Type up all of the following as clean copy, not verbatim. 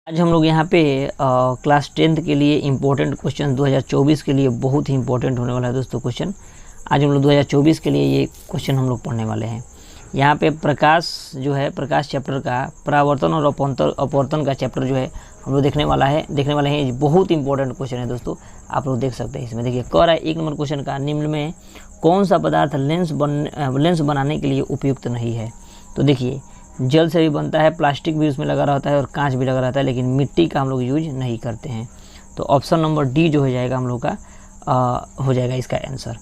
आज हम लोग यहाँ पे क्लास 10th के लिए इम्पोर्टेंट क्वेश्चन 2024 के लिए बहुत ही इंपॉर्टेंट होने वाला है दोस्तों। क्वेश्चन आज हम लोग 2024 के लिए ये क्वेश्चन हम लोग पढ़ने वाले हैं। यहाँ पे प्रकाश जो है, प्रकाश चैप्टर का परावर्तन और अपवर्तन का चैप्टर जो है हम लोग देखने वाले हैं। ये बहुत इंपॉर्टेंट क्वेश्चन है दोस्तों, आप लोग देख सकते हैं। इसमें देखिए कह रहा है 1 नंबर क्वेश्चन का, निम्न में कौन सा पदार्थ लेंस बनाने के लिए उपयुक्त नहीं है। तो देखिए जल से भी बनता है, प्लास्टिक भी उसमें लगा रहता है और कांच भी लगा रहता है, लेकिन मिट्टी का हम लोग यूज नहीं करते हैं। तो ऑप्शन नंबर डी जो हो जाएगा हम लोग का हो जाएगा इसका आंसर।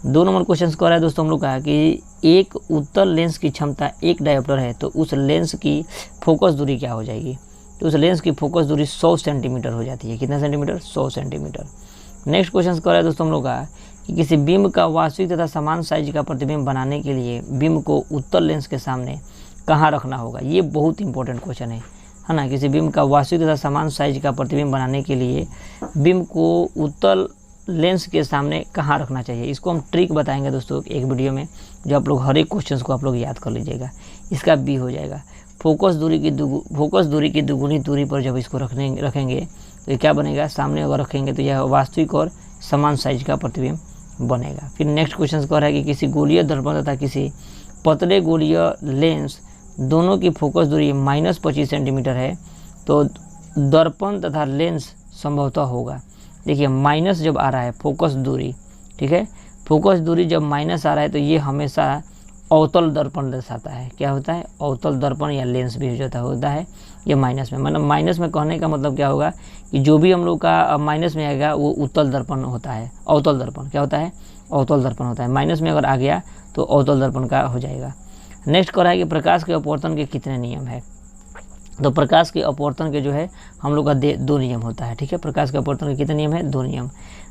2 नंबर क्वेश्चन कह रहा है दोस्तों हम लोग का कि एक उत्तल लेंस की क्षमता 1 डायोप्टर है, तो उस लेंस की फोकस दूरी क्या हो जाएगी। तो उस लेंस की फोकस दूरी 100 सेंटीमीटर हो जाती है। कितना सेंटीमीटर? 100 सेंटीमीटर। नेक्स्ट क्वेश्चन कह रहा है दोस्तों हम लोग का कि किसी बिंब का वास्तविक तथा समान साइज का प्रतिबिंब बनाने के लिए बिंब को उत्तल लेंस के सामने कहाँ रखना होगा। ये बहुत इंपॉर्टेंट क्वेश्चन है ना। किसी बिंब का वास्तविक तथा समान साइज का प्रतिबिंब बनाने के लिए बिंब को उत्तल लेंस के सामने कहाँ रखना चाहिए। इसको हम ट्रिक बताएंगे दोस्तों एक वीडियो में, जो आप लोग हर एक क्वेश्चन को आप लोग याद कर लीजिएगा। इसका बी हो जाएगा। फोकस दूरी की दुगुनी दूरी पर जब इसको रखेंगे तो ये क्या बनेगा, सामने अगर रखेंगे तो यह वास्तविक और समान साइज का प्रतिबिंब बनेगा। फिर नेक्स्ट क्वेश्चन कह रहा है कि किसी गोलीय दर्पण तथा किसी पतले गोलीय लेंस दोनों की फोकस दूरी -25 सेंटीमीटर है, तो दर्पण तथा लेंस संभवतः होगा। देखिए माइनस जब आ रहा है फोकस दूरी, ठीक है, फोकस दूरी जब माइनस आ रहा है तो ये हमेशा अवतल दर्पण दर्शाता है। क्या होता है? अवतल दर्पण या लेंस भी होता है ये माइनस में। मतलब माइनस में कहने का मतलब क्या होगा कि जो भी हम लोग का माइनस में आएगा वो उत्तल दर्पण होता है। अवतल दर्पण क्या होता है? अवतल दर्पण होता है। माइनस में अगर आ गया तो अवतल दर्पण का हो जाएगा। नेक्स्ट कह रहा है कि प्रकाश के अपवर्तन के कितने नियम है। तो प्रकाश के अपवर्तन के जो है हम लोग का 2 नियम होता है। ठीक है, प्रकाश के अपवर्तन के कितने नियम है? 2 नियम।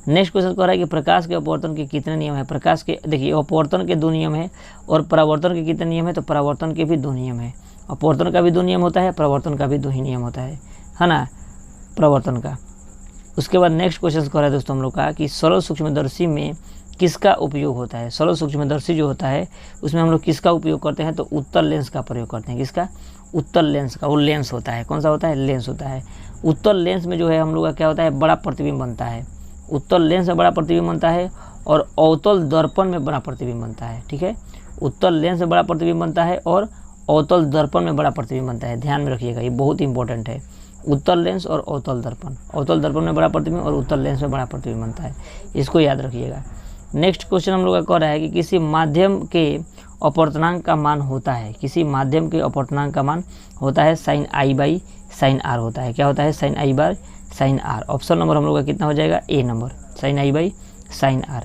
नेक्स्ट क्वेश्चन कह रहा है कि प्रकाश के अपवर्तन के कितने नियम है। प्रकाश के देखिए अपवर्तन के 2 नियम है और परावर्तन के कितने नियम है। तो परावर्तन के भी 2 नियम है। अपवर्तन का भी 2 नियम होता है, परावर्तन का भी 2 ही नियम होता है ना, परावर्तन का। उसके बाद नेक्स्ट क्वेश्चन कह रहा है दोस्तों हम लोग का कि सरल सूक्ष्मदर्शी में किसका उपयोग होता है। सरल सूक्ष्मदर्शी जो होता है उसमें हम लोग किसका उपयोग करते हैं। तो उत्तल लेंस का प्रयोग करते हैं। किसका? उत्तल लेंस का। वो लेंस होता है, कौन सा होता है? लेंस होता है। उत्तल लेंस में जो है हम लोग का क्या होता है, बड़ा प्रतिबिंब बनता है। उत्तल लेंस में बड़ा प्रतिबिंब बनता है और अवतल दर्पण में बड़ा प्रतिबिंब बनता है। ठीक है, उत्तल लेंस में बड़ा प्रतिबिंब बनता है और अवतल दर्पण में बड़ा प्रतिबिंब बनता है। ध्यान में रखिएगा, ये बहुत इंपॉर्टेंट है। उत्तल लेंस और अवतल दर्पण, अवतल दर्पण में बड़ा प्रतिबिंब और उत्तल लेंस में बड़ा प्रतिबिंब बनता है, इसको याद रखिएगा। नेक्स्ट क्वेश्चन हम लोग का कह रहा है कि किसी माध्यम के अपवर्तनांक का मान होता है। किसी माध्यम के अपवर्तनांक का मान होता है sin i/sin r होता है। क्या होता है? sin i/sin r। Option number हम लोग का कितना हो जाएगा? A number, sin i/sin r।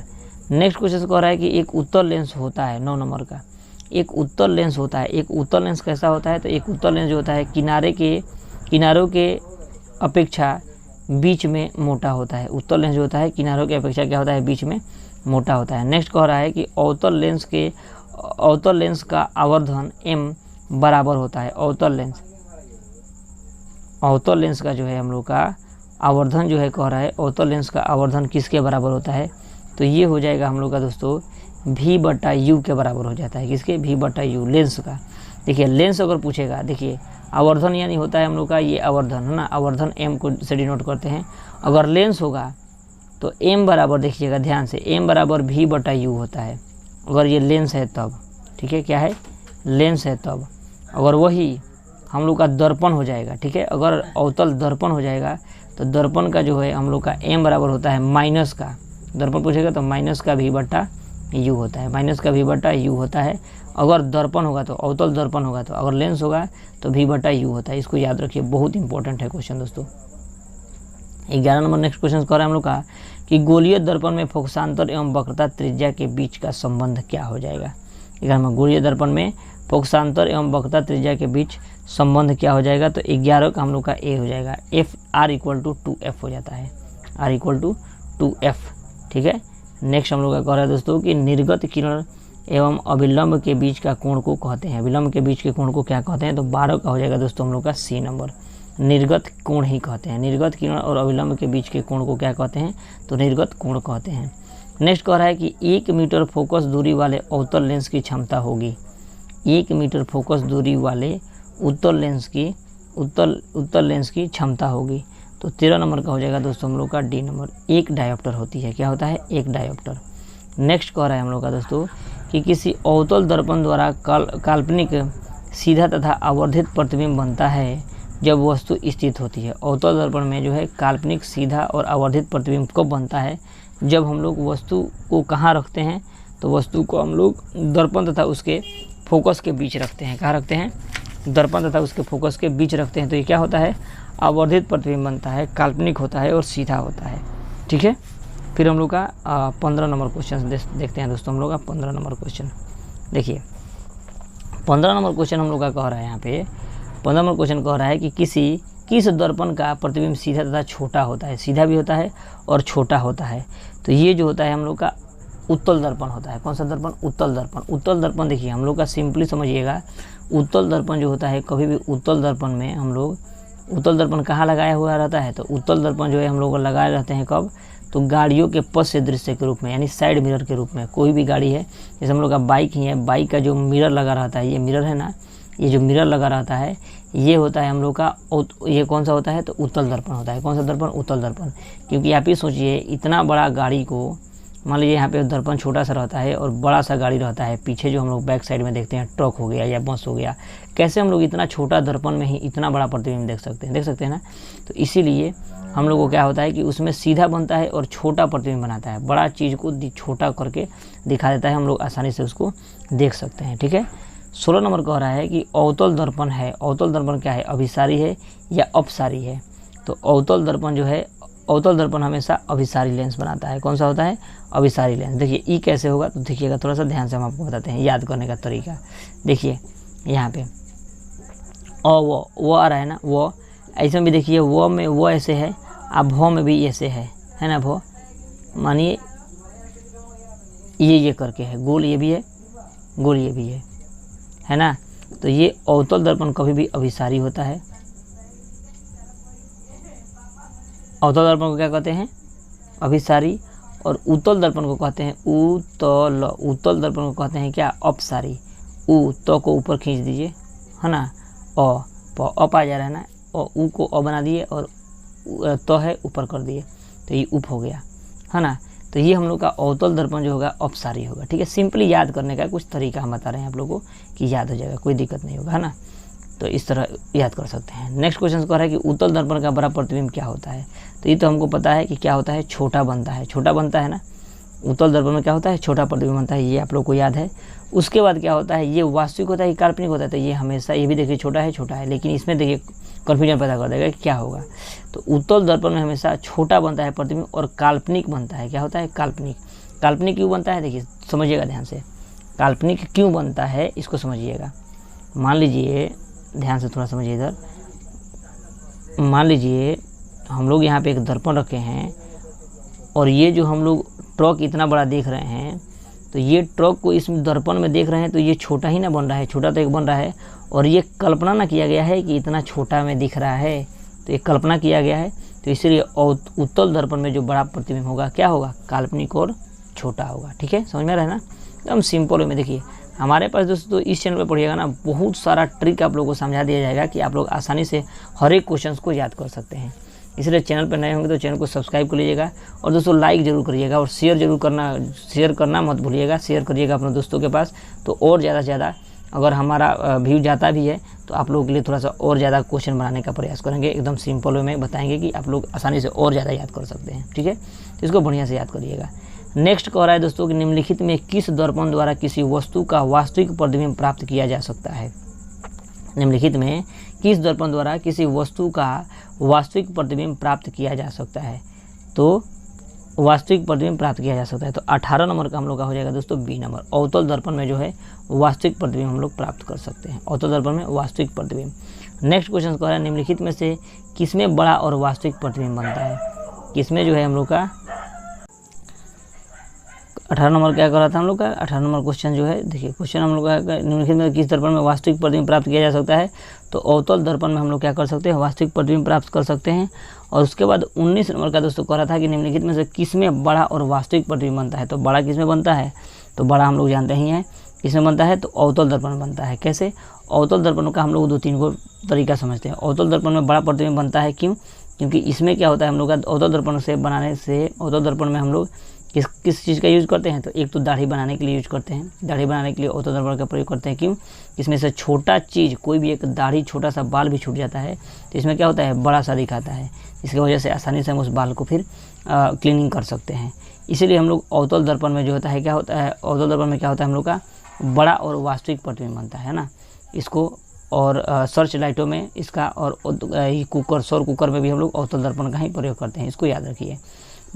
Next question कह रहा है कि एक उत्तल लेंस होता है, 9 नंबर का। एक उत्तल लेंस होता है। एक उत्तल लेंस कैसा होता है? तो एक उत्तल लेंस जो होता है किनारों के अपेक्षा बीच में मोटा होता है। उत्तल लेंस जो होता है किनारों की अपेक्षा क्या होता है? बीच में मोटा होता है। नेक्स्ट कह रहा है कि अवतल लेंस का आवर्धन m बराबर होता है। अवतल लेंस का जो है हम लोग का आवर्धन जो है कह रहा है, अवतल लेंस का आवर्धन किसके बराबर होता है। तो ये हो जाएगा हम लोग का दोस्तों v/u के बराबर हो जाता है। किसके? v/u, लेंस का। देखिए लेंस अगर पूछेगा, देखिए आवर्धन यानी होता है हम लोग का ये आवर्धन है ना, आवर्धन m को से डिनोट करते हैं। अगर लेंस होगा तो m बराबर, देखिएगा ध्यान से, m बराबर v/u होता है अगर ये लेंस है तब। ठीक है, क्या है? लेंस है तब। अगर वही हम लोग का दर्पण हो जाएगा, ठीक है, अगर अवतल दर्पण हो जाएगा तो दर्पण का जो है हम लोग का m बराबर होता है माइनस का, दर्पण पूछेगा तो माइनस का v/u होता है। माइनस का v/u होता है अगर दर्पण होगा तो, अवतल दर्पण होगा तो, अगर लेंस होगा तो v/u होता है। इसको याद रखिए, बहुत इंपॉर्टेंट है क्वेश्चन दोस्तों। 11 नंबर नेक्स्ट क्वेश्चन कर रहा है हम लोग का कि गोलीय दर्पण में फोकसांतर एवं वक्रता त्रिज्या के बीच का संबंध क्या हो जाएगा। 11 में गोलीय दर्पण में फोकसांतर एवं वक्रता त्रिज्या के बीच संबंध क्या हो जाएगा। तो 11 का हम लोग का ए हो जाएगा, r=2f हो जाता है, r=2f। ठीक है, नेक्स्ट हम लोग का कह रहा है दोस्तों कि निर्गत किरण एवं अभिलंब के बीच का कोण को कहते हैं। अभिलंब के बीच के कोण को क्या कहते हैं। तो 12 का हो जाएगा दोस्तों हम लोग का सी नंबर, निर्गत कोण ही कहते हैं। निर्गत किरण और अभिलंब के बीच के कोण को क्या कहते हैं। तो निर्गत कोण कहते हैं। नेक्स्ट कह रहा है कि 1 मीटर फोकस दूरी वाले अवतल लेंस की क्षमता होगी। 1 मीटर फोकस दूरी वाले उत्तल लेंस की उत्तल लेंस की क्षमता होगी। तो 13 नंबर का हो जाएगा दोस्तों हम लोग का डी नंबर, एक डायोप्टर होती है। क्या होता है? एक डायोप्टर। नेक्स्ट कह रहा है हम लोग का दोस्तों कि किसी अवतल दर्पण द्वारा काल्पनिक सीधा तथा आवर्धित प्रतिबिंब बनता है जब वस्तु स्थित होती है। अवतल दर्पण में जो है काल्पनिक सीधा और आवर्धित प्रतिबिंब कब बनता है? जब हम लोग वस्तु को कहाँ रखते हैं? तो वस्तु को हम लोग दर्पण तथा उसके फोकस के बीच रखते हैं। कहाँ रखते हैं? दर्पण तथा उसके फोकस के बीच रखते हैं। तो ये क्या होता है? आवर्धित प्रतिबिंब बनता है, काल्पनिक होता है और सीधा होता है। ठीक है। फिर हम लोग का 15 नंबर क्वेश्चन देखते हैं दोस्तों। हम लोग का 15 नंबर क्वेश्चन देखिए, 15 नंबर क्वेश्चन हम लोग का कह रहा है यहाँ पे 15 नंबर क्वेश्चन कह रहा है कि किस दर्पण का प्रतिबिंब सीधा तथा छोटा होता है? सीधा भी होता है और छोटा होता है। तो ये जो होता है हम लोग का उत्तल दर्पण होता है। कौन सा दर्पण? उत्तल दर्पण। उत्तल दर्पण देखिए हम लोग का सिंपली समझिएगा, उत्तल दर्पण जो होता है कभी भी उत्तल दर्पण में हम लोग, उत्तल दर्पण कहाँ लगाया हुआ रहता है? तो उत्तल दर्पण जो है हम लोग लगाए रहते हैं कब? तो गाड़ियों के पथ से दृश्य के रूप में, यानी साइड मिरर के रूप में। कोई भी गाड़ी है, जैसे हम लोग का बाइक ही है, बाइक का जो मिरर लगा रहता है, ये मिरर है ना, ये जो मिरर लगा रहता है ये होता है हम लोग का, ये कौन सा होता है? तो उत्तल दर्पण होता है। कौन सा दर्पण? उत्तल दर्पण। क्योंकि आप ही सोचिए, इतना बड़ा गाड़ी को, मान लीजिए यहाँ पे दर्पण छोटा सा रहता है और बड़ा सा गाड़ी रहता है पीछे, जो हम लोग बैक साइड में देखते हैं, ट्रक हो गया या बस हो गया, कैसे हम लोग इतना छोटा दर्पण में ही इतना बड़ा प्रतिबिंब देख सकते हैं ना। तो इसीलिए हम लोग को क्या होता है कि उसमें सीधा बनता है और छोटा प्रतिबिंब बनाता है, बड़ा चीज़ को छोटा करके दिखा देता है, हम लोग आसानी से उसको देख सकते हैं। ठीक है। 16 नंबर कह रहा है कि अवतल दर्पण है, अवतल दर्पण क्या है? अभिसारी है या अपसारी है? तो अवतल दर्पण जो है, अवतल दर्पण हमेशा अभिसारी लेंस बनाता है। कौन सा होता है? अभिसारी लेंस। देखिए ई कैसे होगा, तो देखिएगा थोड़ा सा ध्यान से हम आपको बताते हैं याद करने का तरीका। देखिए यहाँ पे वो आ रहा है ना, वो ऐसे में भी देखिए, वो में वो ऐसे है, अब भो में भी ऐसे है ना। भो मानिए ये करके है, गोल ये भी है, गोल ये भी है ना। तो ये अवतल दर्पण कभी भी अभिसारी होता है। अवतल दर्पण को क्या कहते हैं? अभिसारी। और उत्तल दर्पण को कहते हैं उत्तल। उत्तल दर्पण को कहते हैं क्या? अपसारी। तो को ऊपर खींच दीजिए, है ना, अप आ जा रहा है ना, और ऊ को अ बना दिए और तो है ऊपर कर दिए, तो ये उप हो गया, है ना। तो ये हम लोग का अवतल दर्पण जो होगा अपसारी होगा। ठीक है। सिंपली याद करने का कुछ तरीका हम बता रहे हैं आप लोगों को कि याद हो जाएगा, कोई दिक्कत नहीं होगा, है ना। तो इस तरह याद कर सकते हैं। नेक्स्ट क्वेश्चन कह रहा है कि उत्तल दर्पण का बड़ा प्रतिबिंब क्या होता है? तो ये तो हमको पता है कि क्या होता है? छोटा बनता है। छोटा बनता है ना, उत्तल दर्पण में क्या होता है? छोटा प्रतिबिंब बनता है, ये आप लोग को याद है। उसके बाद क्या होता है? ये वास्तविक होता है कि काल्पनिक होता है? तो ये हमेशा, ये भी देखिए छोटा है, लेकिन इसमें देखिए कन्फ्यूजन पैदा कर देगा कि क्या होगा। तो उत्तल दर्पण में हमेशा छोटा बनता है प्रतिबिंब और काल्पनिक बनता है। क्या होता है? काल्पनिक। काल्पनिक क्यों बनता है? देखिए समझिएगा ध्यान से, काल्पनिक क्यों बनता है इसको समझिएगा। मान लीजिए, ध्यान से थोड़ा समझिए इधर, मान लीजिए हम लोग यहाँ पे एक दर्पण रखे हैं और ये जो हम लोग ट्रक इतना बड़ा देख रहे हैं, तो ये ट्रक को इस दर्पण में देख रहे हैं तो ये छोटा ही ना बन रहा है, छोटा तो एक बन रहा है, और ये कल्पना ना किया गया है कि इतना छोटा में दिख रहा है, तो ये कल्पना किया गया है। तो इसलिए उत्तल दर्पण में जो बड़ा प्रतिबिंब होगा क्या होगा? काल्पनिक और छोटा होगा। ठीक है, समझ में रहा है ना, एकदम सिंपल वे में। देखिए हमारे पास दोस्तों इस चैनल पर पढ़िएगा ना, बहुत सारा ट्रिक आप लोगों को समझा दिया जाएगा कि आप लोग आसानी से हर एक क्वेश्चन को याद कर सकते हैं। इसलिए चैनल पर नए होंगे तो चैनल को सब्सक्राइब कर लीजिएगा, और दोस्तों लाइक जरूर करिएगा और शेयर करना मत भूलिएगा। शेयर करिएगा अपने दोस्तों के पास, तो और ज़्यादा से ज़्यादा अगर हमारा व्यू जाता भी है तो आप लोगों के लिए थोड़ा सा और ज़्यादा क्वेश्चन बनाने का प्रयास करेंगे। एकदम सिंपल वे में बताएंगे कि आप लोग आसानी से और ज़्यादा याद कर सकते हैं। ठीक है, तो इसको बढ़िया से याद करिएगा। नेक्स्ट कह रहा है दोस्तों कि निम्नलिखित में किस दर्पण द्वारा किसी वस्तु का वास्तविक प्रतिबिंब प्राप्त किया जा सकता है? निम्नलिखित में किस दर्पण द्वारा किसी वस्तु का वास्तविक प्रतिबिंब प्राप्त किया जा सकता है? तो वास्तविक प्रतिबिंब प्राप्त किया जा सकता है, तो 18 नंबर का हम लोग का हो जाएगा दोस्तों बी नंबर। अवतल दर्पण में जो है वास्तविक प्रतिबिंब हम लोग प्राप्त कर सकते हैं, अवतल दर्पण में वास्तविक प्रतिबिंब। नेक्स्ट क्वेश्चन कह रहा है निम्नलिखित में से किसमें बड़ा और वास्तविक प्रतिबिंब बनता है? किसमें जो है हम लोग का 18 नंबर क्या कर रहा था हम लोग का 18 नंबर क्वेश्चन जो है, देखिए क्वेश्चन हम लोग का निम्नलिखित में किस दर्पण में वास्तविक प्रतिबिंब प्राप्त किया जा सकता है? तो अवतल दर्पण में हम लोग क्या कर सकते हैं? वास्तविक प्रतिबिंब प्राप्त कर सकते हैं। और उसके बाद 19 नंबर का दोस्तों कह रहा था कि निम्नलिखित में से किस में बड़ा और वास्तविक प्रतिबिंब बनता है? तो बड़ा किस में बनता है? तो बड़ा हम लोग जानते ही हैं किसमें बनता है, तो अवतल दर्पण में बनता है। कैसे, अवतल दर्पण का हम लोग 2-3 को तरीका समझते हैं। अवतल दर्पण में बड़ा प्रतिबिंब बनता है, क्यों, क्योंकि इसमें क्या होता है, हम लोग का अवतल दर्पण से बनाने से, अवतल दर्पण में हम लोग किस चीज़ का यूज़ करते हैं, तो एक तो दाढ़ी बनाने के लिए यूज करते हैं। दाढ़ी बनाने के लिए अवतल दर्पण का प्रयोग करते हैं, क्यों, इसमें से छोटा चीज़, कोई भी एक दाढ़ी, छोटा सा बाल भी छूट जाता है तो इसमें क्या होता है, बड़ा सा दिखाता है, इसकी वजह से आसानी से हम उस बाल को फिर क्लीनिंग कर सकते हैं। इसीलिए हम लोग अवतल दर्पण में जो होता है, क्या होता है, अवतल दर्पण में क्या होता है, हम लोग का बड़ा और वास्तविक प्रतिबिंब बनता है ना। इसको और सर्च लाइटों में इसका, और कुकर, सौर कुकर में भी हम लोग अवतल दर्पण का ही प्रयोग करते हैं, इसको याद रखिए।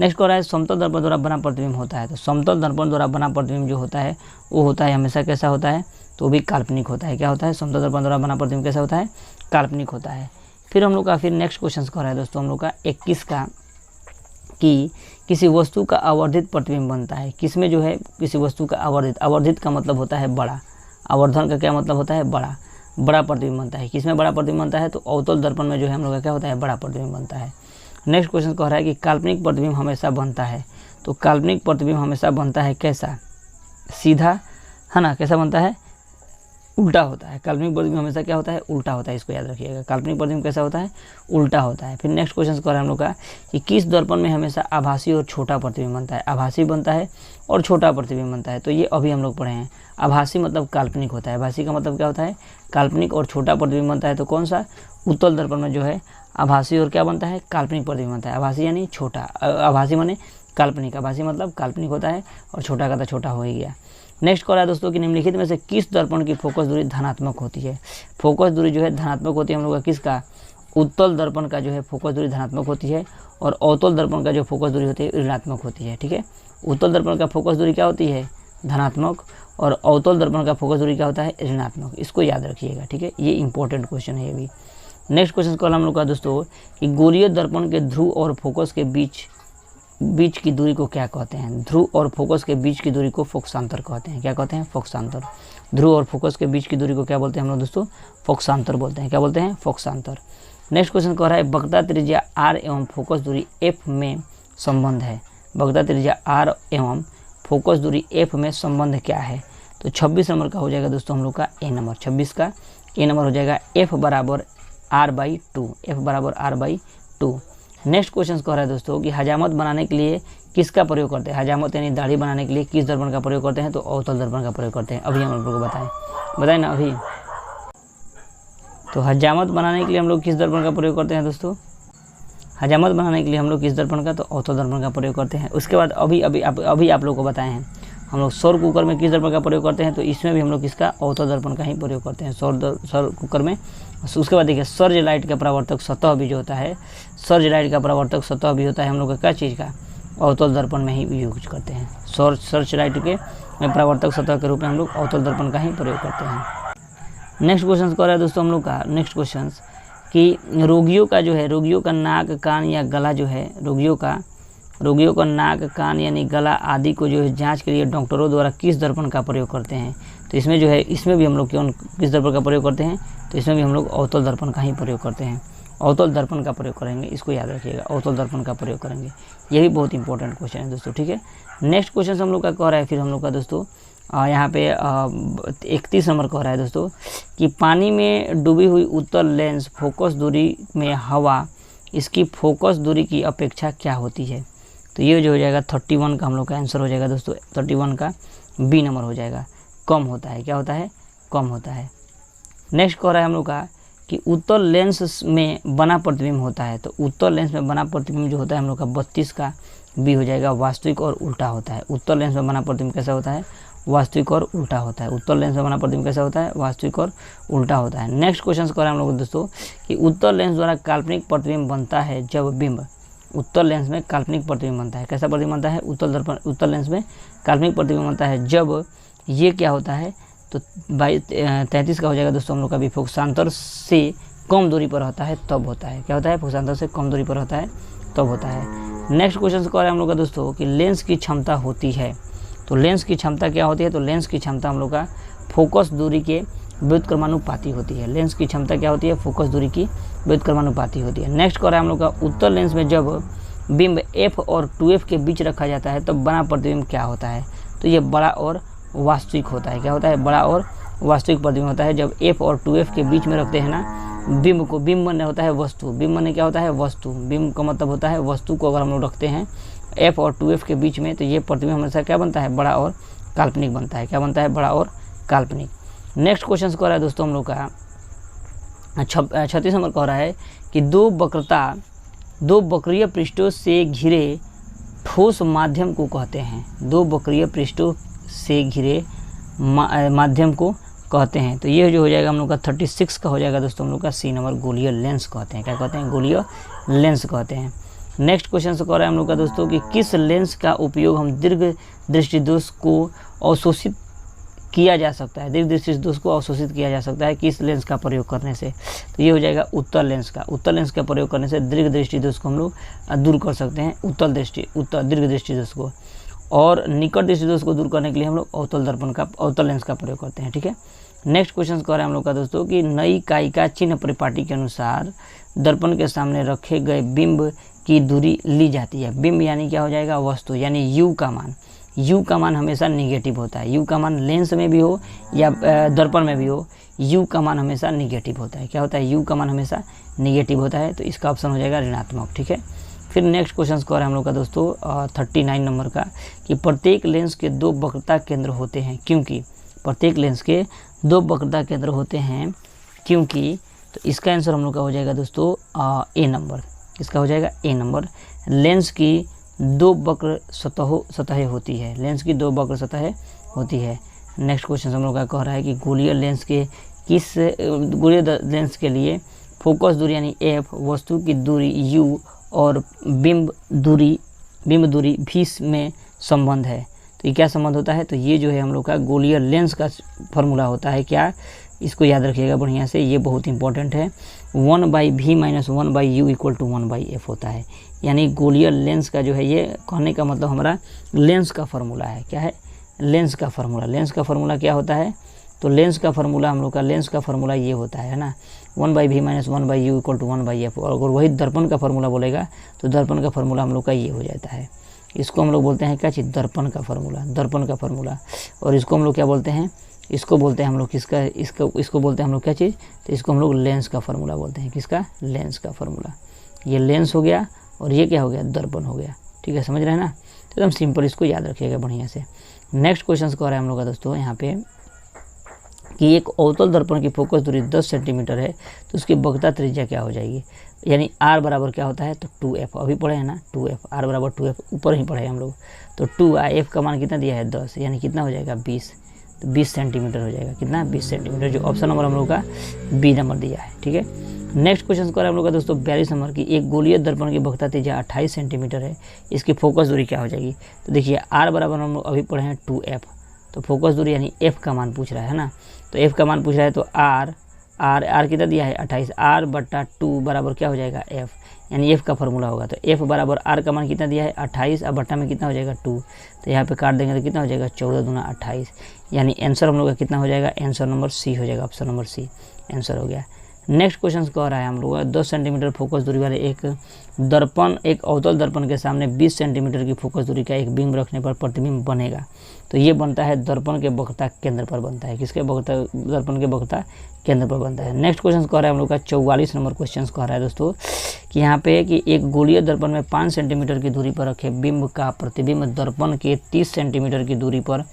नेक्स्ट हो रहा है समतल दर्पण द्वारा बना प्रतिबिंब होता है। तो समतल दर्पण द्वारा बना प्रतिबिंब जो होता है वो होता है हमेशा कैसा होता है, तो भी काल्पनिक होता है। क्या होता है, समतल दर्पण द्वारा बना प्रतिबिंब कैसा होता है, काल्पनिक होता है। फिर हम लोग का फिर नेक्स्ट क्वेश्चन हो रहा है दोस्तों हम लोग का 21 का, कि किसी वस्तु का आवर्धित प्रतिबिंब बनता है। किसमें जो है, किसी वस्तु का आवर्धित, आवर्धित का मतलब होता है बड़ा, आवर्धन का क्या मतलब होता है, बड़ा प्रतिबिंब बनता है। किसमें बड़ा प्रतिबिंब बनता है, तो अवतल दर्पण में जो है हम लोग का क्या होता है, बड़ा प्रतिबिंब बनता है। नेक्स्ट क्वेश्चन कह रहा है कि काल्पनिक प्रतिबिंब हमेशा बनता है। तो काल्पनिक प्रतिबिंब हमेशा बनता है कैसा, सीधा है ना, कैसा बनता है, उल्टा होता है। काल्पनिक प्रतिबिंब हमेशा क्या होता है, उल्टा होता है, इसको याद रखिएगा। काल्पनिक प्रतिबिंब कैसा होता है, उल्टा होता है। फिर नेक्स्ट क्वेश्चन कह रहा है हम लोग का कि किस दर्पण में हमेशा आभासी और छोटा प्रतिबिंब बनता है। आभासी बनता है और छोटा प्रतिबिंब बनता है, तो ये अभी हम लोग पढ़े हैं। आभासी मतलब काल्पनिक होता है, आभासी का मतलब क्या होता है, काल्पनिक, और छोटा प्रतिबिंब बनता है तो कौन सा, उत्तल दर्पण में जो है आभासी और क्या बनता है, काल्पनिक प्रतिबिंब बनता है। आभासी यानी छोटा, आभासी माने काल्पनिक, आभासी मतलब काल्पनिक होता है, और छोटा का तो छोटा हो ही गया। नेक्स्ट कह रहा है दोस्तों कि निम्नलिखित में से किस दर्पण की फोकस दूरी धनात्मक होती है। फोकस दूरी जो है धनात्मक होती है हम लोग का किसका, उत्तल दर्पण का जो है फोकस दूरी धनात्मक होती है, और अवतल दर्पण का जो फोकस दूरी होती है ऋणात्मक होती है। ठीक है, उत्तल दर्पण का फोकस दूरी क्या होती है, धनात्मक, और अवतल दर्पण का फोकस दूरी क्या होता है, ऋणात्मक। इसको याद रखिएगा, ठीक है, ये इंपॉर्टेंट क्वेश्चन है ये भी। नेक्स्ट क्वेश्चन कल हम लोग का दोस्तों कि गोलीय दर्पण के ध्रुव और फोकस के बीच की दूरी को क्या कहते हैं। ध्रुव और फोकस के बीच की दूरी को फोकसांतर कहते हैं। क्या कहते हैं, फोकसांतर। ध्रुव और फोकस के बीच की दूरी को क्या बोलते हैं हम लोग दोस्तों, फोकसांतर बोलते हैं। क्या बोलते हैं, फोकसांतर। नेक्स्ट क्वेश्चन कह रहा है वक्रता त्रिज्या r एवं फोकस दूरी f में संबंध है। वक्रता त्रिज्या r एवं फोकस दूरी f में संबंध क्या है। तो 26 नंबर का हो जाएगा दोस्तों हम लोग का ए नंबर, 26 का ए नंबर हो जाएगा f बराबर r/2, f बराबर r/2। नेक्स्ट क्वेश्चन कह रहा है दोस्तों कि हजामत बनाने के लिए किसका प्रयोग करते हैं। हजामत यानी दाढ़ी बनाने के लिए किस दर्पण का प्रयोग करते हैं, तो अवतल दर्पण का प्रयोग करते हैं। अभी हम लोगों को बताएं ना अभी। तो हजामत बनाने के लिए हम लोग किस दर्पण का प्रयोग करते हैं दोस्तों, हजामत बनाने के लिए हम लोग किस दर्पण का, तो अवतल दर्पण का प्रयोग करते हैं। उसके बाद अभी आप लोग को बताए हैं हम लोग सौर कुकर में किस दर्पण का प्रयोग करते हैं, तो इसमें भी हम लोग किसका, अवतल दर्पण का ही प्रयोग करते हैं सौर कुकर में। उसके बाद देखिए सर्ज लाइट का परावर्तक सतह भी जो होता है, सर्ज लाइट का परावर्तक सतह भी होता है हम लोग का क्या चीज़ का, अवतल दर्पण में ही यूज करते हैं। सर्च लाइट के परावर्तक सतह के रूप में हम लोग अवतल दर्पण का ही प्रयोग करते हैं। नेक्स्ट क्वेश्चन कह रहा है दोस्तों हम लोग का, नेक्स्ट क्वेश्चन कि रोगियों का जो है, रोगियों का नाक, कान या गला जो है, रोगियों का नाक, कान यानी गला आदि को जो है जांच के लिए डॉक्टरों द्वारा किस दर्पण का प्रयोग करते हैं। तो इसमें जो है, इसमें भी हम लोग किस दर्पण का प्रयोग करते हैं, तो इसमें भी हम लोग अवतल दर्पण का ही प्रयोग करते हैं। अवतल दर्पण का प्रयोग करेंगे, इसको याद रखिएगा, अवतल दर्पण का प्रयोग करेंगे। ये भी बहुत इंपॉर्टेंट क्वेश्चन है दोस्तों, ठीक है। नेक्स्ट क्वेश्चन हम लोग का कह रहा है फिर हम लोग का दोस्तों यहाँ पे 31 नंबर कह रहा है दोस्तों कि पानी में डूबी हुई उत्तल लेंस फोकस दूरी में हवा, इसकी फोकस दूरी की अपेक्षा क्या होती है। तो ये जो हो जाएगा 31 का हम लोग का आंसर हो जाएगा दोस्तों, 31 का बी नंबर हो जाएगा, कम होता है। क्या होता है, कम होता है। नेक्स्ट कह रहा है हम लोग का कि उत्तल लेंस में बना प्रतिबिंब होता है। तो उत्तल लेंस में बना प्रतिबिंब जो होता है हम लोग का 32 का बी हो जाएगा, वास्तविक और उल्टा होता है। उत्तल लेंस में बना प्रतिबिंब कैसा होता है, वास्तविक और उल्टा होता है। उत्तल लेंस में बना प्रतिबिंब कैसा होता है, वास्तविक और उल्टा होता है। नेक्स्ट क्वेश्चन कर रहे हैं हम लोग दोस्तों कि उत्तल लेंस द्वारा काल्पनिक प्रतिबिंब बनता है जब बिंब, उत्तल लेंस में काल्पनिक प्रतिबिंब बनता है। कैसा प्रतिबिंब बनता है, उत्तल लेंस में काल्पनिक प्रतिबिंब बनता है जब ये क्या होता है, तो 33 का हो जाएगा दोस्तों हम लोग का भी, फोकसांतर से कम दूरी पर होता है तब होता है। क्या होता है, फोकसांतर से कम दूरी पर होता है तब होता है। नेक्स्ट क्वेश्चन कह रहे हैं हम लोग का दोस्तों कि लेंस की क्षमता होती है। तो लेंस की क्षमता क्या होती है, तो लेंस की क्षमता हम लोग का फोकस दूरी के व्युत्क्रमानुपाती होती है। लेंस की क्षमता क्या होती है, फोकस दूरी की व्युत्क्रमानुपाती होती है। नेक्स्ट कह रहा है हम लोग का उत्तल लेंस में जब बिंब f और 2f के बीच रखा जाता है तब बना प्रतिबिंब क्या होता है। तो ये बड़ा और वास्तविक होता है। क्या होता है? बड़ा और वास्तविक प्रतिबिंब होता है। जब f और 2f के बीच में रखते हैं ना बिंब को, बिंब माने होता है वस्तु, बिंब माने क्या होता है? वस्तु। बिंब का मतलब होता है वस्तु को अगर हम लोग रखते हैं f और 2f के बीच में, तो ये प्रतिबिंब हमेशा क्या बनता है? बड़ा और काल्पनिक बनता है। क्या बनता है? बड़ा और काल्पनिक। नेक्स्ट क्वेश्चन कह रहा है दोस्तों हम लोग का 36 नंबर कह रहा है कि दो वक्रीय पृष्ठों से घिरे ठोस माध्यम को कहते हैं। दो वक्रीय पृष्ठों से घिरे माध्यम को कहते हैं। तो ये जो हो जाएगा हम लोग का 36 का हो जाएगा दोस्तों हम लोग का सी नंबर, गोलीय लेंस कहते हैं। क्या कहते हैं? गोलीय लेंस कहते हैं। नेक्स्ट क्वेश्चन से कह रहा है हम लोग का दोस्तों कि किस लेंस का उपयोग हम दीर्घ दृष्टि दोष को अवशोषित किया जा सकता है? दीर्घ दृष्टि दोष को अवशोषित किया जा सकता है किस लेंस का प्रयोग करने से? तो ये हो जाएगा उत्तल लेंस का। उत्तल लेंस का प्रयोग करने से दीर्घ दृष्टि दोष को हम लोग दूर कर सकते हैं, दीर्घ दृष्टि दोष को। और निकट दृष्टि दोष को दूर करने के लिए हम लोग अवतल लेंस का प्रयोग करते हैं। ठीक है। नेक्स्ट क्वेश्चन कह रहे हैं हम लोग का दोस्तों कि नई कायिका चिन्ह परिपाटी के अनुसार दर्पण के सामने रखे गए बिंब की दूरी ली जाती है। बिंब यानी क्या हो जाएगा? वस्तु, यानी यू का मान हमेशा निगेटिव होता है। यू का मान लेंस में भी हो या दर्पण में भी हो, यू का मान हमेशा निगेटिव होता है। क्या होता है? यू का मान हमेशा निगेटिव होता है। तो इसका ऑप्शन हो जाएगा ऋणात्मक। ठीक है। फिर नेक्स्ट क्वेश्चन कह रहे हैं हम लोग का दोस्तों 39 नंबर का कि प्रत्येक लेंस के 2 वक्रता केंद्र होते हैं क्योंकि। प्रत्येक लेंस के 2 वक्रता केंद्र होते हैं क्योंकि। तो इसका आंसर हम लोग का हो जाएगा दोस्तों ए नंबर। इसका हो जाएगा ए नंबर। लेंस की 2 वक्र सतहें होती है। लेंस की 2 वक्र सतहें होती है। नेक्स्ट क्वेश्चन हम लोग का कह रहा है कि गोलीय लेंस के लिए फोकस दूरी यानी f, वस्तु की दूरी u और बिंब दूरी v में संबंध है। तो ये क्या संबंध होता है? तो ये जो है हम लोग का गोलीय लेंस का फॉर्मूला होता है। क्या? इसको याद रखिएगा बढ़िया से, ये बहुत इंपॉर्टेंट है। 1/v - 1/u = 1/f होता है। यानी गोलीय लेंस का जो है, ये कहने का मतलब हमारा लेंस का फार्मूला है। क्या है? लेंस का फार्मूला। लेंस का फार्मूला क्या होता है? तो लेंस का फार्मूला हम लोग का ये होता है ना, 1/v - 1/u = 1/f। और अगर वही दर्पण का फार्मूला बोलेगा तो दर्पण का फार्मूला हम लोग का ये हो जाता है। इसको हम लोग बोलते हैं क्या चीज़? दर्पण का फार्मूला। और इसको हम लोग क्या बोलते हैं? इसको बोलते हैं हम लोग किसका? इसको बोलते हैं हम लोग क्या चीज़? तो इसको हम लोग लेंस का फार्मूला बोलते हैं। किसका? लेंस का फार्मूला। ये लेंस हो गया और ये क्या हो गया? दर्पण हो गया। ठीक है, समझ रहे हैं ना? तो एकदम सिंपल, इसको याद रखिएगा बढ़िया से। नेक्स्ट क्वेश्चन कह रहा है हम लोग का दोस्तों यहाँ पे कि एक अवतल दर्पण की फोकस दूरी 10 सेंटीमीटर है तो उसकी वक्रता त्रिज्या क्या हो जाएगी? यानी r बराबर क्या होता है? तो 2f। अभी पढ़े हैं ना 2f, r बराबर 2f, ऊपर ही पढ़े हम लोग। तो 2f का मान कितना दिया है? 10, यानी कितना हो जाएगा? 20। तो 20 सेंटीमीटर हो जाएगा। कितना? 20 सेंटीमीटर, जो ऑप्शन नंबर हम लोग का बी नंबर दिया है। ठीक है। नेक्स्ट क्वेश्चन कर हम लोग का दोस्तों 42 नंबर की एक गोलीय दर्पण की वक्रता त्रिज्या 28 सेंटीमीटर है, इसकी फोकस दूरी क्या हो जाएगी? तो देखिए r बराबर हम लोग अभी पढ़े हैं 2f। तो फोकस दूरी यानी f का मान पूछ रहा है ना, तो f का मान पूछ रहा है तो r कितना दिया है? 28। r/2 बराबर क्या हो जाएगा? f, यानी f का फॉर्मूला होगा। तो f बराबर r का मान कितना दिया है? 28, और बट्टा में कितना हो जाएगा? 2। तो यहाँ पे काट देंगे तो कितना हो जाएगा? 14 दूना 28। यानी आंसर हम लोग का कितना हो जाएगा? आंसर नंबर सी हो जाएगा। ऑप्शन नंबर सी आंसर हो गया। नेक्स्ट क्वेश्चन कह रहा है हम लोग 10 सेंटीमीटर फोकस दूरी वाले एक अवतल दर्पण के सामने 20 सेंटीमीटर की फोकस दूरी का एक बिंब रखने पर प्रतिबिंब बनेगा। तो ये बनता है दर्पण के वक्रता केंद्र पर बनता है। किसके दर्पण के वक्रता केंद्र पर बनता है। नेक्स्ट क्वेश्चन कह रहा है हम लोग का 44 नंबर क्वेश्चन कह रहा है दोस्तों कि यहाँ पे कि एक गोलीय दर्पण में 5 सेंटीमीटर की दूरी पर रखे बिंब का प्रतिबिंब दर्पण के 30 सेंटीमीटर की दूरी पर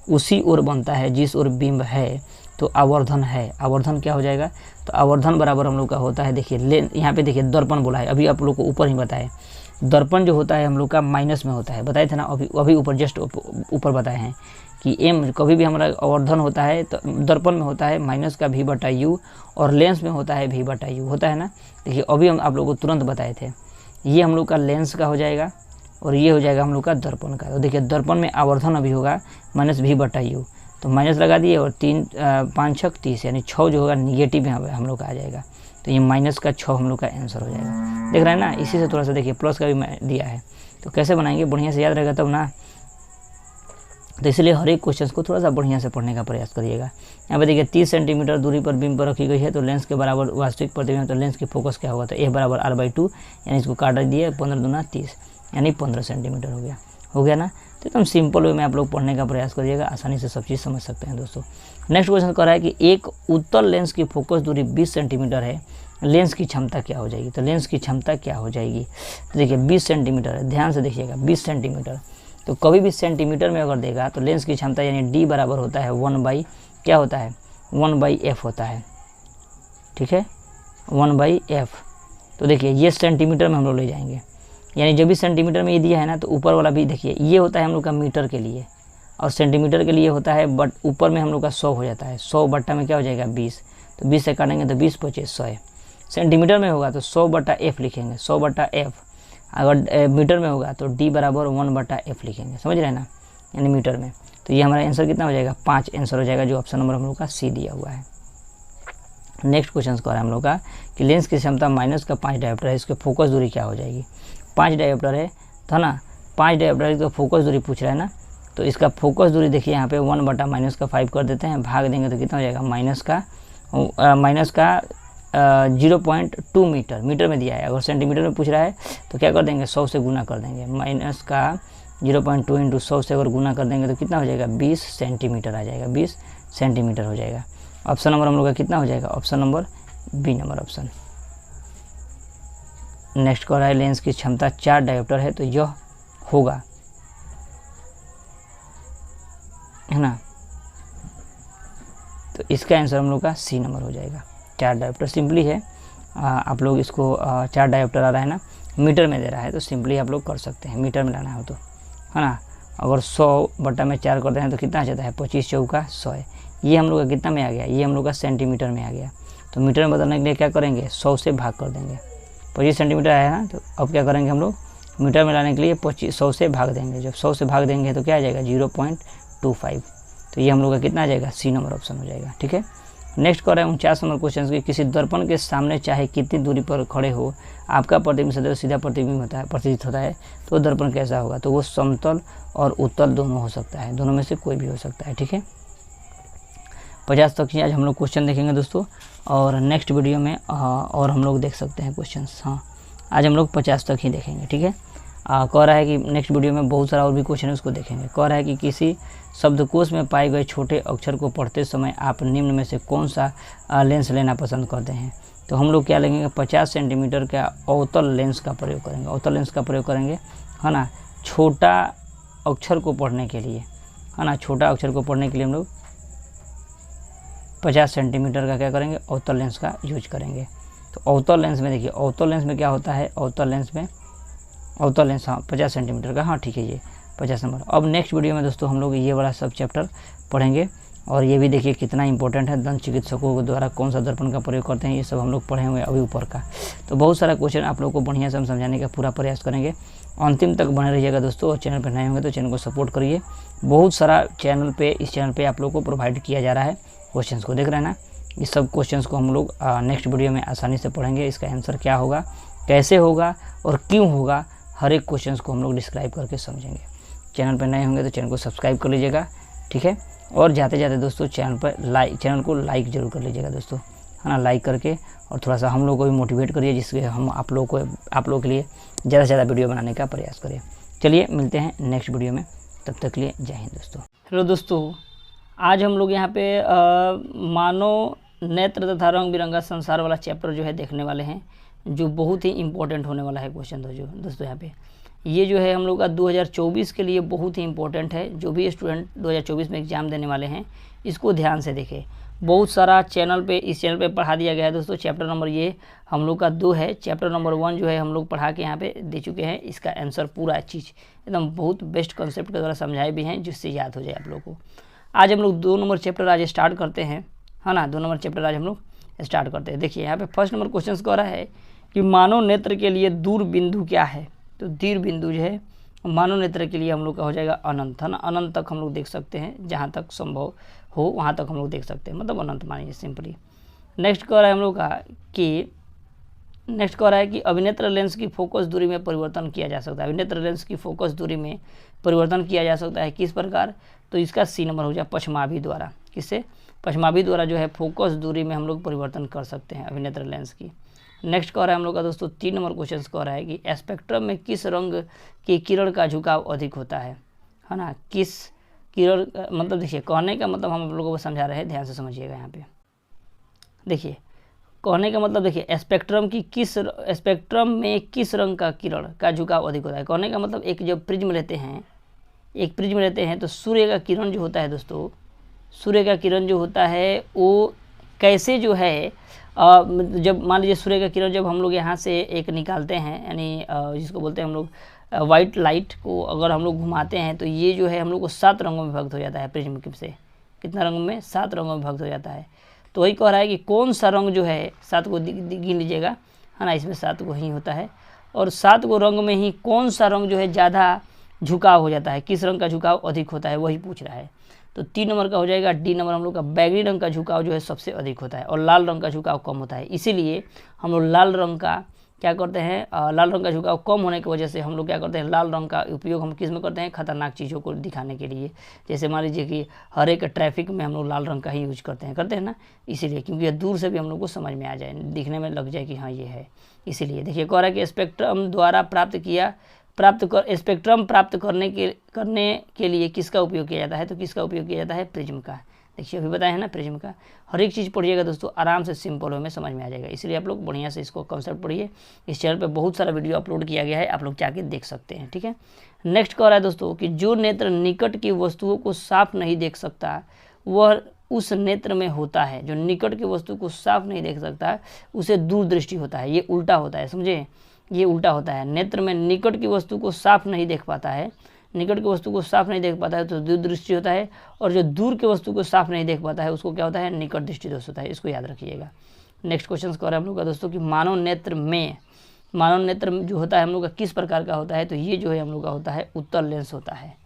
उसी ओर बनता है जिस ओर बिंब है, तो आवर्धन है। आवर्धन क्या हो जाएगा? तो आवर्धन बराबर हम लोग का होता है, देखिए यहाँ पे देखिए दर्पण बोला है, अभी आप लोग को ऊपर ही बताए दर्पण जो होता है हम लोग का माइनस में होता है, बताए थे ना अभी ऊपर जस्ट ऊपर बताए हैं कि m कभी भी हमारा आवर्धन होता है तो दर्पण में होता है माइनस का v/u और लेंस में होता है v/u होता है ना। देखिए अभी हम आप लोगों को तुरंत बताए थे, ये हम लोग का लेंस का हो जाएगा और ये हो जाएगा हम लोग का दर्पण का। तो देखिए दर्पण में आवर्धन अभी होगा माइनस v/u, तो माइनस लगा दिए और 3 5 6 30, यानी 6 जो होगा निगेटिव में हम लोग का आ जाएगा। तो ये माइनस का 6 हम लोग का आंसर हो जाएगा। देख रहे हैं ना, इसी से थोड़ा सा देखिए प्लस का भी दिया है, तो कैसे बनाएंगे बढ़िया से याद रहेगा तब ना। तो इसलिए हर एक क्वेश्चन को थोड़ा सा बढ़िया से पढ़ने का प्रयास करिएगा। यहाँ पे देखिए 30 सेंटीमीटर दूरी पर बिंब पर रखी गई है, तो लेंस के बराबर वास्तविक प्रतिबिंब, तो लेंस की फोकस क्या होगा? तो a बराबर r/2, यानी इसको काट दिए 15 दूना 30, यानी 15 सेंटीमीटर हो गया ना। तो एकदम सिंपल वे में आप लोग पढ़ने का प्रयास करिएगा, आसानी से सब चीज़ समझ सकते हैं दोस्तों। नेक्स्ट क्वेश्चन कर रहा है कि एक उत्तल लेंस की फोकस दूरी 20 सेंटीमीटर है, लेंस की क्षमता क्या हो जाएगी। तो लेंस की क्षमता क्या हो जाएगी, तो देखिए 20 सेंटीमीटर है, ध्यान से देखिएगा 20 सेंटीमीटर। तो कभी भी सेंटीमीटर में अगर देगा तो लेंस की क्षमता यानी डी बराबर होता है 1/, क्या होता है 1/f होता है, ठीक है 1/f। तो देखिए ये सेंटीमीटर में हम लोग ले जाएंगे, यानी जब भी सेंटीमीटर में ये दिया है ना तो ऊपर वाला भी देखिए ये होता है हम लोग का मीटर के लिए और सेंटीमीटर के लिए होता है, बट ऊपर में हम लोग का 100 हो जाता है, 100 बट्टा में क्या हो जाएगा 20, तो 20 से काटेंगे तो 20 25 100 है। सेंटीमीटर में होगा तो 100/f लिखेंगे, 100/f। अगर मीटर में होगा तो d बराबर 1/f लिखेंगे, समझ रहे हैं ना, यानी मीटर में। तो ये हमारा आंसर कितना हो जाएगा 5 आंसर हो जाएगा, जो ऑप्शन नंबर हम लोग का सी दिया हुआ है। नेक्स्ट क्वेश्चन का हम लोग का कि लेंस की क्षमता -5 डायोप्टर है, इसके फोकस दूरी क्या हो जाएगी। 5 डायोप्टर है तो ना 5 डायोप्टर की फोकस दूरी पूछ रहा है ना, तो इसका फोकस दूरी देखिए यहाँ पे 1/-5 कर देते हैं, भाग देंगे तो कितना हो जाएगा माइनस का 0.2 मीटर, मीटर में दिया है। अगर सेंटीमीटर में पूछ रहा है तो क्या कर देंगे 100 से गुना कर देंगे, माइनस का 0.2 × 100 से अगर गुना कर देंगे तो कितना हो जाएगा 20 सेंटीमीटर आ जाएगा, 20 सेंटीमीटर हो जाएगा। ऑप्शन नंबर हम लोग का कितना हो जाएगा, option number B number option. Next कह रहा है लेंस की क्षमता 4 डायोप्टर है, तो यह होगा, है ना, तो इसका आंसर हम लोग का सी नंबर हो जाएगा। 4 डायोप्टर सिंपली है, आप लोग इसको 4 डायोप्टर आ रहा है ना, मीटर में दे रहा है तो सिंपली आप लोग कर सकते हैं, मीटर में लाना हो तो, है ना। अगर 100/4 करते हैं तो कितना आ जाता है 25 चौका 100 है। ये हम लोग का कितना में आ गया, ये हम लोग का सेंटीमीटर में आ गया। तो मीटर में बदलने के लिए क्या करेंगे 100 से भाग कर देंगे, 25 सेंटीमीटर आया ना, तो अब क्या करेंगे हम लोग मीटर में लाने के लिए 100 से भाग देंगे। जब 100 से भाग देंगे तो क्या आ जाएगा 0.25, तो ये हम लोग का कितना आ जाएगा सी नंबर ऑप्शन हो जाएगा, ठीक है। नेक्स्ट कर रहे हैं 49 नंबर क्वेश्चन की, किसी दर्पण के सामने चाहे कितनी दूरी पर खड़े हो आपका प्रतिबिंब सदैव सीधा प्रतिबिंब होता है, प्रतीत होता है, तो दर्पण कैसा होगा। तो वो समतल और उत्तल दोनों हो सकता है, दोनों में से कोई भी हो सकता है, ठीक है। 50 तक ही आज हम लोग क्वेश्चन देखेंगे दोस्तों, और नेक्स्ट वीडियो में और हम लोग देख सकते हैं क्वेश्चन। हाँ, आज हम लोग 50 तक ही देखेंगे, ठीक है। कह रहा है कि नेक्स्ट वीडियो में बहुत सारा और भी क्वेश्चन है उसको देखेंगे। कह रहा है कि किसी शब्दकोश में पाए गए छोटे अक्षर को पढ़ते समय आप निम्न में से कौन सा लेंस लेना पसंद करते हैं। तो हम लोग क्या लेंगे 50 सेंटीमीटर का अवतल लेंस का प्रयोग करेंगे, अवतल लेंस का प्रयोग करेंगे, है ना, छोटा अक्षर को पढ़ने के लिए, है ना, छोटा अक्षर को पढ़ने के लिए हम लोग 50 सेंटीमीटर का क्या करेंगे अवतल लेंस का यूज करेंगे। तो अवतल लेंस में देखिए, अवतल लेंस में क्या होता है, अवतल लेंस हाँ 50 सेंटीमीटर का, हाँ ठीक है, ये 50 नंबर। अब नेक्स्ट वीडियो में दोस्तों हम लोग ये वाला सब चैप्टर पढ़ेंगे, और ये भी देखिए कितना इंपॉर्टेंट है, दंत चिकित्सकों के द्वारा कौन सा दर्पण का प्रयोग करते हैं, ये सब हम लोग पढ़े हुए अभी ऊपर का। तो बहुत सारा क्वेश्चन आप लोग को बढ़िया से हम समझाने का पूरा प्रयास करेंगे, अंतिम तक बने रहिएगा दोस्तों। और चैनल पर नए होंगे तो चैनल को सपोर्ट करिए, बहुत सारा इस चैनल पर आप लोग को प्रोवाइड किया जा रहा है। क्वेश्चन को देख रहे हैं ना, इस सब क्वेश्चन को हम लोग नेक्स्ट वीडियो में आसानी से पढ़ेंगे, इसका आंसर क्या होगा, कैसे होगा और क्यों होगा, हर एक क्वेश्चन को हम लोग डिस्क्राइब करके समझेंगे। चैनल पर नए होंगे तो चैनल को सब्सक्राइब कर लीजिएगा, ठीक है। और जाते जाते दोस्तों चैनल को लाइक जरूर कर लीजिएगा दोस्तों, है ना, लाइक करके और थोड़ा सा हम लोग को भी मोटिवेट करिए, जिससे हम आप लोग के लिए ज़्यादा से ज़्यादा वीडियो बनाने का प्रयास करें। चलिए मिलते हैं नेक्स्ट वीडियो में, तब तक के लिए जय हिंद दोस्तों। हेलो दोस्तों, आज हम लोग यहाँ पे मानव नेत्र तथा रंग बिरंगा संसार वाला चैप्टर जो है देखने वाले हैं, जो बहुत ही इम्पोर्टेंट होने वाला है क्वेश्चन दोस्तों। यहाँ पे ये जो है हम लोग का 2024 के लिए बहुत ही इम्पोर्टेंट है। जो भी स्टूडेंट 2024 में एग्ज़ाम देने वाले हैं इसको ध्यान से देखें। बहुत सारा इस चैनल पे पढ़ा दिया गया है दोस्तों। चैप्टर नंबर ये हम लोग का 2 है, चैप्टर नंबर 1 जो है हम लोग पढ़ा के यहाँ पे दे चुके हैं। इसका आंसर पूरा चीज़ एकदम बहुत बेस्ट कॉन्सेप्ट के द्वारा समझाए भी हैं, जिससे याद हो जाए आप लोग को। आज हम लोग 2 नंबर चैप्टर आज स्टार्ट करते हैं, है ना, 2 नंबर चैप्टर आज हम लोग स्टार्ट करते हैं। देखिए यहाँ पे फर्स्ट नंबर क्वेश्चन कह रहा है कि मानव नेत्र के लिए दूर बिंदु क्या है। तो दूर बिंदु जो है मानव नेत्र के लिए हम लोग का हो जाएगा अनंत, है ना, अनंत तक हम लोग देख सकते हैं, जहाँ तक संभव हो वहाँ तक हम लोग देख सकते हैं, मतलब अनंत मानिए सिंपली। नेक्स्ट कह रहा है हम लोग का कि अभिनेत्र लेंस की फोकस दूरी में परिवर्तन किया जा सकता है। अभिनेत्र लेंस की फोकस दूरी में परिवर्तन किया जा सकता है किस प्रकार। तो इसका सी नंबर हो जाए पश्चिमाभि द्वारा। किससे? पश्चिमाभि द्वारा जो है फोकस दूरी में हम लोग परिवर्तन कर सकते हैं अभिनेत्र लेंस की। नेक्स्ट कह रहा है हम लोग का दोस्तों 3 नंबर क्वेश्चन कह रहा है कि स्पेक्ट्रम में किस रंग के किरण का झुकाव अधिक होता है। है ना। किस किरण मतलब देखिए कहने का मतलब हम आप लोगों को समझा रहे हैं, ध्यान से समझिएगा। यहाँ पे देखिए कहने का मतलब देखिए स्पेक्ट्रम में किस रंग का किरण का झुकाव अधिक होता है। कहने का मतलब एक जब प्रिज्म लेते हैं तो सूर्य का किरण जो होता है दोस्तों, सूर्य का किरण जो होता है वो कैसे जो है जब मान लीजिए सूर्य का किरण जब हम लोग यहाँ से एक निकालते हैं, यानी जिसको बोलते हैं हम लोग वाइट लाइट को अगर हम लोग घुमाते हैं तो ये जो है हम लोग को 7 रंगों में विभक्त हो जाता है। प्रिज्म से कितना रंगों में? 7 रंगों में विभक्त हो जाता है। तो वही कह रहा है कि कौन सा रंग जो है 7 को गिन लीजिएगा, है ना, इसमें 7 को ही होता है। और 7 को रंग में ही कौन सा रंग जो है ज़्यादा झुकाव हो जाता है, किस रंग का झुकाव अधिक होता है, वही पूछ रहा है। तो 3 नंबर का हो जाएगा डी नंबर, हम लोग का बैगनी रंग का झुकाव जो है सबसे अधिक होता है और लाल रंग का झुकाव कम होता है। इसीलिए हम लोग लाल रंग का क्या करते हैं, लाल रंग का झुकाव कम होने की वजह से हम लोग क्या करते हैं, लाल रंग का उपयोग हम किस में करते हैं, खतरनाक चीज़ों को दिखाने के लिए। जैसे मान लीजिए कि हर एक ट्रैफिक में हम लोग लाल रंग का ही यूज करते हैं ना, इसीलिए क्योंकि दूर से भी हम लोग को समझ में आ जाए, दिखने में लग जाए कि हाँ ये है। इसीलिए देखिए कह रहा है कि स्पेक्ट्रम द्वारा स्पेक्ट्रम प्राप्त करने के लिए किसका उपयोग किया जाता है, तो किसका उपयोग किया जाता है, प्रिज्म का। देखिए अभी बताया है ना प्रिज्म का। हर एक चीज़ पढ़िएगा दोस्तों, आराम से सिंपल वे में समझ में आ जाएगा। इसलिए आप लोग बढ़िया से इसको कंसेप्ट पढ़िए। इस चैनल पे बहुत सारा वीडियो अपलोड किया गया है, आप लोग जाके देख सकते हैं। ठीक है, नेक्स्ट कह रहा है दोस्तों कि जो नेत्र निकट की वस्तुओं को साफ नहीं देख सकता वह उस नेत्र में होता है। जो निकट की वस्तु को साफ नहीं देख सकता उसे दूरदृष्टि होता है। ये उल्टा होता है, समझे, ये उल्टा होता है। नेत्र में निकट की वस्तु को साफ नहीं देख पाता है, निकट की वस्तु को साफ नहीं देख पाता है तो दूरदृष्टि होता है। और जो दूर की वस्तु को साफ नहीं देख पाता है उसको क्या होता है, निकट दृष्टि दोष होता है। इसको याद रखिएगा। नेक्स्ट क्वेश्चन कर रहे हैं हम लोग का दोस्तों कि मानव नेत्र जो होता है हम लोग का किस प्रकार का होता है, तो ये जो है हम लोग का होता है उत्तल लेंस होता है।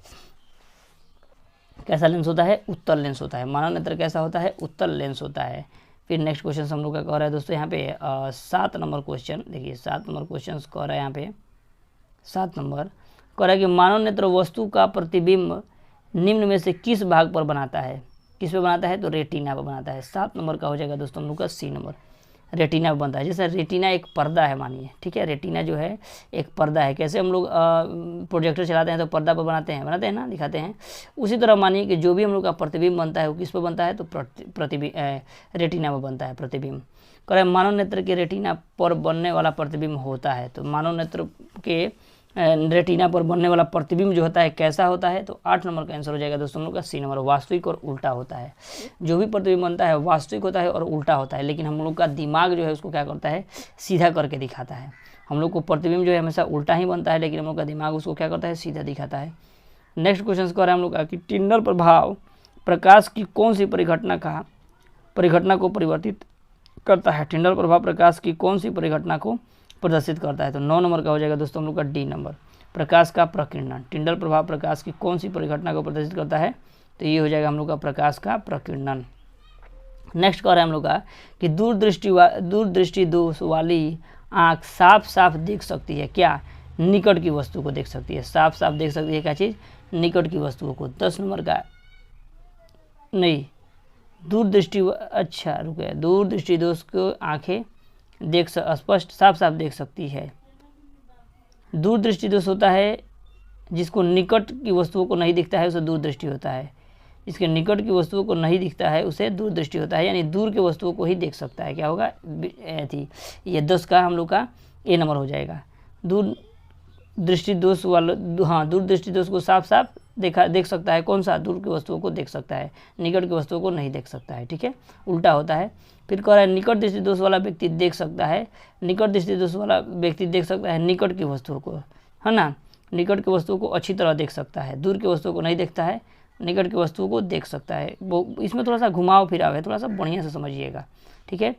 कैसा लेंस होता है, उत्तल लेंस होता है। मानव नेत्र कैसा होता है, उत्तल लेंस होता है। फिर नेक्स्ट क्वेश्चन हम लोग का कह रहा है दोस्तों यहाँ पे 7 नंबर क्वेश्चन। देखिए 7 नंबर क्वेश्चन कह रहा है यहाँ पे 7 नंबर कह रहा है कि मानव नेत्र वस्तु का प्रतिबिंब निम्न में से किस भाग पर बनाता है, किस पे बनाता है, तो रेटिना पर बनाता है। 7 नंबर का हो जाएगा दोस्तों हम लोग का सी नंबर, रेटिना पर बनता है। जैसे रेटिना एक पर्दा है मानिए, ठीक है, रेटिना जो है एक पर्दा है। कैसे हम लोग प्रोजेक्टर चलाते हैं तो पर्दा पर बनाते हैं ना, दिखाते हैं। उसी तरह मानिए कि जो भी हम लोग का प्रतिबिंब बनता है वो किस पर बनता है, तो रेटिना पर बनता है प्रतिबिंब। कह रहे मानव नेत्र के रेटिना पर बनने वाला प्रतिबिंब होता है। तो मानव नेत्र के रेटिना पर बनने वाला प्रतिबिंब जो होता है कैसा होता है, तो 8 नंबर का आंसर हो जाएगा दोस्तों हम लोग का सी नंबर, वास्तविक और उल्टा होता है। जो भी प्रतिबिंब बनता है वास्तविक होता है और उल्टा होता है, लेकिन हम लोग का दिमाग जो है उसको क्या करता है, सीधा करके दिखाता है। हम लोग को प्रतिबिंब जो है हमेशा उल्टा ही बनता है, लेकिन हम लोग का दिमाग उसको क्या करता है, सीधा दिखाता है। नेक्स्ट क्वेश्चन कह रहे हैं हम लोग का कि टिंडल प्रभाव प्रकाश की कौन सी परिघटना को परिवर्तित करता है। टिंडल प्रभाव प्रकाश की कौन सी परिघटना को प्रदर्शित करता है, तो 9 नंबर का हो जाएगा दोस्तों हम लोग का डी नंबर, प्रकाश का प्रकीर्णन। टिंडल प्रभाव प्रकाश की कौन सी परिघटना को प्रदर्शित करता है, तो ये हो जाएगा हम लोग का प्रकाश का प्रकीर्णन। नेक्स्ट कह रहे हैं हम लोग का कि दूरदृष्टि दोष वाली आँख साफ साफ देख सकती है क्या, निकट की वस्तु को देख सकती है। साफ साफ देख सकती है क्या चीज़, निकट की वस्तुओं को। 10 नंबर का नहीं, दूरदृष्टि दोष को आँखें स्पष्ट साफ साफ देख सकती है। दूरदृष्टि दोष होता है जिसको निकट की वस्तुओं को नहीं दिखता है उसे दूरदृष्टि होता है। जिसके निकट की वस्तुओं को नहीं दिखता है उसे दूरदृष्टि होता है, यानी दूर की वस्तुओं को ही देख सकता है। क्या होगा, ये 10 का हम लोग का ए नंबर हो जाएगा। दूरदृष्टि दोष दूरदृष्टि दोष को साफ साफ देख सकता है। कौन सा, दूर की वस्तुओं को देख सकता है, निकट की वस्तुओं को नहीं देख सकता है। ठीक है, उल्टा होता है। फिर कह रहा है निकट दृष्टि दोष वाला व्यक्ति देख सकता है, निकट दृष्टि दोष वाला व्यक्ति देख सकता है निकट की वस्तुओं को, है ना, निकट की वस्तुओं को अच्छी तरह देख सकता है, दूर की वस्तुओं को नहीं देखता है, निकट की वस्तुओं को देख सकता है। वो इसमें थोड़ा सा घुमाव फिराव है, थोड़ा सा बढ़िया से समझिएगा। ठीक है,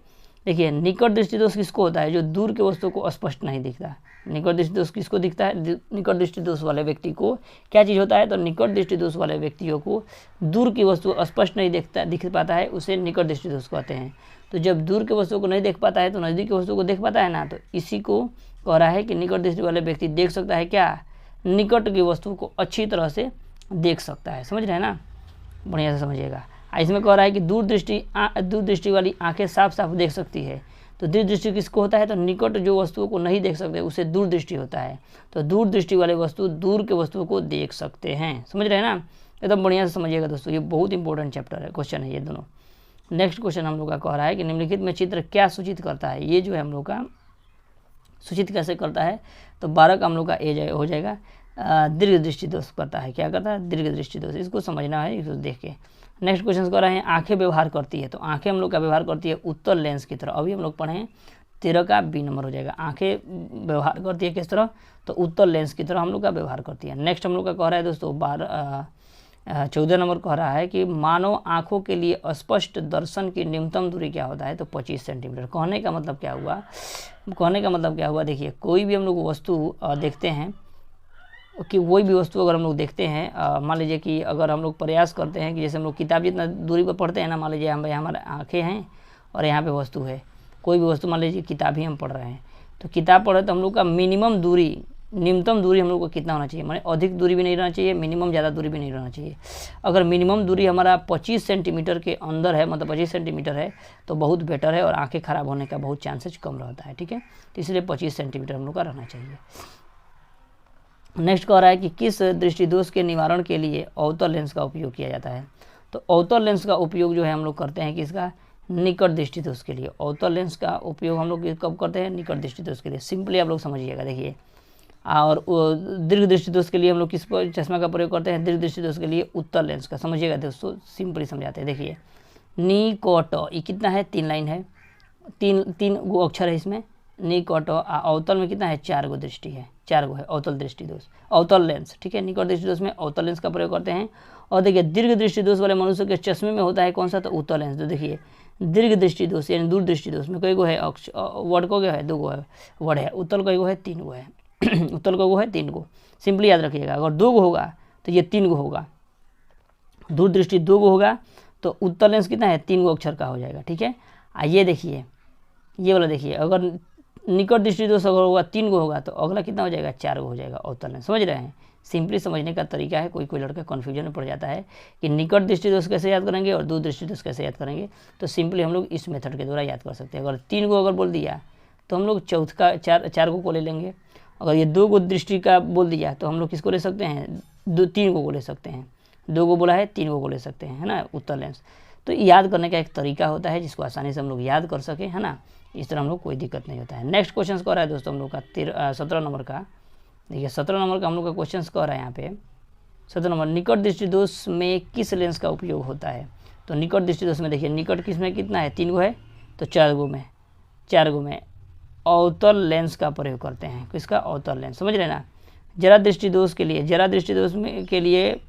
देखिए निकट दृष्टि दोष किसको होता है, जो दूर की वस्तुओं को स्पष्ट नहीं दिखता। निकट दृष्टि दोष किसको दिखता है, निकट दृष्टि दोष वाले व्यक्ति को क्या चीज़ होता है, तो निकट दृष्टि दोष वाले व्यक्तियों को दूर की वस्तु स्पष्ट नहीं दिख पाता है, उसे निकट दृष्टि दोष कहते हैं। तो जब दूर के वस्तुओं को नहीं देख पाता है तो नज़दीक की वस्तुओं को देख पाता है ना, तो इसी को कह रहा है कि निकट दृष्टि वाले व्यक्ति देख सकता है क्या, निकट की वस्तु को अच्छी तरह से देख सकता है। समझ रहे हैं ना, बढ़िया से समझिएगा। इसमें कह रहा है कि दूरदृष्टि वाली आंखें साफ साफ देख सकती है। तो दीर्घदृष्टि किसको होता है, तो निकट जो वस्तुओं को नहीं देख सकते उसे दूरदृष्टि होता है। तो दूरदृष्टि वाले वस्तु दूर के वस्तुओं को देख सकते हैं। समझ रहे हैं ना, एकदम बढ़िया से समझिएगा दोस्तों, ये बहुत इंपॉर्टेंट चैप्टर है, क्वेश्चन है ये दोनों। नेक्स्ट क्वेश्चन हम लोग का कह रहा है कि निम्नलिखित में चित्र क्या सूचित करता है। ये जो है हम लोग का सूचित कैसे करता है, तो 12 का हम लोग का ए हो जाएगा दीर्घ दृष्टि दोष करता है। क्या करता है, दीर्घ दृष्टि दोष। इसको समझना है, इसको देख के। नेक्स्ट क्वेश्चन कर रहे हैं आंखें व्यवहार करती है, तो आंखें हम लोग का व्यवहार करती है उत्तर लेंस की तरह। अभी हम लोग पढ़े हैं 13 का बी नंबर हो जाएगा। आंखें व्यवहार करती है किस तरह, तो उत्तर लेंस की तरह हम लोग का व्यवहार करती है। नेक्स्ट हम लोग का कह रहा है दोस्तों 14 नंबर कह रहा है कि मानव आंखों के लिए स्पष्ट दर्शन की न्यूनतम दूरी क्या होता है, तो 25 सेंटीमीटर। कहने का मतलब क्या हुआ, कहने का मतलब क्या हुआ, देखिए कोई भी हम लोग वस्तु देखते हैं कि कोई भी वस्तु अगर हम लोग देखते हैं, मान लीजिए कि अगर हम लोग प्रयास करते हैं कि जैसे हम लोग किताब जितना दूरी पर पढ़ते हैं ना, मान लीजिए हमारे आंखें हैं और यहाँ पे वस्तु है, कोई भी वस्तु मान लीजिए किताब ही हम पढ़ रहे हैं, तो किताब पढ़ रहे तो हम लोग का मिनिमम दूरी, न्यूनतम दूरी हम लोग को कितना होना चाहिए, माने अधिक दूरी भी नहीं रहना चाहिए, मिनिमम ज़्यादा दूरी भी नहीं रहना चाहिए। अगर मिनिमम दूरी हमारा 25 सेंटीमीटर के अंदर है, मतलब 25 सेंटीमीटर है, तो बहुत बेटर है और आंखें खराब होने का बहुत चांसेस कम रहता है। ठीक है, तो इसलिए 25 सेंटीमीटर हम लोग का रहना चाहिए। नेक्स्ट कह रहा है कि किस दृष्टि दोष के निवारण के लिए अवतल लेंस का उपयोग किया जाता है, तो अवतल लेंस का उपयोग जो है हम लोग करते हैं किसका, निकट दृष्टि दोष के लिए। अवतल लेंस का उपयोग हम लोग कब करते हैं, निकट दृष्टि दोष के लिए। सिंपली आप लोग समझिएगा, देखिए। और दीर्घ दृष्टि दोष के लिए हम लोग किस चश्मा का प्रयोग करते हैं, दीर्घ दृष्टि दोष के लिए उत्तल लेंस का। समझिएगा दोस्तों, सिंपली समझाते हैं। देखिए निकट, ये कितना है, 3 लाइन है, तीन गो अक्षर है इसमें, निकट। अवतल में कितना है, 4 गो दृष्टि है, 4 गो है अवतल दृष्टि दोष, अवतल लेंस। ठीक है, निकट दृष्टि दोष में अवतल लेंस का प्रयोग करते हैं। और देखिए दीर्घ दृष्टि दोष वाले मनुष्य के चश्मे में होता है कौन सा, तो उत्तल लेंस। तो देखिए दीर्घ दृष्टि दोष यानी दूर दृष्टि दोष में कई गो है, वर्ड को क्या है, 2 गो है वर्ड है, उत्तल कई गो है, 3 गो है उत्तल का गो है 3 गो। सिंपली याद रखिएगा, अगर 2 गो होगा तो ये 3 गो होगा, दूर दृष्टि 2 गो होगा, तो उत्तल लेंस कितना है, 3 गो अक्षर का हो जाएगा। ठीक है, ये देखिए ये वाला देखिए, अगर निकट दृष्टि दोष अगर होगा 3 गो होगा, तो अगला कितना हो जाएगा, 4 गो हो जाएगा अवतल लेंस। समझ रहे हैं, सिंपली समझने का तरीका है। कोई लड़का कन्फ्यूजन में पड़ जाता है कि निकट दृष्टि दोष कैसे याद करेंगे और दूर दृष्टि दोष कैसे याद करेंगे, तो सिंपली हम लोग इस मेथड के द्वारा याद कर सकते हैं। अगर 3 गो अगर बोल दिया तो हम लोग चौथ का 4 गो को ले लेंगे। अगर ये 2 गो दृष्टि का बोल दिया तो हम लोग किसको ले सकते हैं, 3 गो को ले सकते हैं। 2 गो बोला है, 3 गो को ले सकते हैं, है ना, उत्तल लेंस। तो याद करने का एक तरीका होता है जिसको आसानी से हम लोग याद कर सकें, है ना, इस तरह हम लोग कोई दिक्कत नहीं होता है। नेक्स्ट क्वेश्चन कह रहा है दोस्तों हम लोग का 17 नंबर का। देखिए 17 नंबर का हम लोग का क्वेश्चन कह रहा है यहाँ पे 17 नंबर, निकट दृष्टि दोष में किस लेंस का उपयोग होता है। तो निकट दृष्टि दोष में देखिए निकट किस में कितना है, 3 गो है, तो 4 गो में अवतल लेंस का प्रयोग करते हैं। किसका, अवतल लेंस। समझ रहे ना, जरा दृष्टि दोष के लिए, जरा दृष्टि दोष में के लिए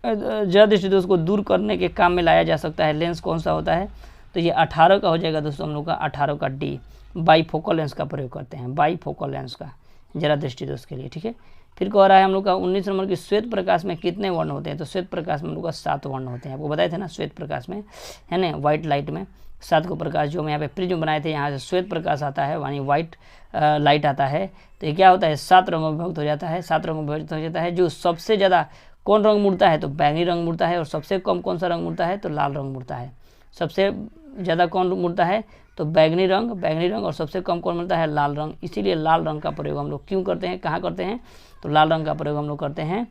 जरा दृष्टि दोष को दूर करने के काम में लाया जा सकता है लेंस कौन सा होता है, तो ये 18 का हो जाएगा दोस्तों हम लोग का, 18 का डी, बाईफोकल लेंस का प्रयोग करते हैं, बाईफोकल लेंस का जरा दृष्टि दोष के लिए। ठीक है, फिर कह रहा है हम लोग का 19 नंबर की श्वेत प्रकाश में कितने वर्ण होते हैं, तो श्वेत प्रकाश में हम लोग का 7 वर्ण होते हैं। आपको बताए थे ना, श्वेत प्रकाश में है ना, व्हाइट लाइट में 7 को प्रकाश जो हम यहाँ पे प्रिज्म बनाए थे, यहाँ से श्वेत प्रकाश आता है, यानी व्हाइट लाइट आता है, तो ये क्या होता है, 7 रंगों में विभक्त हो जाता है, 7 रंगों में विभक्त हो जाता है। जो सबसे ज़्यादा कौन रंग मुड़ता है, तो बैंगनी रंग मुड़ता है, और सबसे कम कौन सा रंग मुड़ता है, तो लाल रंग मुड़ता है। सबसे ज़्यादा कौन मुड़ता है, तो बैंगनी रंग, और सबसे कम कौन मुड़ता है, लाल रंग। इसीलिए लाल रंग का प्रयोग हम लोग क्यों करते हैं, कहाँ करते हैं, तो लाल रंग का प्रयोग हम लोग करते हैं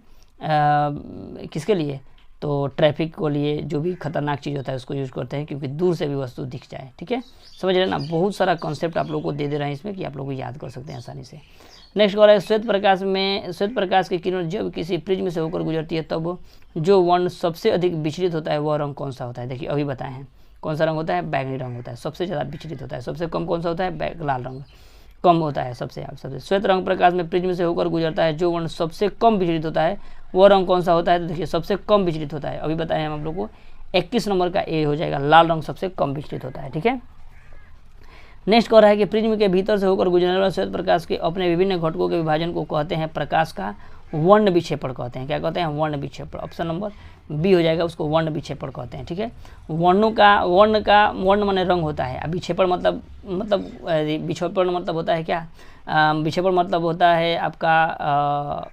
किसके लिए, तो ट्रैफिक को लिए, जो भी खतरनाक चीज़ होता है उसको यूज़ करते हैं, क्योंकि दूर से भी वस्तु दिख जाए। ठीक है, समझ रहे हैं ना, बहुत सारा कॉन्सेप्ट आप लोग को दे रहे हैं इसमें कि आप लोग याद कर सकते हैं आसानी से। नेक्स्ट कह रहा है श्वेत प्रकाश की किरण जब किसी प्रिज्म से होकर गुजरती है तब जो वर्ण सबसे अधिक विचलित होता है वह रंग कौन सा होता है। देखिए अभी बताए हैं कौन सा रंग होता है, बैंगनी रंग होता है, सबसे ज़्यादा विचलित होता है। सबसे कम कौन सा होता है, लाल रंग कम होता है सबसे। श्वेत रंग प्रकाश में प्रिज्म से होकर गुजरता है जो वर्ण सबसे कम विचलित होता है वो रंग कौन सा होता है, तो देखिए सबसे कम विचलित होता है, अभी बताए हम लोग को 21 नंबर का ए हो जाएगा, लाल रंग सबसे कम विचलित होता है। ठीक है, नेक्स्ट कह रहा है कि प्रिज्म के भीतर से होकर गुजरने वाले श्वेत प्रकाश के अपने विभिन्न घटकों के विभाजन को कहते हैं प्रकाश का वर्ण विक्षेपण कहते हैं। क्या कहते हैं, वर्ण विक्षेपण। ऑप्शन नंबर बी हो जाएगा, उसको वर्ण विक्षेपण कहते हैं। ठीक है, वर्ण माने रंग होता है, विक्षेपण मतलब विक्षेपण मतलब होता है क्या, विक्षेपण मतलब होता है आपका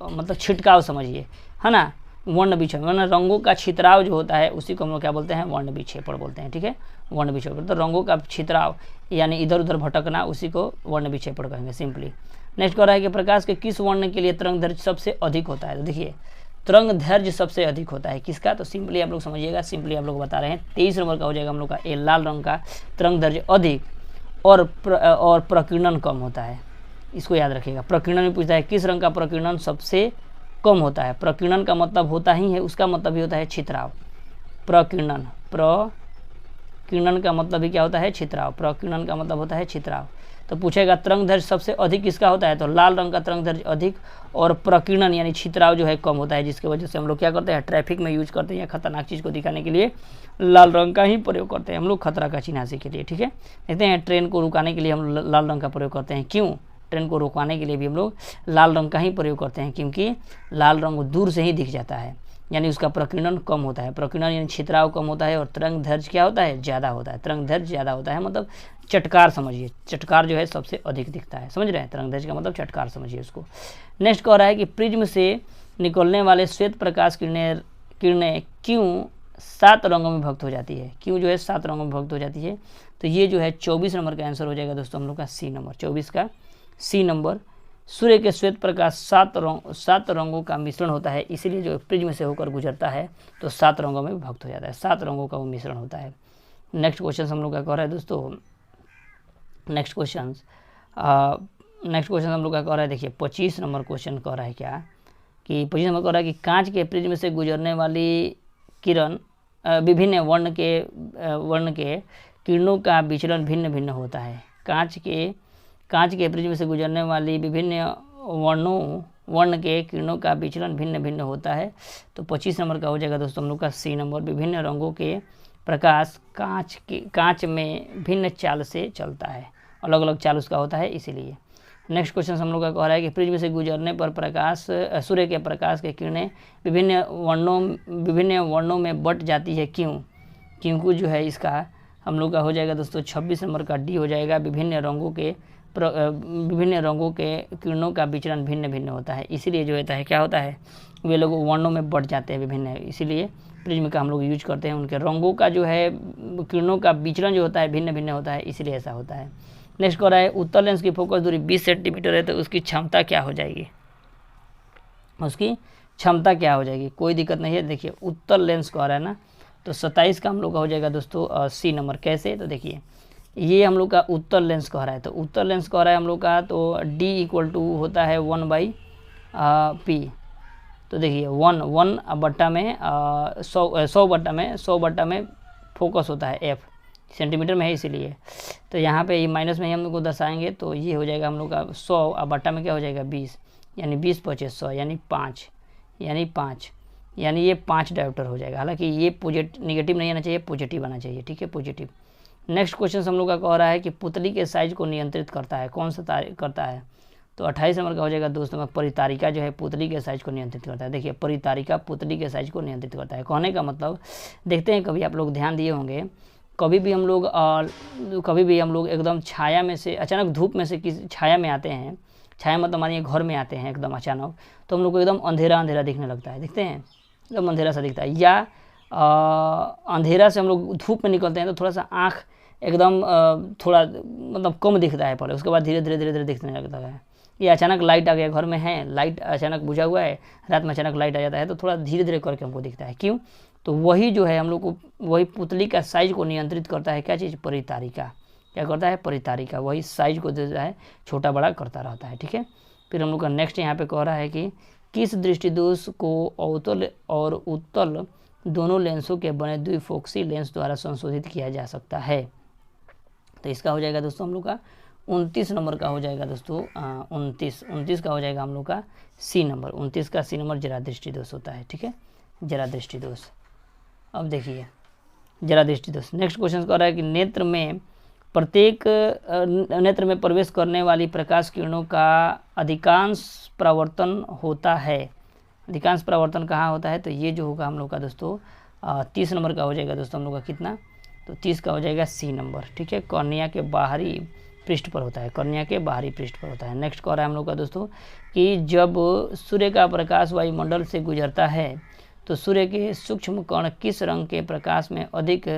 मतलब छिटकाव समझिए, है ना, वर्ण विक्षेपण, वर्ण रंगों का छितराव जो होता है उसी को हम लोग क्या बोलते हैं, वर्ण विक्षेपण बोलते हैं। ठीक है, वर्ण विक्षेपण, तो रंगों का छितराव यानी इधर उधर भटकना, उसी को वर्ण विक्षेपण कहेंगे सिंपली। नेक्स्ट कह रहा है कि प्रकाश के किस वर्ण के लिए तरंग दैर्घ्य सबसे अधिक होता है। तो देखिए तरंग दैर्घ्य सबसे अधिक होता है किसका, तो सिंपली आप लोग समझिएगा, सिंपली आप लोग बता रहे हैं 23 नंबर का हो जाएगा हम लोग का ए, लाल रंग का तरंग दैर्घ्य अधिक और प्रकीर्णन कम होता है। इसको याद रखिएगा। प्रकीर्णन में पूछता है किस रंग का प्रकीर्णन सबसे कम होता है। प्रकीर्णन का मतलब होता ही है, उसका मतलब ही होता है छितराव। प्रकीर्णन, प्रकीर्णन का मतलब ही क्या होता है, छितराव। प्रकीर्णन का मतलब होता है छितराव। तो पूछेगा तरंग दैर्घ्य सबसे अधिक किसका होता है, तो लाल रंग का तरंग दैर्घ्य अधिक और प्रकीर्णन यानी छितराव जो है कम होता है, जिसकी वजह से हम लोग क्या करते हैं, ट्रैफिक में यूज करते हैं या खतरनाक चीज़ को दिखाने के लिए लाल रंग का ही प्रयोग करते हैं हम लोग, खतरा का चिन्हासी के लिए। ठीक है, देखते हैं ट्रेन को रुकाने के लिए हम लाल रंग का प्रयोग करते हैं। क्यों, ट्रेन को रुकवाने के लिए भी हम लोग लाल रंग का ही प्रयोग करते हैं, क्योंकि लाल रंग दूर से ही दिख जाता है, यानी उसका प्रकीर्णन कम होता है। प्रकीर्णन यानी छितराव कम होता है और तरंग दैर्घ्य क्या होता है, ज़्यादा होता है। तरंग दैर्घ्य ज़्यादा होता है मतलब चटकार समझिए, चटकार जो है सबसे अधिक दिखता है, समझ रहे हैं, तरंग दैर्घ्य का मतलब चटकार समझिए उसको। नेक्स्ट कह रहा है कि प्रिज्म से निकलने वाले श्वेत प्रकाश किरणें क्यों 7 रंगों में विभक्त हो जाती है, क्यों जो है 7 रंगों में विभक्त हो जाती है। तो ये जो है 24 नंबर का आंसर हो जाएगा दोस्तों हम लोग का सी नंबर, 24 का सी नंबर। सूर्य के श्वेत प्रकाश 7 रंगों का मिश्रण होता है, इसीलिए जो प्रिज्म से होकर गुजरता है तो 7 रंगों में विभक्त हो जाता है, 7 रंगों का वो मिश्रण होता है। नेक्स्ट क्वेश्चन हम लोग का कह रहा है दोस्तों, नेक्स्ट क्वेश्चन हम लोग का कह रहा है, देखिए 25 नंबर क्वेश्चन कह रहा है क्या, कि 25 नंबर कह रहा है कि कांच के प्रिज्म से गुजरने वाली किरण विभिन्न वर्ण के किरणों का विचलन भिन्न भिन्न होता है। कांच के प्रिज्म से गुजरने वाली विभिन्न वर्ण के किरणों का विचलन भिन्न भिन्न होता है। तो 25 नंबर का हो जाएगा दोस्तों हम लोग का सी नंबर। विभिन्न रंगों के प्रकाश कांच में भिन्न चाल से चलता है, अलग अलग चाल उसका होता है इसीलिए। नेक्स्ट क्वेश्चन हम लोग का कह रहा है कि प्रिज्म से गुजरने पर सूर्य के प्रकाश के किरणें विभिन्न वर्णों में बट जाती है, क्यों जो है इसका हम लोग का हो जाएगा दोस्तों 26 नंबर का डी हो जाएगा। विभिन्न रंगों के किरणों का विचलन भिन्न भिन्न होता है, इसीलिए जो होता है क्या होता है, वे लोग वर्णों में बट जाते हैं विभिन्न, इसीलिए प्रिज्म का हम लोग यूज करते हैं। उनके रंगों का जो है किरणों का विचलन जो होता है भिन्न भिन्न होता है, इसलिए ऐसा होता है। नेक्स्ट कह रहा है उत्तल लेंस की फोकस दूरी 20 सेंटीमीटर है, तो उसकी क्षमता क्या हो जाएगी, उसकी क्षमता क्या हो जाएगी, कोई दिक्कत नहीं है। देखिए उत्तल लेंस कह रहा है ना, तो 27 का हम लोग का हो जाएगा दोस्तों सी नंबर। कैसे, तो देखिए ये हम लोग का उत्तल लेंस कह रहा है, तो उत्तल लेंस कह रहा है हम लोग का, तो D = होता है 1/P। तो देखिए 1 बट्टा में 100 बट्टा में फोकस होता है, F सेंटीमीटर में है इसीलिए। तो यहाँ पे ये माइनस में ही हम लोग को दर्शाएंगे, तो ये हो जाएगा हम लोग का 100 बट्टा में क्या हो जाएगा 20, यानी 20 × 100 यानी 5, यानी ये 5 डायोप्टर हो जाएगा। हालांकि ये निगेटिव नहीं आना चाहिए, पॉजिटिव आना चाहिए। ठीक है, पॉजिटिव। नेक्स्ट क्वेश्चन हम लोग का कह रहा है कि पुतली के साइज को नियंत्रित करता है, कौन सा करता है, तो 28 नंबर का हो जाएगा दोस्तों। परितारिका जो है पुतली के साइज को नियंत्रित करता है। देखिए परितारिका पुतली के साइज को नियंत्रित करता है, कहने का मतलब देखते हैं, कभी आप लोग ध्यान दिए होंगे, कभी भी हम लोग एकदम छाया में से अचानक धूप में से किसी छाया में आते हैं, छाया मतलब मानिए घर में आते हैं एकदम अचानक, तो हम लोग को एकदम अंधेरा अंधेरा दिखने लगता है, देखते हैं एकदम अंधेरा सा दिखता है। या अंधेरा से हम लोग धूप में निकलते हैं तो थोड़ा सा आँख एकदम थोड़ा मतलब कम दिखता है पहले, उसके बाद धीरे धीरे दिखने लगता है। ये अचानक लाइट आ गया, घर में है, लाइट अचानक बुझा हुआ है, रात में अचानक लाइट आ जाता है, तो थोड़ा धीरे धीरे करके हमको दिखता है। क्यों, तो वही जो है हम लोग को वही पुतली का साइज को नियंत्रित करता है, क्या चीज़, परितारिका। क्या करता है, परितारिका, वही साइज को जो है छोटा बड़ा करता रहता है। ठीक है, फिर हम लोग का नेक्स्ट यहाँ पे कह रहा है कि किस दृष्टिदोष को अवतल और उत्तल दोनों लेंसों के बने द्विफोक्सी लेंस द्वारा संशोधित किया जा सकता है। तो इसका हो जाएगा दोस्तों हम लोग का 29 नंबर का हो जाएगा दोस्तों 29 का हो जाएगा हम लोग का सी नंबर। 29 का सी नंबर जरा दृष्टिदोष होता है। ठीक है, जरा दृष्टिदोष। अब देखिए जरा दृष्टिदोष। नेक्स्ट क्वेश्चन कर रहा है कि नेत्र में प्रवेश करने वाली प्रकाश किरणों का अधिकांश परावर्तन होता है। अधिकांश परावर्तन कहाँ होता है, तो ये जो होगा हम लोग का दोस्तों 30 नंबर का हो जाएगा दोस्तों हम लोग का कितना, तो 30 का हो जाएगा सी नंबर। ठीक है, कॉर्निया के बाहरी पृष्ठ पर होता है, कॉर्निया के बाहरी पृष्ठ पर होता है। नेक्स्ट कह रहा है हम लोग का दोस्तों कि जब सूर्य का प्रकाश वायुमंडल से गुजरता है तो सूर्य के सूक्ष्म कण किस रंग के प्रकाश में अधिक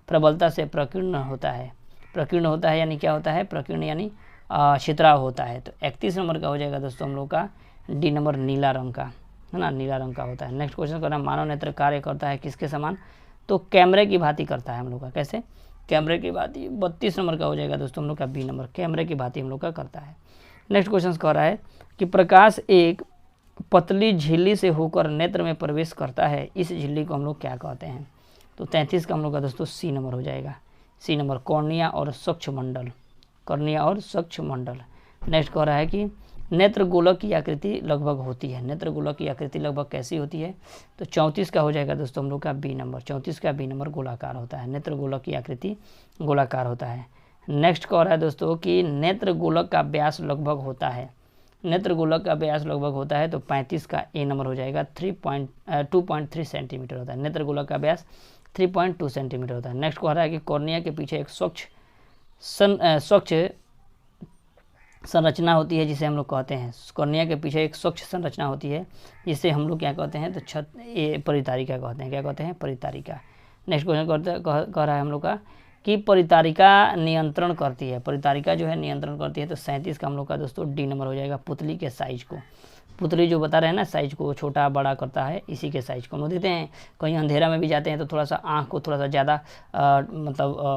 प्रबलता से प्रकीर्ण होता है? प्रकीर्ण होता है यानी क्या होता है? प्रकीर्ण यानी छितराव होता है। तो 31 नंबर का हो जाएगा दोस्तों हम लोग का डी नंबर, नीला रंग का, है ना, नीला रंग का होता है। नेक्स्ट क्वेश्चन करना, मानव नेत्र कार्य करता है किसके समान? तो कैमरे की भांति करता है हम लोग का। कैसे? कैमरे की भांति। 32 नंबर का हो जाएगा दोस्तों हम लोग का बी नंबर, कैमरे की भांति हम लोग का करता है। नेक्स्ट क्वेश्चन कह रहा है कि प्रकाश एक पतली झिल्ली से होकर नेत्र में प्रवेश करता है, इस झिल्ली को हम लोग क्या कहते हैं? तो 33 का हम लोग का दोस्तों सी नंबर हो जाएगा, सी नंबर, कॉर्निया और स्वच्छ मंडल, कॉर्निया और स्वच्छ मंडल। नेक्स्ट कह रहा है कि नेत्र गोलक की आकृति लगभग होती है, नेत्र गोलक की आकृति लगभग कैसी होती है? तो 34 का हो जाएगा दोस्तों हम लोग का बी नंबर, 34 का बी नंबर गोलाकार होता है, नेत्र गोलक की आकृति गोलाकार होता है। नेक्स्ट कह रहा है दोस्तों कि नेत्र गोलक का व्यास लगभग होता है, नेत्र गोलक का व्यास लगभग होता है, तो 35 का ए नंबर हो जाएगा, 2.3 सेंटीमीटर होता है, नेत्र गोलक का व्यास 3.2 सेंटीमीटर होता है। नेक्स्ट कह रहा है कि कॉर्निया के पीछे एक स्वच्छ संरचना होती है जिसे हम लोग कहते हैं, कॉर्निया के पीछे एक स्वच्छ संरचना होती है जिसे हम लोग क्या कहते हैं? तो परितारिका कहते हैं। क्या कहते हैं? परितारिका। नेक्स्ट क्वेश्चन कह रहा है हम लोग का कि परितारिका नियंत्रण करती है, परितारिका जो है नियंत्रण करती है, तो 37 का हम लोग का दोस्तों डी नंबर हो जाएगा, पुतली के साइज को, पुतली जो बता रहे हैं ना साइज को छोटा बड़ा करता है, इसी के साइज को हम लोग देते हैं। कहीं अंधेरा में भी जाते हैं तो थोड़ा सा आँख को थोड़ा सा ज़्यादा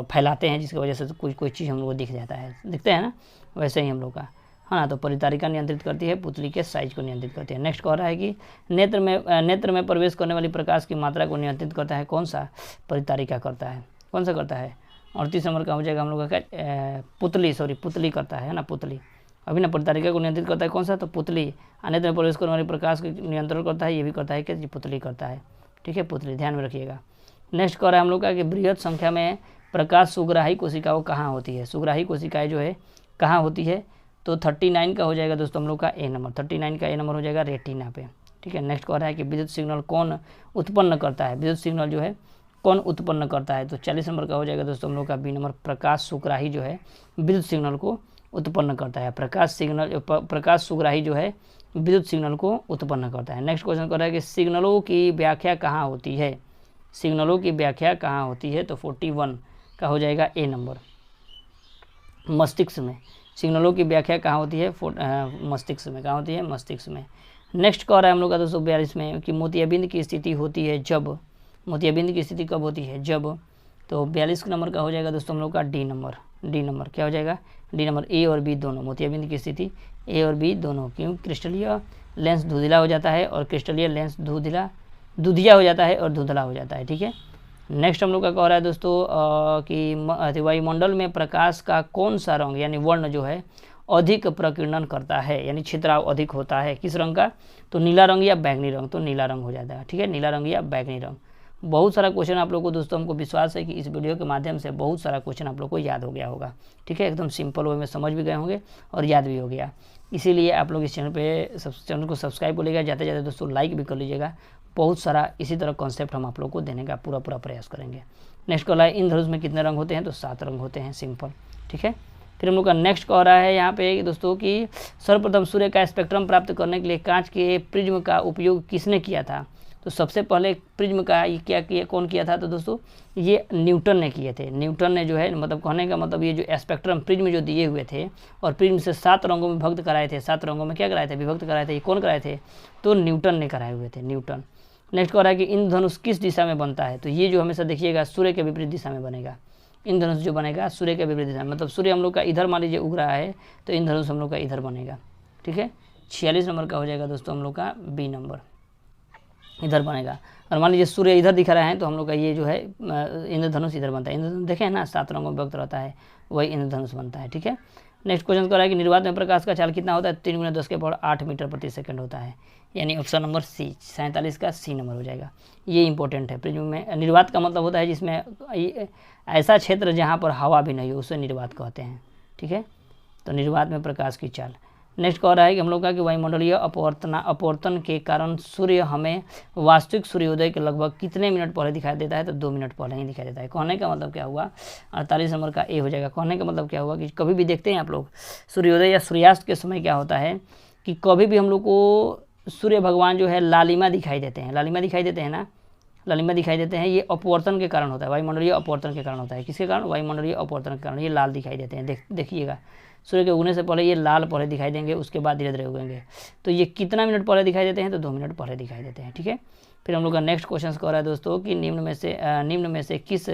फैलाते हैं, जिसकी वजह से तो कोई चीज़ हम लोग को दिख जाता है, दिखते हैं ना, वैसे ही हम लोग का, है ना। तो परितारिका नियंत्रित करती है, पुतली के साइज को नियंत्रित करती है। नेक्स्ट कह रहा है कि नेत्र में प्रवेश करने वाली प्रकाश की मात्रा को नियंत्रित करता है कौन सा? परितारिका करता है। कौन सा करता है? 38 नंबर का हो जाएगा हम लोग का पुतली करता है ना, पुतली। अभी ना परितारिका को नियंत्रित करता है कौन सा? तो पुतली। नेत्र में प्रवेश करने वाली प्रकाश को नियंत्रण करता है, ये भी करता है कि पुतली करता है, ठीक है, पुतली, ध्यान में रखिएगा। नेक्स्ट कह रहा है हम लोग का कि बृहद संख्या में प्रकाश सुग्राही कोशिकाओं कहाँ होती है? सुग्राही कोशिकाएं जो है कहाँ होती है? तो 39 का हो जाएगा दोस्तों हम लोग का ए नंबर, 39 का ए नंबर हो जाएगा रेटिना पे, ठीक है। नेक्स्ट कह रहा है कि विद्युत सिग्नल कौन उत्पन्न करता है? विद्युत सिग्नल जो है कौन उत्पन्न करता है? तो 40 नंबर का हो जाएगा दोस्तों हम लोग का बी नंबर, प्रकाश सुग्राही जो है विद्युत सिग्नल को उत्पन्न करता है। प्रकाश सुग्राही जो है विद्युत सिग्नल को उत्पन्न करता है। नेक्स्ट क्वेश्चन कर रहा है कि सिग्नलों की व्याख्या कहाँ होती है? सिग्नलों की व्याख्या कहाँ होती है? तो 41 का हो जाएगा ए नंबर, मस्तिष्क में। सिग्नलों की व्याख्या कहाँ होती है? मस्तिष्क में। कहाँ होती है? मस्तिष्क में। नेक्स्ट कह रहा है हम लोग का 242 में कि मोतियाबिंद की स्थिति होती है जब, मोतियाबिंद की स्थिति कब होती है? जब। तो 42 नंबर का हो जाएगा दोस्तों हम लोग का डी नंबर, डी नंबर क्या हो जाएगा? डी नंबर, ए और बी दोनों, मोतियाबिंद की स्थिति ए और बी दोनों, क्यों? क्रिस्टलीय लेंस धुंधला हो जाता है और क्रिस्टलीय लेंस दुधिया हो जाता है और धुंधला हो जाता है, ठीक है। नेक्स्ट हम लोग का कह रहा है दोस्तों कि वायुमंडल में प्रकाश का कौन सा रंग यानी वर्ण जो है अधिक प्रकीर्णन करता है, यानी छितराव अधिक होता है, किस रंग का? तो नीला रंग या बैगनी रंग, तो नीला रंग हो जाता है, ठीक है, नीला रंग या बैगनी रंग। बहुत सारा क्वेश्चन आप लोग को दोस्तों, हमको विश्वास है कि इस वीडियो के माध्यम से बहुत सारा क्वेश्चन आप लोग को याद हो गया होगा, ठीक है, एकदम सिंपल वे में समझ भी गए होंगे और याद भी हो गया। इसीलिए आप लोग इस चैनल को सब्सक्राइब कर लीजिएगा, जाते जाते दोस्तों लाइक भी कर लीजिएगा। बहुत सारा इसी तरह कॉन्सेप्ट हम आप लोग को देने का पूरा प्रयास करेंगे। नेक्स्ट कह रहा है इंद्रधनुष में कितने रंग होते हैं? तो 7 रंग होते हैं, सिंपल, ठीक है। फिर हम लोग का नेक्स्ट कह रहा है यहाँ पे दोस्तों कि सर्वप्रथम सूर्य का स्पेक्ट्रम प्राप्त करने के लिए कांच के प्रिज्म का उपयोग किसने किया था? तो सबसे पहले प्रिज्म का ये कौन किया था? तो दोस्तों ये न्यूटन ने किए थे। न्यूटन ने जो है, मतलब कहने का मतलब ये जो स्पेक्ट्रम प्रिज्म जो दिए हुए थे और प्रिज्म से 7 रंगों में विभक्त कराए थे, 7 रंगों में क्या कराए थे? विभक्त कराए थे। ये कौन कराए थे? तो न्यूटन ने कराए हुए थे, न्यूटन। नेक्स्ट कह रहा है कि इंद्रधनुष किस दिशा में बनता है? तो ये जो हमेशा देखिएगा सूर्य के विपरीत दिशा में बनेगा। इंद्रधनुष जो बनेगा सूर्य के विपरीत दिशा में, मतलब सूर्य हम लोग का इधर मान लीजिए उग रहा है तो इंद्रधनुष हम लोग का इधर बनेगा, ठीक है। 46 नंबर का हो जाएगा दोस्तों हम लोग का बी नंबर, इधर बनेगा। और मान लीजिए सूर्य इधर दिख रहा है तो हम लोग का ये जो है इंद्रधनुष इधर बनता है। इंद्रधनुष देखें ना 7 रंगों में विभक्त रहता है, वही इंद्रधनुष बनता है, ठीक है। नेक्स्ट क्वेश्चन कर रहा है कि निर्वात में प्रकाश का चाल कितना होता है? 3 × 10 के पावर 8 मीटर प्रति सेकंड होता है, यानी ऑप्शन नंबर सी, 47 का सी नंबर हो जाएगा। ये इंपॉर्टेंट है। प्रिज्म में निर्वात का मतलब होता है जिसमें ऐसा क्षेत्र जहाँ पर हवा भी नहीं हो, उसे निर्वात कहते हैं, ठीक है। तो निर्वात में प्रकाश की चाल। नेक्स्ट कह रहा है कि हम लोग का कि वायुमंडलीय अपवर्तन के कारण सूर्य हमें वास्तविक सूर्योदय के लगभग कितने मिनट पहले दिखाई देता है? तो 2 मिनट पहले ही दिखाई देता है। कहने का मतलब क्या हुआ? 48 नंबर का ए हो जाएगा। कहने का मतलब क्या हुआ कि कभी भी देखते हैं आप लोग सूर्योदय या सूर्यास्त के समय क्या होता है कि कभी भी हम लोग को सूर्य भगवान जो है लालिमा दिखाई देते हैं, लालिमा दिखाई देते हैं ना, लालिमा दिखाई देते हैं, ये अपवर्तन के कारण होता है, वायुमंडलीय अपवर्तन के कारण होता है। किसके कारण? वायुमंडलीय अपवर्तन के कारण ये लाल दिखाई देते हैं। देखिएगा सूर्य के उगने से पहले ये लाल पहले दिखाई देंगे, उसके बाद धीरे धीरे उगेंगे। तो ये कितना मिनट पहले दिखाई देते हैं? तो 2 मिनट पहले दिखाई देते हैं। ठीक है, फिर हम लोग का नेक्स्ट क्वेश्चन कह रहा है दोस्तों कि निम्न में से किस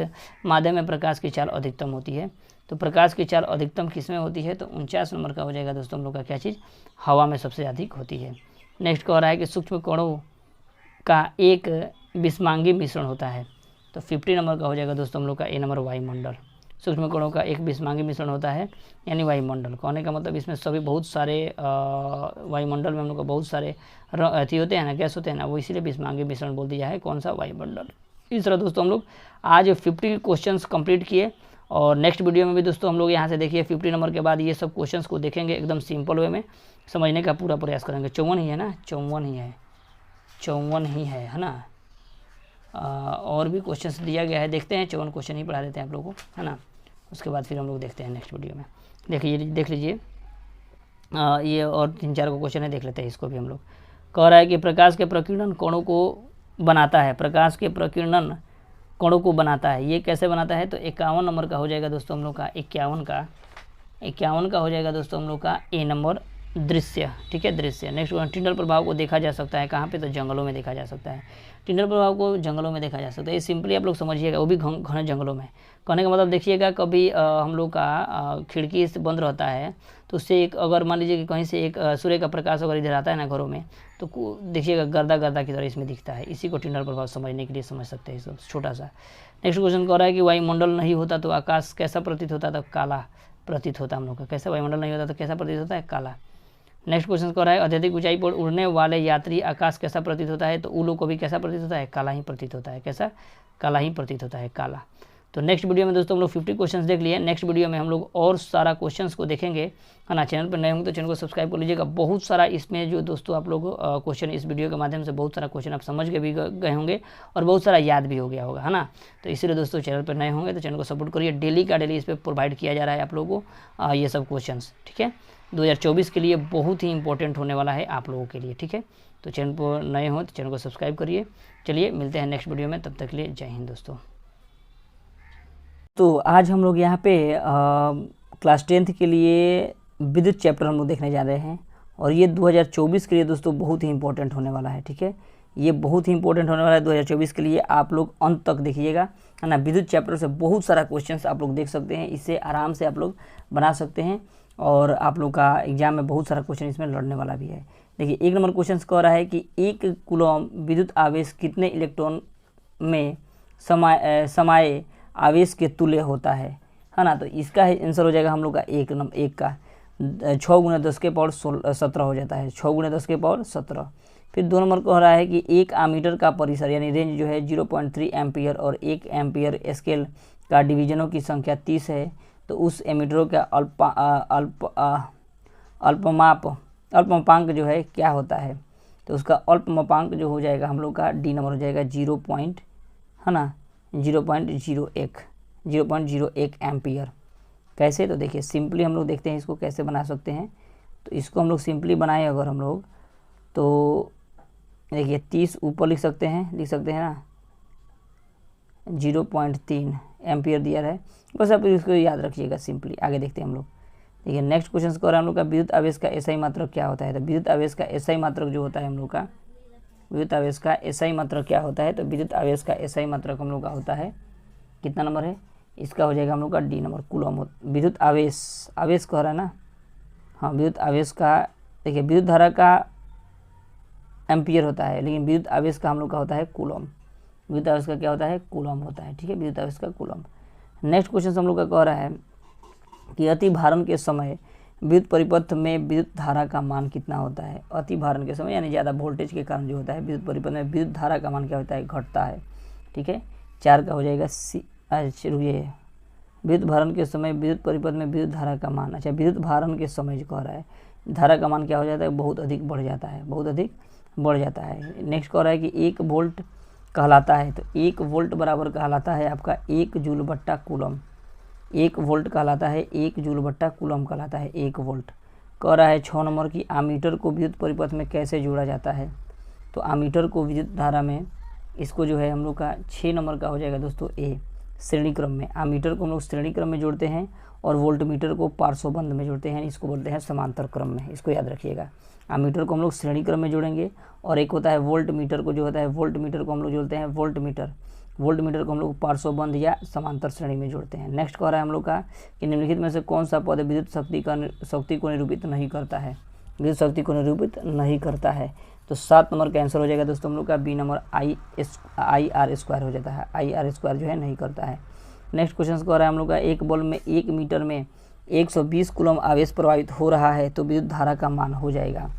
माध्यम में प्रकाश की चाल अधिकतम होती है? तो प्रकाश की चाल अधिकतम किस में होती है? तो 49 नंबर का हो जाएगा दोस्तों हम लोग का क्या चीज़? हवा में सबसे अधिक होती है। नेक्स्ट कह रहा है कि सूक्ष्म कणों का एक विषमांगी मिश्रण होता है। तो 50 नंबर का हो जाएगा दोस्तों हम लोग का ए नंबर वायुमंडल। सूक्ष्म कणों का एक विषमांगी मिश्रण होता है यानी वायुमंडल। कहने का मतलब इसमें सभी बहुत सारे वायुमंडल में हम लोग का बहुत सारे अथी होते हैं ना, गैस होते हैं ना, वो इसीलिए विषमांगी मिश्रण बोल दिया है। कौन सा? वायुमंडल। इस तरह दोस्तों हम लोग आज 50 क्वेश्चंस कंप्लीट किए और नेक्स्ट वीडियो में भी दोस्तों हम लोग यहाँ से देखिए 50 नंबर के बाद ये सब क्वेश्चंस को देखेंगे, एकदम सिंपल वे में समझने का पूरा प्रयास करेंगे। 54 ही है ना? 54 ही है ना? और भी क्वेश्चंस दिया गया है, देखते हैं। 54 क्वेश्चन ही पढ़ा देते हैं आप लोगों को, है ना। उसके बाद फिर हम लोग देखते हैं नेक्स्ट वीडियो में। देख लीजिए ये और 3-4 को क्वेश्चन है, देख लेते हैं इसको भी हम लोग। कह रहा है कि प्रकाश के प्रकीर्णन कणों को बनाता है, प्रकाश के प्रकीर्णन कणों को बनाता है। ये कैसे बनाता है? तो 51 नंबर का हो जाएगा दोस्तों हम लोग का 51 का हो जाएगा दोस्तों हम लोग का ए नंबर दृश्य। ठीक है, दृश्य। नेक्स्ट टिंडल प्रभाव को देखा जा सकता है कहाँ पे? तो जंगलों में देखा जा सकता है। टिंडल प्रभाव को जंगलों में देखा जा सकता है। ये सिंपली आप लोग समझिएगा, वो भी घने जंगलों में। कहने का मतलब देखिएगा, कभी हम लोग का खिड़की से बंद रहता है तो उससे एक, अगर मान लीजिए कि कहीं से एक सूर्य का प्रकाश अगर इधर आता है ना घरों में, तो देखिएगा गर्दा की तरह इसमें दिखता है। इसी को टिंडल प्रभाव समझने के लिए समझ सकते हैं, सब छोटा सा। नेक्स्ट क्वेश्चन कह रहा है कि वायुमंडल नहीं होता तो आकाश कैसा प्रतीत होता? तो काला प्रतीत होता हम लोग का। कैसा? वायुमंडल नहीं होता तो कैसा प्रतीत होता है? काला। नेक्स्ट क्वेश्चन कह रहा है अत्यधिक ऊंचाई पर उड़ने वाले यात्री आकाश कैसा प्रतीत होता है? तो उल्लू को भी कैसा प्रतीत होता है? काला ही प्रतीत होता है। कैसा? काला ही प्रतीत होता है, काला। तो नेक्स्ट वीडियो में दोस्तों हम लोग 50 क्वेश्चंस देख लिए। नेक्स्ट वीडियो में हम लोग और सारा क्वेश्चंस को देखेंगे, है ना। चैनल पर नए होंगे तो चैनल को सब्सक्राइब कर लीजिएगा। बहुत सारा इसमें जो दोस्तों आप लोग क्वेश्चन इस वीडियो के माध्यम से बहुत सारा क्वेश्चन आप समझ के भी गए होंगे और बहुत सारा याद भी हो गया होगा, है ना। तो इसीलिए दोस्तों चैनल पर नए होंगे तो चैनल को सपोर्ट करिए। डेली का डेली इस पर प्रोवाइड किया जा रहा है आप लोगों को ये सब क्वेश्चन। ठीक है, 2024 के लिए बहुत ही इंपॉर्टेंट होने वाला है आप लोगों के लिए। ठीक है, तो चैनल पर नए हो तो चैनल को सब्सक्राइब करिए। चलिए मिलते हैं नेक्स्ट वीडियो में, तब तक के लिए जय हिंद दोस्तों। तो आज हम लोग यहाँ पे क्लास 10th के लिए विद्युत चैप्टर हम लोग देखने जा रहे हैं और ये 2024 के लिए दोस्तों बहुत ही इंपॉर्टेंट होने वाला है। ठीक है, ये बहुत ही इंपॉर्टेंट होने वाला है 2024 के लिए। आप लोग अंत तक देखिएगा, है ना। विद्युत चैप्टर से बहुत सारा क्वेश्चंस आप लोग देख सकते हैं, इससे आराम से आप लोग बना सकते हैं और आप लोग का एग्जाम में बहुत सारा क्वेश्चन इसमें लड़ने वाला भी है। देखिए 1 नंबर क्वेश्चन कह रहा है कि 1 कूलम विद्युत आवेश कितने इलेक्ट्रॉन में समाये आवेश के तुल्य होता है ना। तो इसका आंसर हो जाएगा हम लोग का 1 का 6 × 10 के पावर 17 हो जाता है, 6 × 10 के पावर 17। फिर 2 नंबर कह रहा है कि 1 आमीटर का परिसर यानी रेंज जो है 0.3 एम्पियर और 1 एम्पियर स्केल का डिवीजनों की संख्या 30 है। तो उस एमीटरों का अल्पमापांक जो है क्या होता है? तो उसका अल्पमापांक जो हो जाएगा हम लोग का डी नंबर हो जाएगा 0.01 एम्पियर। कैसे? तो देखिए सिंपली हम लोग देखते हैं इसको कैसे बना सकते हैं। तो इसको हम लोग सिंपली बनाएं अगर हम लोग, तो देखिए 30 ऊपर लिख सकते हैं ना, 0.3 एम्पियर दिया है। बस आप इसको याद रखिएगा सिंपली। आगे देखते हैं हम लोग। देखिए नेक्स्ट क्वेश्चन कह रहा है हम लोग का विद्युत आवेश का एसआई मात्रक क्या होता है? तो विद्युत आवेश का एसआई मात्रक जो होता है हम लोग का, विद्युत आवेश का एसआई मात्रक क्या होता है? तो विद्युत आवेश का एसआई मात्रक हम लोग का होता है, कितना नंबर है इसका? हो जाएगा हम लोग का डी नंबर, कूलम। विद्युत आवेश कह रहा है ना, हाँ। विद्युत आवेश का देखिए विद्युत धारा का एम्पियर होता है, लेकिन विद्युत आवेश का हम लोग का होता है कूलम। विद्युत आवेश का क्या होता है? कूलम होता है। ठीक है, विद्युत आवेश का कूलम। नेक्स्ट क्वेश्चन हम लोग का कह रहा है कि अति भारण के समय विद्युत परिपथ में विद्युत धारा का मान कितना होता है? अति भारण के समय यानी ज़्यादा वोल्टेज के कारण जो होता है विद्युत परिपथ में विद्युत धारा का मान क्या होता है? घटता है। ठीक है, 4 का हो जाएगा रुकिए, विद्युत भारण के समय विद्युत परिपथ में विद्युत धारा का मान। अच्छा, विद्युत भारण के समय जो कह रहा है धारा का मान क्या हो जाता है? बहुत अधिक बढ़ जाता है, बहुत अधिक बढ़ जाता है। नेक्स्ट कह रहा है कि 1 वोल्ट कहलाता है, तो 1 वोल्ट बराबर कहलाता है आपका 1 जूल बट्टा कूलम। 1 वोल्ट कहलाता है 1 जूल बट्टा कूलम कहलाता है 1 वोल्ट। कह रहा है 6 नंबर की आमीटर को विद्युत परिपथ में कैसे जोड़ा जाता है। तो आमीटर को विद्युत धारा में, इसको जो है हम लोग का 6 नंबर का हो जाएगा दोस्तों ए, श्रेणी क्रम में। आमीटर को हम लोग श्रेणी क्रम में जोड़ते हैं और वोल्टमीटर को पार्श्वबंध में जोड़ते हैं, इसको बोलते हैं समांतर क्रम में, इसको याद रखिएगा। आमीटर को हम लोग श्रेणी क्रम में जोड़ेंगे और एक होता है वोल्टमीटर को, जो होता है वोल्टमीटर को हम लोग जोड़ते हैं वोल्टमीटर को हम लोग पार्श्वबंध या समांतर श्रेणी में जोड़ते हैं। नेक्स्ट कह रहा है हम लोग का कि निम्नलिखित में से कौन सा पद विद्युत शक्ति को निरूपित नहीं करता है, विद्युत शक्ति को निरूपित नहीं करता है। तो 7 नंबर का आंसर हो जाएगा दोस्तों हम लोग का बी नंबर IR² हो जाता है, IR² जो है नहीं करता है। नेक्स्ट क्वेश्चन कह रहा है हम लोग का एक बल्ब में 1 मीटर में 120 कूलम आवेश प्रवाहित हो रहा है तो विद्युत धारा का मान हो जाएगा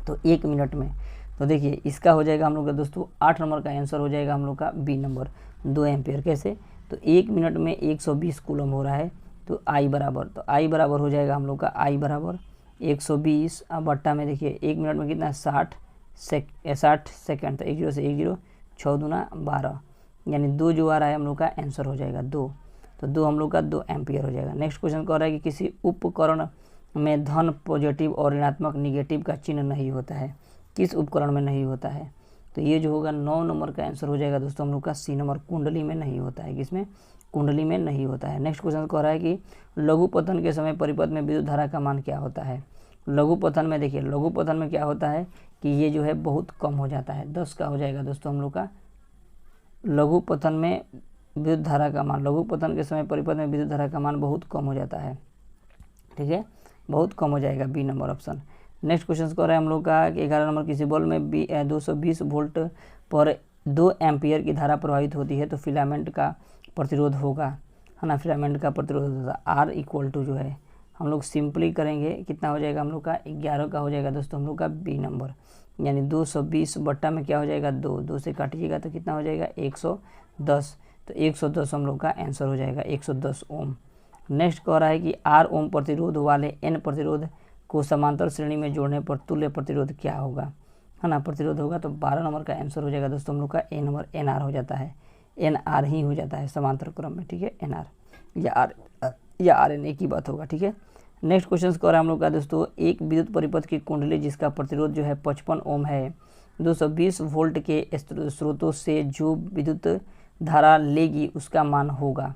तो 1 मिनट में। तो देखिए इसका हो जाएगा हम लोग का दोस्तों 8 नंबर का आंसर हो जाएगा हम लोग का बी नंबर 2 एम्पियर। कैसे, तो 1 मिनट में 120 कूलम हो रहा है तो I बराबर हो जाएगा हम लोग का I बराबर 120 बट्टा में, देखिए 1 मिनट में कितना 60 सेकेंड, तो 1 0 से 1 0, 6 दूना 12, यानी 2 जो आ रहा है हम लोग का आंसर हो जाएगा 2, तो 2 हम लोग का 2 एम्पियर हो जाएगा। नेक्स्ट क्वेश्चन कह रहा है कि किसी उपकरण में धन पॉजिटिव और ऋणात्मक निगेटिव का चिन्ह नहीं होता है, किस उपकरण में नहीं होता है। तो ये जो होगा 9 नंबर का आंसर हो जाएगा दोस्तों हम लोग का सी नंबर, कुंडली में नहीं होता है। किसमें, कुंडली में नहीं होता है। नेक्स्ट क्वेश्चन कह रहा है कि लघु पतन के समय परिपथ में विद्युत धारा का मान क्या होता है। लघु पतन में देखिए, लघु पतन में क्या होता है कि ये जो है बहुत कम हो जाता है, 10 का हो जाएगा दोस्तों हम लोग का लघु पतन में विद्युत धारा का मान, लघु पतन के समय परिपथ में विद्युत धारा का मान बहुत कम हो जाता है, ठीक है, बहुत कम हो जाएगा, B number option. Next question कह रहा है हम लोग का कि 11 नंबर, किसी बल्ब में 220 वोल्ट पर 2 एम्पियर की धारा प्रवाहित होती है तो फिलामेंट का प्रतिरोध होगा, है ना, फिलामेंट का प्रतिरोध होगा R इक्वल टू जो है हम लोग सिंपली करेंगे कितना हो जाएगा हम लोग का 11 का हो जाएगा दोस्तों हम लोग का बी नंबर, यानी 220 बट्टा में क्या हो जाएगा 2 से काटिएगा तो कितना हो जाएगा 110, तो 110 हम लोग का आंसर हो जाएगा 110 ओम। नेक्स्ट कह रहा है कि R ओम प्रतिरोध वाले N प्रतिरोध को समांतर श्रेणी में जोड़ने पर तुल्य प्रतिरोध क्या होगा, है ना, प्रतिरोध होगा। तो 12 नंबर का आंसर हो जाएगा दोस्तों हम लोग का ए नंबर, NR हो जाता है, NR ही हो जाता है समांतर क्रम में, ठीक है, NR या RN एक ही बात होगा, ठीक है। नेक्स्ट क्वेश्चन कह रहा है हम लोग का दोस्तों, एक विद्युत परिपथ की कुंडली जिसका प्रतिरोध जो है 55 ओम है, 220 वोल्ट के स्रोतों से जो विद्युत धारा लेगी उसका मान होगा।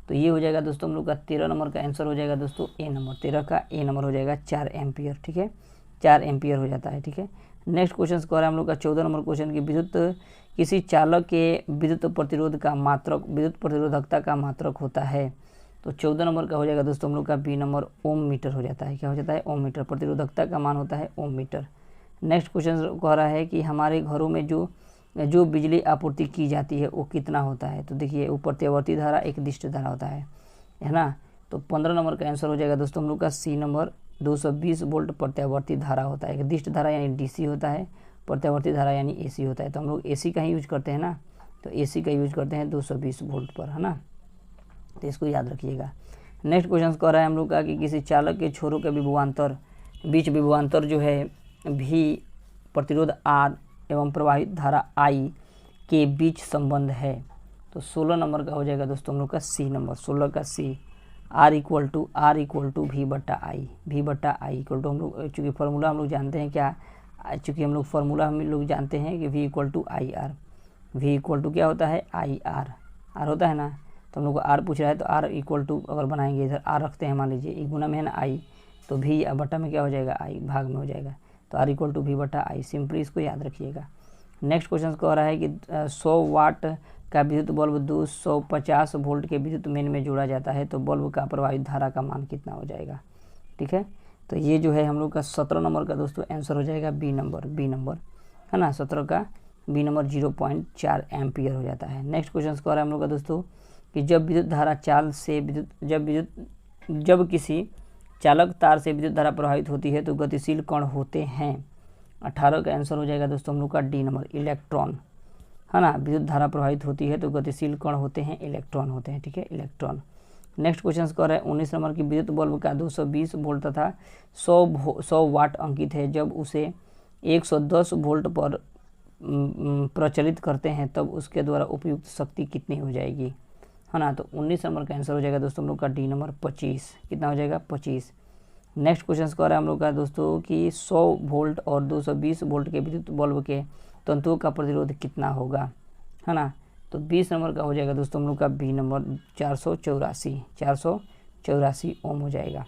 तो ये हो जाएगा दोस्तों हम लोग का 13 नंबर का आंसर हो जाएगा दोस्तों ए नंबर, 13 का ए नंबर हो जाएगा 4 एम्पियर, ठीक है, 4 एम्पियर हो जाता है, ठीक है। नेक्स्ट क्वेश्चन कह रहा है हम लोग का 14 नंबर क्वेश्चन की विद्युत किसी चालक के विद्युत प्रतिरोध का मात्रक, विद्युत प्रतिरोधकता का मात्रक होता है। तो 14 नंबर का हो जाएगा दोस्तों हम लोग का बी नंबर, ओम मीटर हो जाता है, क्या हो जाता है ओम मीटर, प्रतिरोधकता का मान होता है ओम मीटर। नेक्स्ट क्वेश्चन कह रहा है कि हमारे घरों में जो बिजली आपूर्ति की जाती है वो कितना होता है। तो देखिए वो प्रत्यावर्ती धारा एक दिष्ट धारा होता है ना। तो 15 नंबर का आंसर हो जाएगा दोस्तों हम लोग का सी नंबर, 220 वोल्ट प्रत्यावर्ती धारा होता है। एक दिष्ट धारा यानी डीसी होता है, प्रत्यावर्ती धारा यानी एसी होता है। तो हम लोग एसी का ही यूज करते हैं ना, तो एसी का यूज करते हैं 220 वोल्ट पर, है ना, तो इसको याद रखिएगा। नेक्स्ट क्वेश्चन कह रहा है हम लोग का कि किसी चालक के छोरों के बीच विभवांतर जो है भी प्रतिरोध R एवं प्रवाहित धारा I के बीच संबंध है। तो 16 नंबर का हो जाएगा दोस्तों हम लोग का सी नंबर, 16 का सी, R इक्वल टू V बट्टा आई इक्वल टू, हम लोग चूँकि फार्मूला हम लोग जानते हैं क्या, चूँकि हम लोग फार्मूला हम लोग जानते हैं कि V equal to I R, V equal to क्या होता है R होता है ना। तो हम लोग को R पूछ रहा है तो R इक्वल टू अगर बनाएंगे, इधर R रखते हैं, मान लीजिए एक गुना में है ना I, तो V बट्टा में क्या हो जाएगा I, भाग में हो जाएगा, तो R इक्वल टू V बट्टा आई, सिंपली इसको याद रखिएगा। नेक्स्ट क्वेश्चन कह रहा है कि 100 वाट का विद्युत बल्ब 250 वोल्ट के विद्युत मेन में जोड़ा जाता है तो बल्ब का प्रवाहित धारा का मान कितना हो जाएगा, ठीक है। तो ये जो है हम लोग का 17 नंबर का दोस्तों आंसर हो जाएगा बी नंबर है ना, 17 का बी नंबर 0.4 एम्पियर हो जाता है। नेक्स्ट क्वेश्चन कह रहा है हम लोग का दोस्तों कि जब विद्युत धारा जब किसी चालक तार से विद्युत धारा प्रवाहित होती है तो गतिशील कण होते हैं। 18 का आंसर हो जाएगा दोस्तों हम लोग का डी नंबर, इलेक्ट्रॉन, है ना। विद्युत धारा प्रवाहित होती है तो गतिशील कण होते हैं, इलेक्ट्रॉन होते हैं, ठीक है, इलेक्ट्रॉन। नेक्स्ट क्वेश्चन कह रहा है 19 नंबर की विद्युत बल्ब का 220 वोल्ट तथा 100 वाट अंकित है, जब उसे 110 वोल्ट पर प्रचलित करते हैं तब उसके द्वारा उपयुक्त शक्ति कितनी हो जाएगी, है ना। तो 19 नंबर का आंसर हो जाएगा दोस्तों हम लोग का डी नंबर 25, कितना हो जाएगा 25। नेक्स्ट क्वेश्चन कह रहा है हम लोग का दोस्तों कि 100 वोल्ट और 220 वोल्ट के विद्युत बल्ब के तंतुओं का प्रतिरोध कितना होगा, है ना। तो 20 नंबर का हो जाएगा दोस्तों हम लोग का बी नंबर 484 ओम हो जाएगा।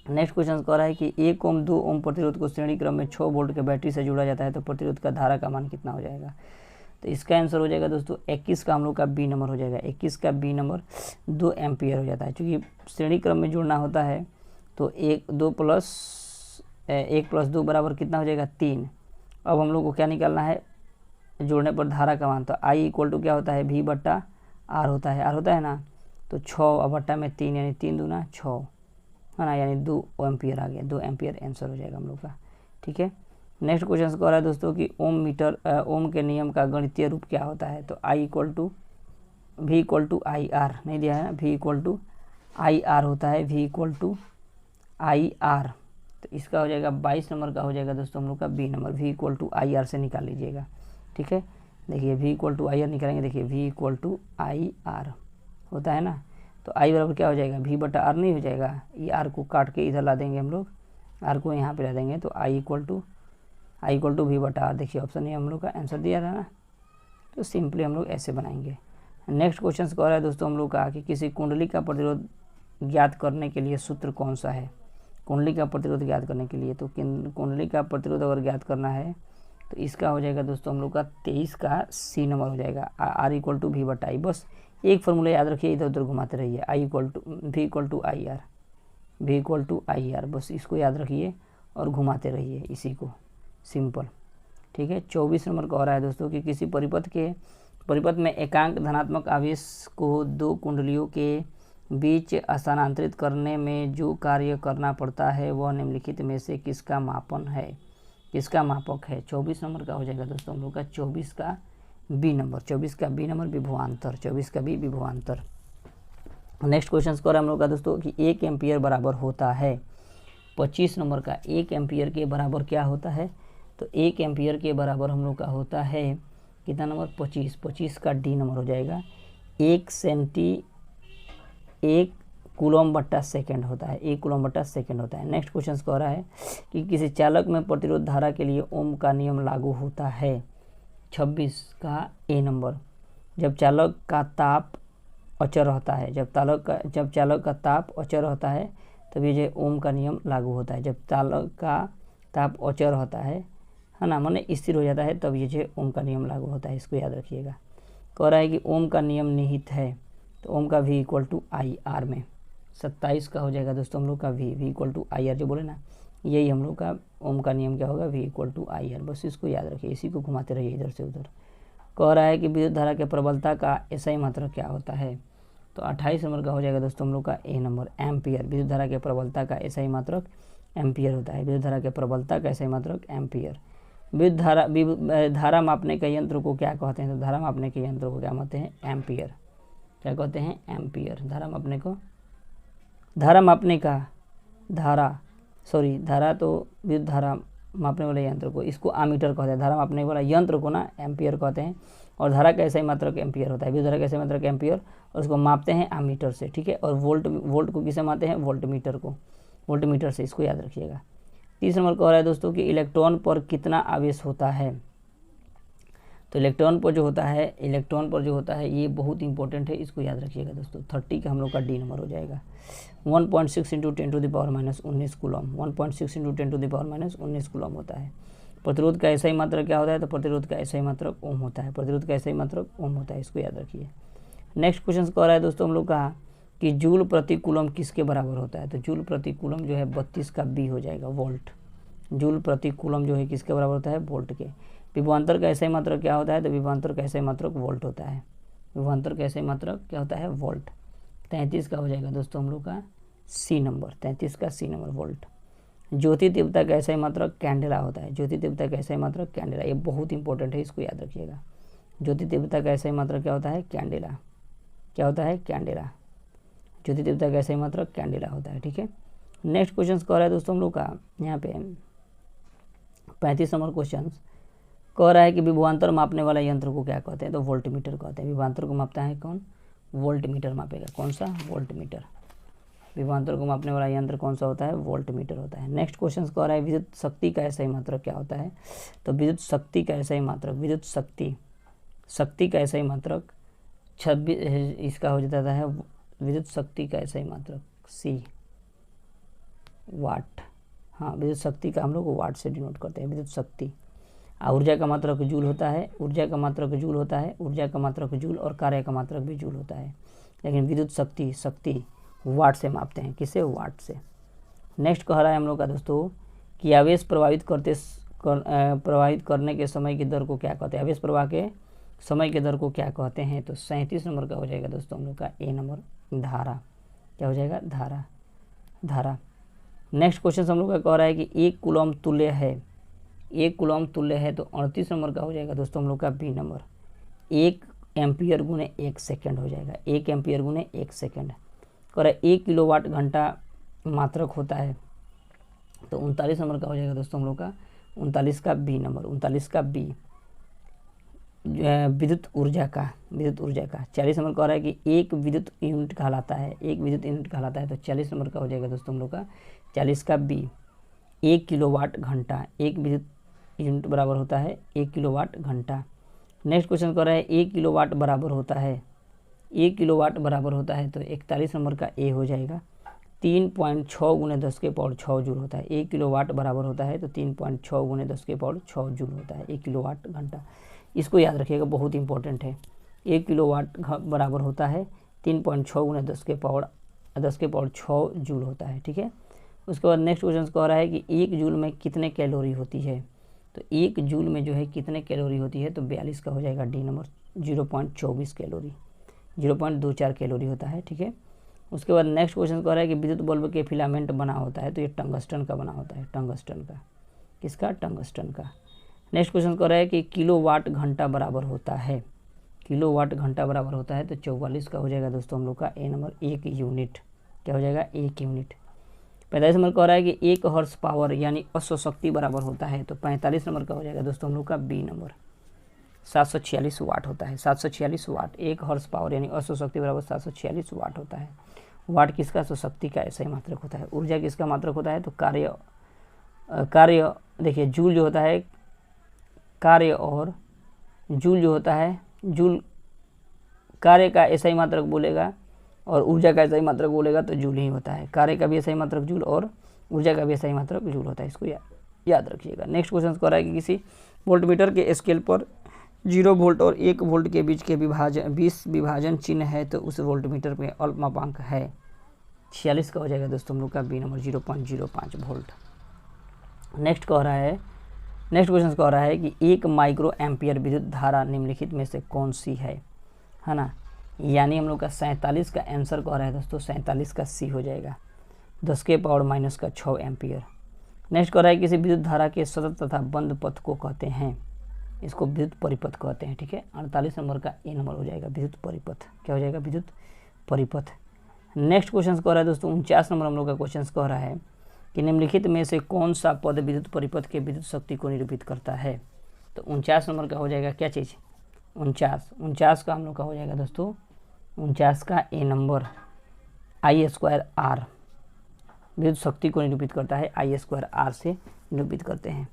नेक्स्ट क्वेश्चन कह रहा है कि 1 ओम 2 ओम प्रतिरोध को श्रेणी क्रम में 6 वोल्ट के बैटरी से जोड़ा जाता है तो प्रतिरोध का धारा का मान कितना हो जाएगा। तो इसका आंसर हो जाएगा दोस्तों 21 का हम लोग का बी नंबर हो जाएगा। 21 का बी नंबर 2 एम्पियर हो जाता है। चूँकि श्रेणी क्रम में जोड़ना होता है तो 1 प्लस 2 बराबर कितना हो जाएगा 3। अब हम लोग को क्या निकालना है, जोड़ने पर धारा का मान। तो आई इक्वल टू क्या होता है, V बट्टा आर होता है ना। तो 6 बट्टा में 3 यानी 3 दूना 6, है ना, यानी 2 एम्पियर आ गया। 2 एम्पियर आंसर हो जाएगा हम लोग का। ठीक है। नेक्स्ट क्वेश्चन कह रहा है दोस्तों कि ओम के नियम का गणितीय रूप क्या होता है। तो V equal to I R नहीं दिया है ना, V equal to I R होता है, V equal to I R. तो इसका हो जाएगा 22 नंबर का हो जाएगा दोस्तों हम लोग का B number, V equal to I R से निकाल लीजिएगा। ठीक है, देखिए V equal to I R निकालेंगे, देखिए V equal to I R होता है ना। तो आई बराबर क्या हो जाएगा, V बटा आर नहीं हो जाएगा। ये आर को काट के इधर ला देंगे हम लोग, आर को यहाँ पे ला देंगे। तो आई इक्वल टू V बटा आर। देखिए ऑप्शन ए हम लोग का आंसर दिया था ना। तो सिंपली हम लोग ऐसे बनाएंगे। नेक्स्ट क्वेश्चन कह रहा है दोस्तों हम लोग का कि किसी कुंडली का प्रतिरोध ज्ञात करने के लिए सूत्र कौन सा है। कुंडली का प्रतिरोध ज्ञात करने के लिए, तो कुंडली का प्रतिरोध अगर ज्ञात करना है तो इसका हो जाएगा दोस्तों हम लोग का 23 का सी नंबर हो जाएगा। आर इक्वल टू V बटा आई। बस एक फॉर्मूला याद रखिए, इधर उधर घुमाते रहिए। V equal to I R, V equal to I R, बस इसको याद रखिए और घुमाते रहिए इसी को, सिंपल। ठीक है। 24 नंबर का हो रहा है दोस्तों कि किसी परिपथ में एकांक धनात्मक आवेश को 2 कुंडलियों के बीच स्थानांतरित करने में जो कार्य करना पड़ता है वह निम्नलिखित में से किसका मापक है। 24 नंबर का हो जाएगा दोस्तों हम लोग का 24 का बी नंबर, 24 का बी नंबर विभवांतर, 24 का बी विभवांतर। नेक्स्ट क्वेश्चन स्कोर हम लोग का दोस्तों कि 1 एम्पियर बराबर होता है। 25 नंबर का 1 एम्पियर के बराबर क्या होता है। तो 1 एम्पियर के बराबर हम लोग का होता है कितना नंबर, 25 का डी नंबर हो जाएगा। 1 कूलम बट्टा सेकेंड होता है, 1 कूलम बट्टा सेकेंड होता है। नेक्स्ट क्वेश्चन कह रहा है कि किसी चालक में प्रतिरोध धारा के लिए ओम का नियम लागू होता है। 26 का ए नंबर, जब चालक का ताप अचर रहता है, जब चालक का ताप अचर होता है तब ये जो ओम का नियम लागू होता है। जब चालक का ताप अचर होता है ना, माने स्थिर हो जाता है, तब ये जो ओम का नियम लागू होता है। इसको याद रखिएगा। कह रहा है कि ओम का नियम निहित है, तो ओम का V equal to I R में। 27 का हो जाएगा दोस्तों हम लोग का V equal to I R, जो बोले ना, यही हम लोग का ओम का नियम क्या होगा, V equal to I R. बस इसको याद रखिए, इसी को घुमाते रहिए इधर से उधर। कह रहा है कि विद्युत धारा के प्रबलता का एसआई मात्रक क्या होता है। तो 28 नंबर का हो जाएगा दोस्तों हम लोग का ए नंबर, एम्पियर। विद्युत धारा के प्रबलता का एसआई मात्रक एम्पियर होता है। विद्युत धारा के प्रबलता का एसआई मात्रक एम्पियर। विद्युत धारा मापने के यंत्र को क्या कहते हैं। तो धारा मापने के यंत्र को क्या कहते हैं, एम्पियर। क्या कहते हैं, एम्पियर। धारा तो विद्युत धारा मापने वाले यंत्र को, इसको आमीटर कहते हैं। धारा मापने वाला यंत्र को ना एम्पियर कहते हैं। और धारा का एसआई मात्रक एम्पियर होता है। विद्युत धारा का एसआई मात्रक एम्पियर, और उसको मापते हैं आमीटर से। ठीक है। और वोल्ट को किसे मापते हैं, वोल्टमीटर से। इसको याद रखिएगा। 30 नंबर कह रहा है दोस्तों कि इलेक्ट्रॉन पर कितना आवेश होता है। तो इलेक्ट्रॉन पर जो होता है ये बहुत इंपॉर्टेंट है, इसको याद रखिएगा दोस्तों। 30 का हम लोग का डी नंबर हो जाएगा। 1.6 × 10⁻⁻19 कूलम, 1.6 × 10⁻⁻19 कूलम होता है। प्रतिरोध का एसआई मात्रक क्या होता है। तो प्रतिरोध का एसआई मात्रक ओम होता है। इसको याद रखिए। नेक्स्ट क्वेश्चन कह रहा है दोस्तों हम लोग का कि जूल प्रति कूलम किसके बराबर होता है। तो जूल प्रति कूलम जो है 32 का बी हो जाएगा, वोल्ट। जूल प्रति कूलम जो है किसके बराबर होता है, वोल्ट के। विभवांतर का एसआई मात्रक क्या होता है। तो विभवांतर का एसआई मात्रक वोल्ट होता है। 33 का हो जाएगा दोस्तों हम लोग का सी नंबर, 33 का सी नंबर, वोल्ट। ज्योति तीव्रता का एसआई मात्रक कैंडेला होता है। ये बहुत इंपॉर्टेंट है, इसको याद रखिएगा। ज्योति तीव्रता का एसआई मात्रक क्या होता है, कैंडेला। ज्योति तीव्रता का एसआई मात्रक कैंडेला होता है। ठीक है। नेक्स्ट क्वेश्चन कह रहा है दोस्तों हम लोग का यहाँ पे 35 नंबर क्वेश्चन कह रहा है कि विभवांतर मापने वाला यंत्र को क्या कहते हैं। तो वोल्टमीटर कहते हैं। विभवांतर को मापता है कौन, वोल्टमीटर मापेगा। कौन सा, वोल्टमीटर। विभवांतर को मापने वाला यंत्र कौन सा होता है? वोल्टमीटर होता है। नेक्स्ट क्वेश्चन कह रहा है विद्युत शक्ति का ऐसा ही मात्रक क्या होता है? तो विद्युत शक्ति का ऐसा ही मात्रक, विद्युत शक्ति का ऐसा ही मात्रक 26 इसका हो जाता है विद्युत शक्ति का ऐसा ही मात्रक C वाट। हाँ, विद्युत शक्ति का हम लोग वाट से डिनोट करते हैं विद्युत शक्ति। ऊर्जा का मात्रक जूल होता है, ऊर्जा का मात्रक जूल होता है, ऊर्जा का मात्रक जूल और कार्य का मात्रक भी जूल होता है। लेकिन विद्युत शक्ति वाट से मापते हैं। किससे? वाट से। नेक्स्ट कह रहा है हम लोग का दोस्तों कि आवेश प्रवाहित करने के समय की दर को क्या कहते हैं? आवेश प्रवाह के समय के दर को क्या कहते हैं? तो 37 नंबर का हो जाएगा दोस्तों हम लोग का ए नंबर, धारा। क्या हो जाएगा? धारा। नेक्स्ट क्वेश्चन हम लोग का कह रहा है कि 1 कूलम तुल्य है, 1 कूलम तुल्य है, तो 38 नंबर का हो जाएगा दोस्तों हम लोग का बी नंबर, 1 एम्पियर गुने 1 सेकेंड हो जाएगा, 1 एम्पियर गुने 1 सेकेंड। कह रहा है 1 किलोवाट घंटा मात्रक होता है, तो 39 नंबर का हो जाएगा दोस्तों हम लोग का 39 का बी नंबर, 39 का बी। विद्युत ऊर्जा का 40 नंबर कह रहा है कि 1 विद्युत यूनिट कहलाता है, 1 विद्युत यूनिट कहलाता है, तो 40 नंबर का हो जाएगा दोस्तों हम लोग का 40 का बी। 1 किलोवाट घंटा, 1 विद्युत यूनिट बराबर होता है 1 किलोवाट घंटा। नेक्स्ट क्वेश्चन कर रहा है 1 किलोवाट बराबर होता है, 1 किलोवाट बराबर होता है, तो 41 नंबर का ए हो जाएगा 3.6 गुने 10 के पावर 6 जूल होता है। 1 किलोवाट बराबर होता है तो 3.6 गुने 10 के पावर 6 जूल होता है 1 किलोवाट घंटा। इसको याद रखिएगा, बहुत इंपॉर्टेंट है। 1 किलोवाट बराबर होता है 3.6 गुने 10 के पावर 6 जूल होता है। ठीक है। उसके बाद नेक्स्ट क्वेश्चन कह रहा है कि 1 जूल में कितने कैलोरी होती है? तो 1 जूल में जो है कितने कैलोरी होती है? तो 42 का हो जाएगा डी नंबर, 0.24 कैलोरी, 0.24 कैलोरी होता है। ठीक है। उसके बाद नेक्स्ट क्वेश्चन कह रहा है कि विद्युत बल्ब के फिलामेंट बना होता है, तो ये टंगस्टन का बना होता है, टंगस्टन का। किसका? टंगस्टन का। नेक्स्ट क्वेश्चन कह रहा है कि किलोवाट घंटा बराबर होता है, किलोवाट घंटा बराबर होता है, तो 44 का हो जाएगा दोस्तों हम लोग का ए नंबर, 1 यूनिट। क्या हो जाएगा? 1 यूनिट। 45 नंबर कह रहा है कि 1 हॉर्स पावर यानी अश्वशक्ति बराबर होता है, तो 45 नंबर का हो जाएगा दोस्तों हम लोग का बी नंबर, 746 वाट होता है, 746 वाट। 1 हॉर्स पावर यानी अश्वशक्ति बराबर 746 वाट होता है। वाट किसका? अश्वशक्ति का ऐसा ही मात्रक होता है। ऊर्जा किसका मात्रक होता है? तो कार्य देखिए, जूल जो होता है कार्य, और जूल जो होता है जूल कार्य का ऐसा ही मात्रक बोलेगा और ऊर्जा का ऐसा ही मात्रक बोलेगा तो जूल ही होता है। कार्य का भी ऐसा ही मात्रक जूल और ऊर्जा का भी ऐसा ही मात्रक जूल होता है। इसको याद रखिएगा। नेक्स्ट क्वेश्चन कह रहा है कि किसी वोल्टमीटर के स्केल पर 0 वोल्ट और 1 वोल्ट के बीच के 20 विभाजन चिन्ह है, तो उस वोल्टमीटर में अल्पमापांक है। 46 का हो जाएगा दोस्तों हम लोग का B number, 0.05 volt. Next question कह रहा है कि 1 माइक्रो एम्पियर विद्युत धारा निम्नलिखित में से कौन सी है ना। यानी हम लोग का 47 का आंसर कह रहा है दोस्तों, 47 का सी हो जाएगा, 10 के पावर -6 एम्पियर। नेक्स्ट कह रहा है किसी विद्युत धारा के सतत तथा बंद पथ को कहते हैं, इसको विद्युत परिपथ कहते हैं। ठीक है। 48 नंबर का ए नंबर हो जाएगा, विद्युत परिपथ। क्या हो जाएगा? विद्युत परिपथ। नेक्स्ट क्वेश्चन कह रहा है दोस्तों 49 नंबर हम लोग का क्वेश्चन कह रहा है कि निम्नलिखित में से कौन सा पद विद्युत परिपथ के विद्युत शक्ति को निरूपित करता है? तो 49 नंबर का हो जाएगा क्या चीज़? 49 का हम लोग का हो जाएगा दोस्तों 49 का ए नंबर, I²R विद्युत शक्ति को निरूपित करता है, I²R से निरूपित करते हैं।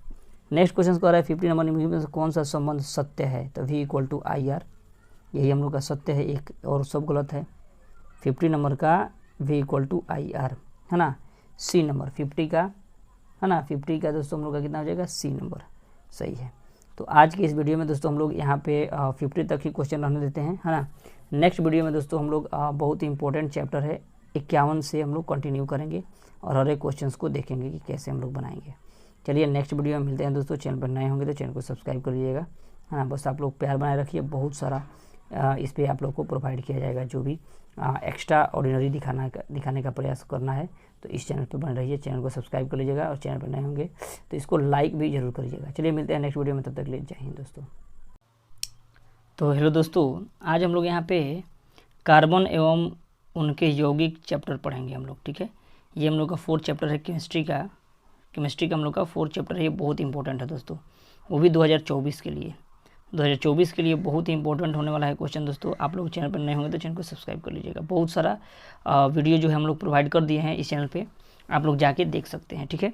नेक्स्ट क्वेश्चन कह रहा है 50 नंबर निम्नलिखित में से कौन सा संबंध सत्य है? तो V = IR, यही हम लोग का सत्य है, एक और सब गलत है। 50 नंबर का V = IR है ना। सी नंबर 50 का है ना, 50 का दोस्तों हम लोग का कितना हो जाएगा? सी नंबर सही है। तो आज की इस वीडियो में दोस्तों हम लोग यहाँ पे 50 तक ही क्वेश्चन रहने देते हैं, है ना। नेक्स्ट वीडियो में दोस्तों हम लोग बहुत ही इंपॉर्टेंट चैप्टर है 51 से हम लोग कंटिन्यू करेंगे और हर एक क्वेश्चंस को देखेंगे कि कैसे हम लोग बनाएंगे। चलिए नेक्स्ट वीडियो में मिलते हैं दोस्तों। चैनल पर नए होंगे तो चैनल को सब्सक्राइब कर लीजिएगा, है ना। बस आप लोग प्यार बनाए रखिए, बहुत सारा इस पर आप लोग को प्रोवाइड किया जाएगा, जो भी एक्स्ट्रा ऑर्डिनरी दिखाने का प्रयास करना है। तो इस चैनल पर बने रहिए, चैनल को सब्सक्राइब कर लीजिएगा और चैनल पर नए होंगे तो इसको लाइक भी जरूर करिएगा। चलिए मिलते हैं नेक्स्ट वीडियो में, तब तक के लिए जय हिंद दोस्तों। तो हेलो दोस्तों, आज हम लोग यहाँ पे कार्बन एवं उनके यौगिक चैप्टर पढ़ेंगे हम लोग। ठीक है। ये हम लोग का 4th चैप्टर है केमिस्ट्री का हम लोग का 4th चैप्टर है। ये बहुत इंपॉर्टेंट है दोस्तों, वो भी 2024 के लिए। 2024 के लिए बहुत ही इंपॉर्टेंट होने वाला है क्वेश्चन दोस्तों। आप लोग चैनल पर नए होंगे तो चैनल को सब्सक्राइब कर लीजिएगा। बहुत सारा वीडियो जो है हम लोग प्रोवाइड कर दिए हैं इस चैनल पे, आप लोग जाके देख सकते हैं, ठीक है।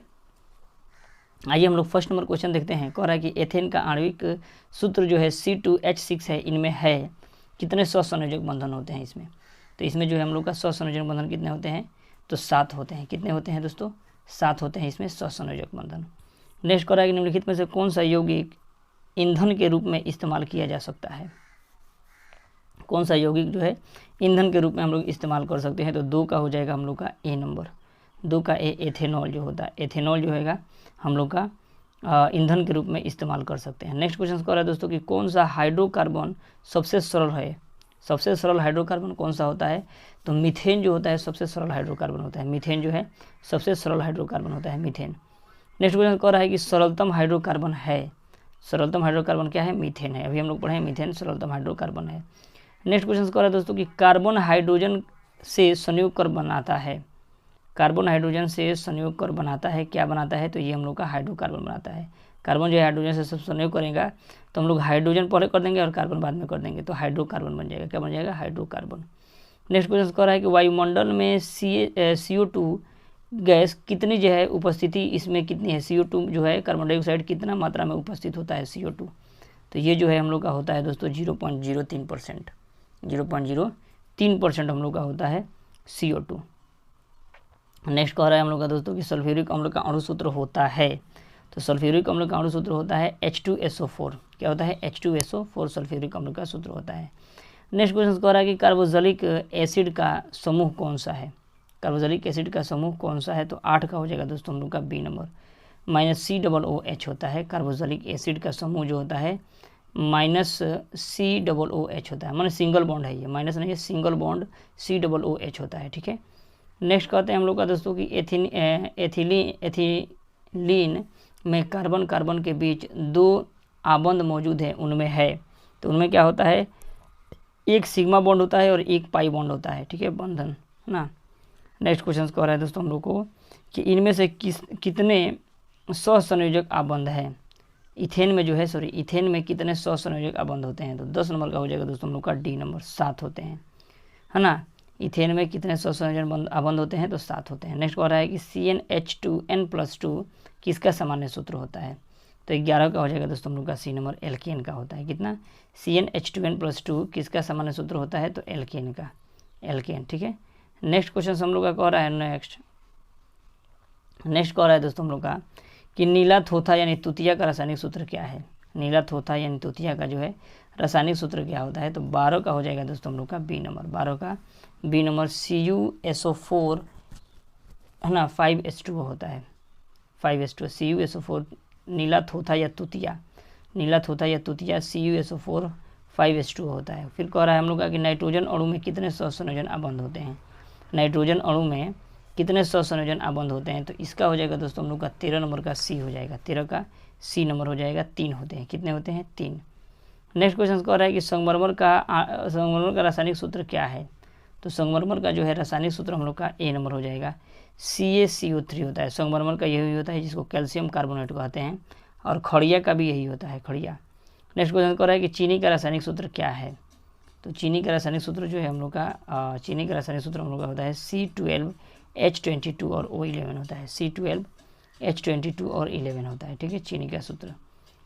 आइए हम लोग फर्स्ट नंबर क्वेश्चन देखते हैं। कह रहा है कि एथेन का आणविक सूत्र जो है C2H6 है, इनमें है कितने सहसंयोजक बंधन होते हैं इसमें। तो इसमें जो है हम लोग का सहसंयोजक बंधन कितने होते हैं, तो 7 होते हैं। कितने होते हैं दोस्तों, 7 होते हैं इसमें सहसंयोजक बंधन। नेक्स्ट कह रहा है कि निम्नलिखित में से कौन सा यौगिक ईंधन के रूप में इस्तेमाल किया जा सकता है। कौन सा यौगिक जो है ईंधन के रूप में हम लोग इस्तेमाल कर सकते हैं, तो 2 का हो जाएगा हम लोग का ए नंबर। 2 का ए एथेनॉल जो होता है, एथेनॉल जो है हम लोग का ईंधन के रूप में इस्तेमाल कर सकते हैं। नेक्स्ट क्वेश्चन कह रहा है दोस्तों कि कौन सा हाइड्रोकार्बन सबसे सरल है। सबसे सरल हाइड्रोकार्बन कौन सा होता है, तो मीथेन जो होता है सबसे सरल हाइड्रोकार्बन होता है। मीथेन जो है सबसे सरल हाइड्रोकार्बन होता है, मीथेन। नेक्स्ट क्वेश्चन कह रहा है कि सरलतम हाइड्रोकार्बन है। सरलतम हाइड्रोकार्बन क्या है, मीथेन है। अभी हम लोग पढ़े मीथेन सरलतम हाइड्रोकार्बन है। नेक्स्ट क्वेश्चन कह रहा है दोस्तों कि कार्बन हाइड्रोजन से संयोग कर बनाता है। कार्बन हाइड्रोजन से संयोग कर बनाता है, क्या बनाता है, तो ये हम लोग का हाइड्रोकार्बन बनाता है। कार्बन जो है हाइड्रोजन से सब संयोग करेगा तो हम लोग हाइड्रोजन पहले कर देंगे और कार्बन बाद में कर देंगे, तो हाइड्रोकार्बन बन जाएगा। क्या बन जाएगा, हाइड्रोकार्बन। नेक्स्ट क्वेश्चन कह रहा है कि वायुमंडल में CO2 गैस कितनी जो है उपस्थिति इसमें कितनी है। CO2 जो है कार्बन डाइऑक्साइड कितना मात्रा में उपस्थित होता है CO2, तो ये जो है हम लोग का होता है दोस्तों 0.03%। 0.03% हम लोग का होता है CO2। नेक्स्ट कह रहा है हम लोग का दोस्तों कि सल्फ्यूरिक अम्ल का अणु सूत्र होता है, तो सल्फ्यूरिक अम्ल का अणु सूत्र होता है H2SO4। क्या होता है, H2SO4 सल्फ्यूरिक अम्ल का सूत्र होता है। नेक्स्ट क्वेश्चन कह रहा है कि कार्बोक्सिलिक एसिड का समूह कौन सा है। कार्बोक्सिलिक एसिड का समूह कौन सा है, तो 8 का हो जाएगा दोस्तों हम लोग का बी नंबर। -COOH होता है कार्बोक्सिलिक एसिड का समूह जो होता है, -COOH होता है, माने सिंगल बॉन्ड है, ये माइनस नहीं है, सिंगल बॉन्ड COOH होता है, ठीक है। नेक्स्ट कहते हैं हम लोग का दोस्तों कि एथिलीन में कार्बन कार्बन के बीच 2 आबंध मौजूद है, उनमें है, तो उनमें क्या होता है, एक सिग्मा बॉन्ड होता है और एक पाई बॉन्ड होता है, ठीक है, बंधन है ना। नेक्स्ट क्वेश्चन कह रहा है दोस्तों हम लोग को कि इनमें से कितने सहसंयोजक आबंध है। इथेन में जो है इथेन में कितने सहसंयोजक आबंध होते हैं, तो 10 नंबर का हो जाएगा दोस्तों हम लोग का डी नंबर, 7 होते हैं, है ना। इथेन में कितने सहसंयोजक आबंध होते हैं, तो 7 होते हैं। नेक्स्ट कह रहा है कि CnH2n+2 किसका सामान्य सूत्र होता है, तो 11 का हो जाएगा दोस्तों हम लोग का सी नंबर, एल्केन का होता है। कितना, CnH2n+2 किसका सामान्य सूत्र होता है, तो एल्केन का, एल्केन, ठीक है। नेक्स्ट क्वेश्चन हम लोग का कह रहा है नेक्स्ट कह रहा है दोस्तों हम लोग का कि नीला थोथा यानी तुतिया का रासायनिक सूत्र क्या है। नीला थोथा यानी तुतिया का जो है रासायनिक सूत्र क्या होता है, तो 12 का हो जाएगा दोस्तों हम लोग का बी नंबर। 12 का बी नंबर CuSO4 है ना, 5H2O होता है, 5H2O CuSO4 नीला थोथा या तुतिया, नीला थोथा या तुतिया CuSO4 5H2O होता है। फिर कह रहा है हम लोग का कि नाइट्रोजन अणु में कितने सहसंयोजन आबंध होते हैं। नाइट्रोजन अणु में कितने सहसंयोजन आबंध होते हैं, तो इसका हो जाएगा दोस्तों हम लोग का 13 नंबर का सी हो जाएगा, 13 का सी नंबर हो जाएगा, 3 होते हैं। कितने होते हैं, 3। नेक्स्ट क्वेश्चन कह रहा है कि संगमरमर का रासायनिक सूत्र क्या है, तो संगमरमर का जो है रासायनिक सूत्र हम लोग का ए नंबर हो जाएगा, CaCO3 होता है। संगमरमर का यही होता है जिसको कैल्शियम कार्बोनेट कहते हैं, और खड़िया का भी यही होता है, खड़िया। नेक्स्ट क्वेश्चन कह रहा है कि चीनी का रासायनिक सूत्र क्या है, तो चीनी का रासायनिक सूत्र जो है हम लोग का चीनी का रासायनिक सूत्र हम लोग का होता है C12H22 और O11 होता है, C12H22 और 11 होता है, ठीक है, चीनी का सूत्र।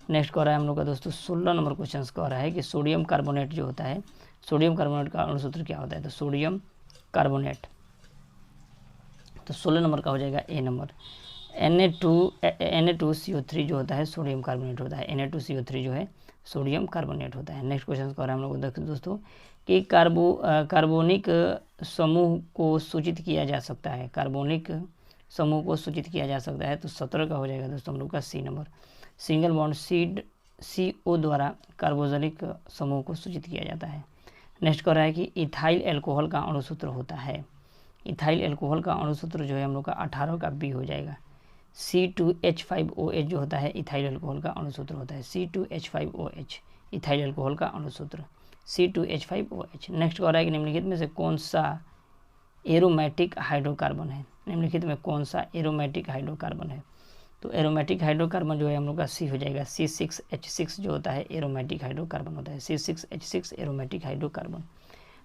नेक्स्ट कह रहा है हम लोग का दोस्तों 16 नंबर क्वेश्चन कह रहा है कि सोडियम कार्बोनेट जो होता है, सोडियम कार्बोनेट का अणुसूत्र क्या होता है, तो सोडियम कार्बोनेट, तो 16 नंबर का हो जाएगा ए नंबर। Na2CO3 जो होता है सोडियम कार्बोनेट होता है, Na2CO3 जो है सोडियम कार्बोनेट होता है। नेक्स्ट क्वेश्चन कह रहा है हम लोग दोस्तों कि कार्बोनिक समूह को सूचित किया जा सकता है, कार्बोनिक समूह को सूचित किया जा सकता है, तो 17 का हो जाएगा दोस्तों हम लोग का C number. Single bond CO द्वारा कार्बोक्सिलिक समूह को सूचित किया जाता है। नेक्स्ट कह रहा है कि इथाइल एल्कोहल का अणुसूत्र होता है, इथाइल एल्कोहल का अणुसूत्र जो है हम लोग का 18 का बी हो जाएगा, C2H5OH जो होता है इथाइल एल्कोहल का अणुसूत्र होता है, C2H5OH इथाइल एल्कोहल का अणुसूत्र, C2H5OH। नेक्स्ट कह रहा है कि निम्नलिखित में से कौन सा एरोमेटिक हाइड्रोकार्बन है, निम्नलिखित में कौन सा एरोमेटिक हाइड्रोकार्बन है, तो एरोमेटिक हाइड्रोकार्बन जो है हम लोग का सी हो जाएगा, C6H6 जो होता है एरोमेटिक हाइड्रोकार्बन होता है, C6H6 aromatic hydrocarbon.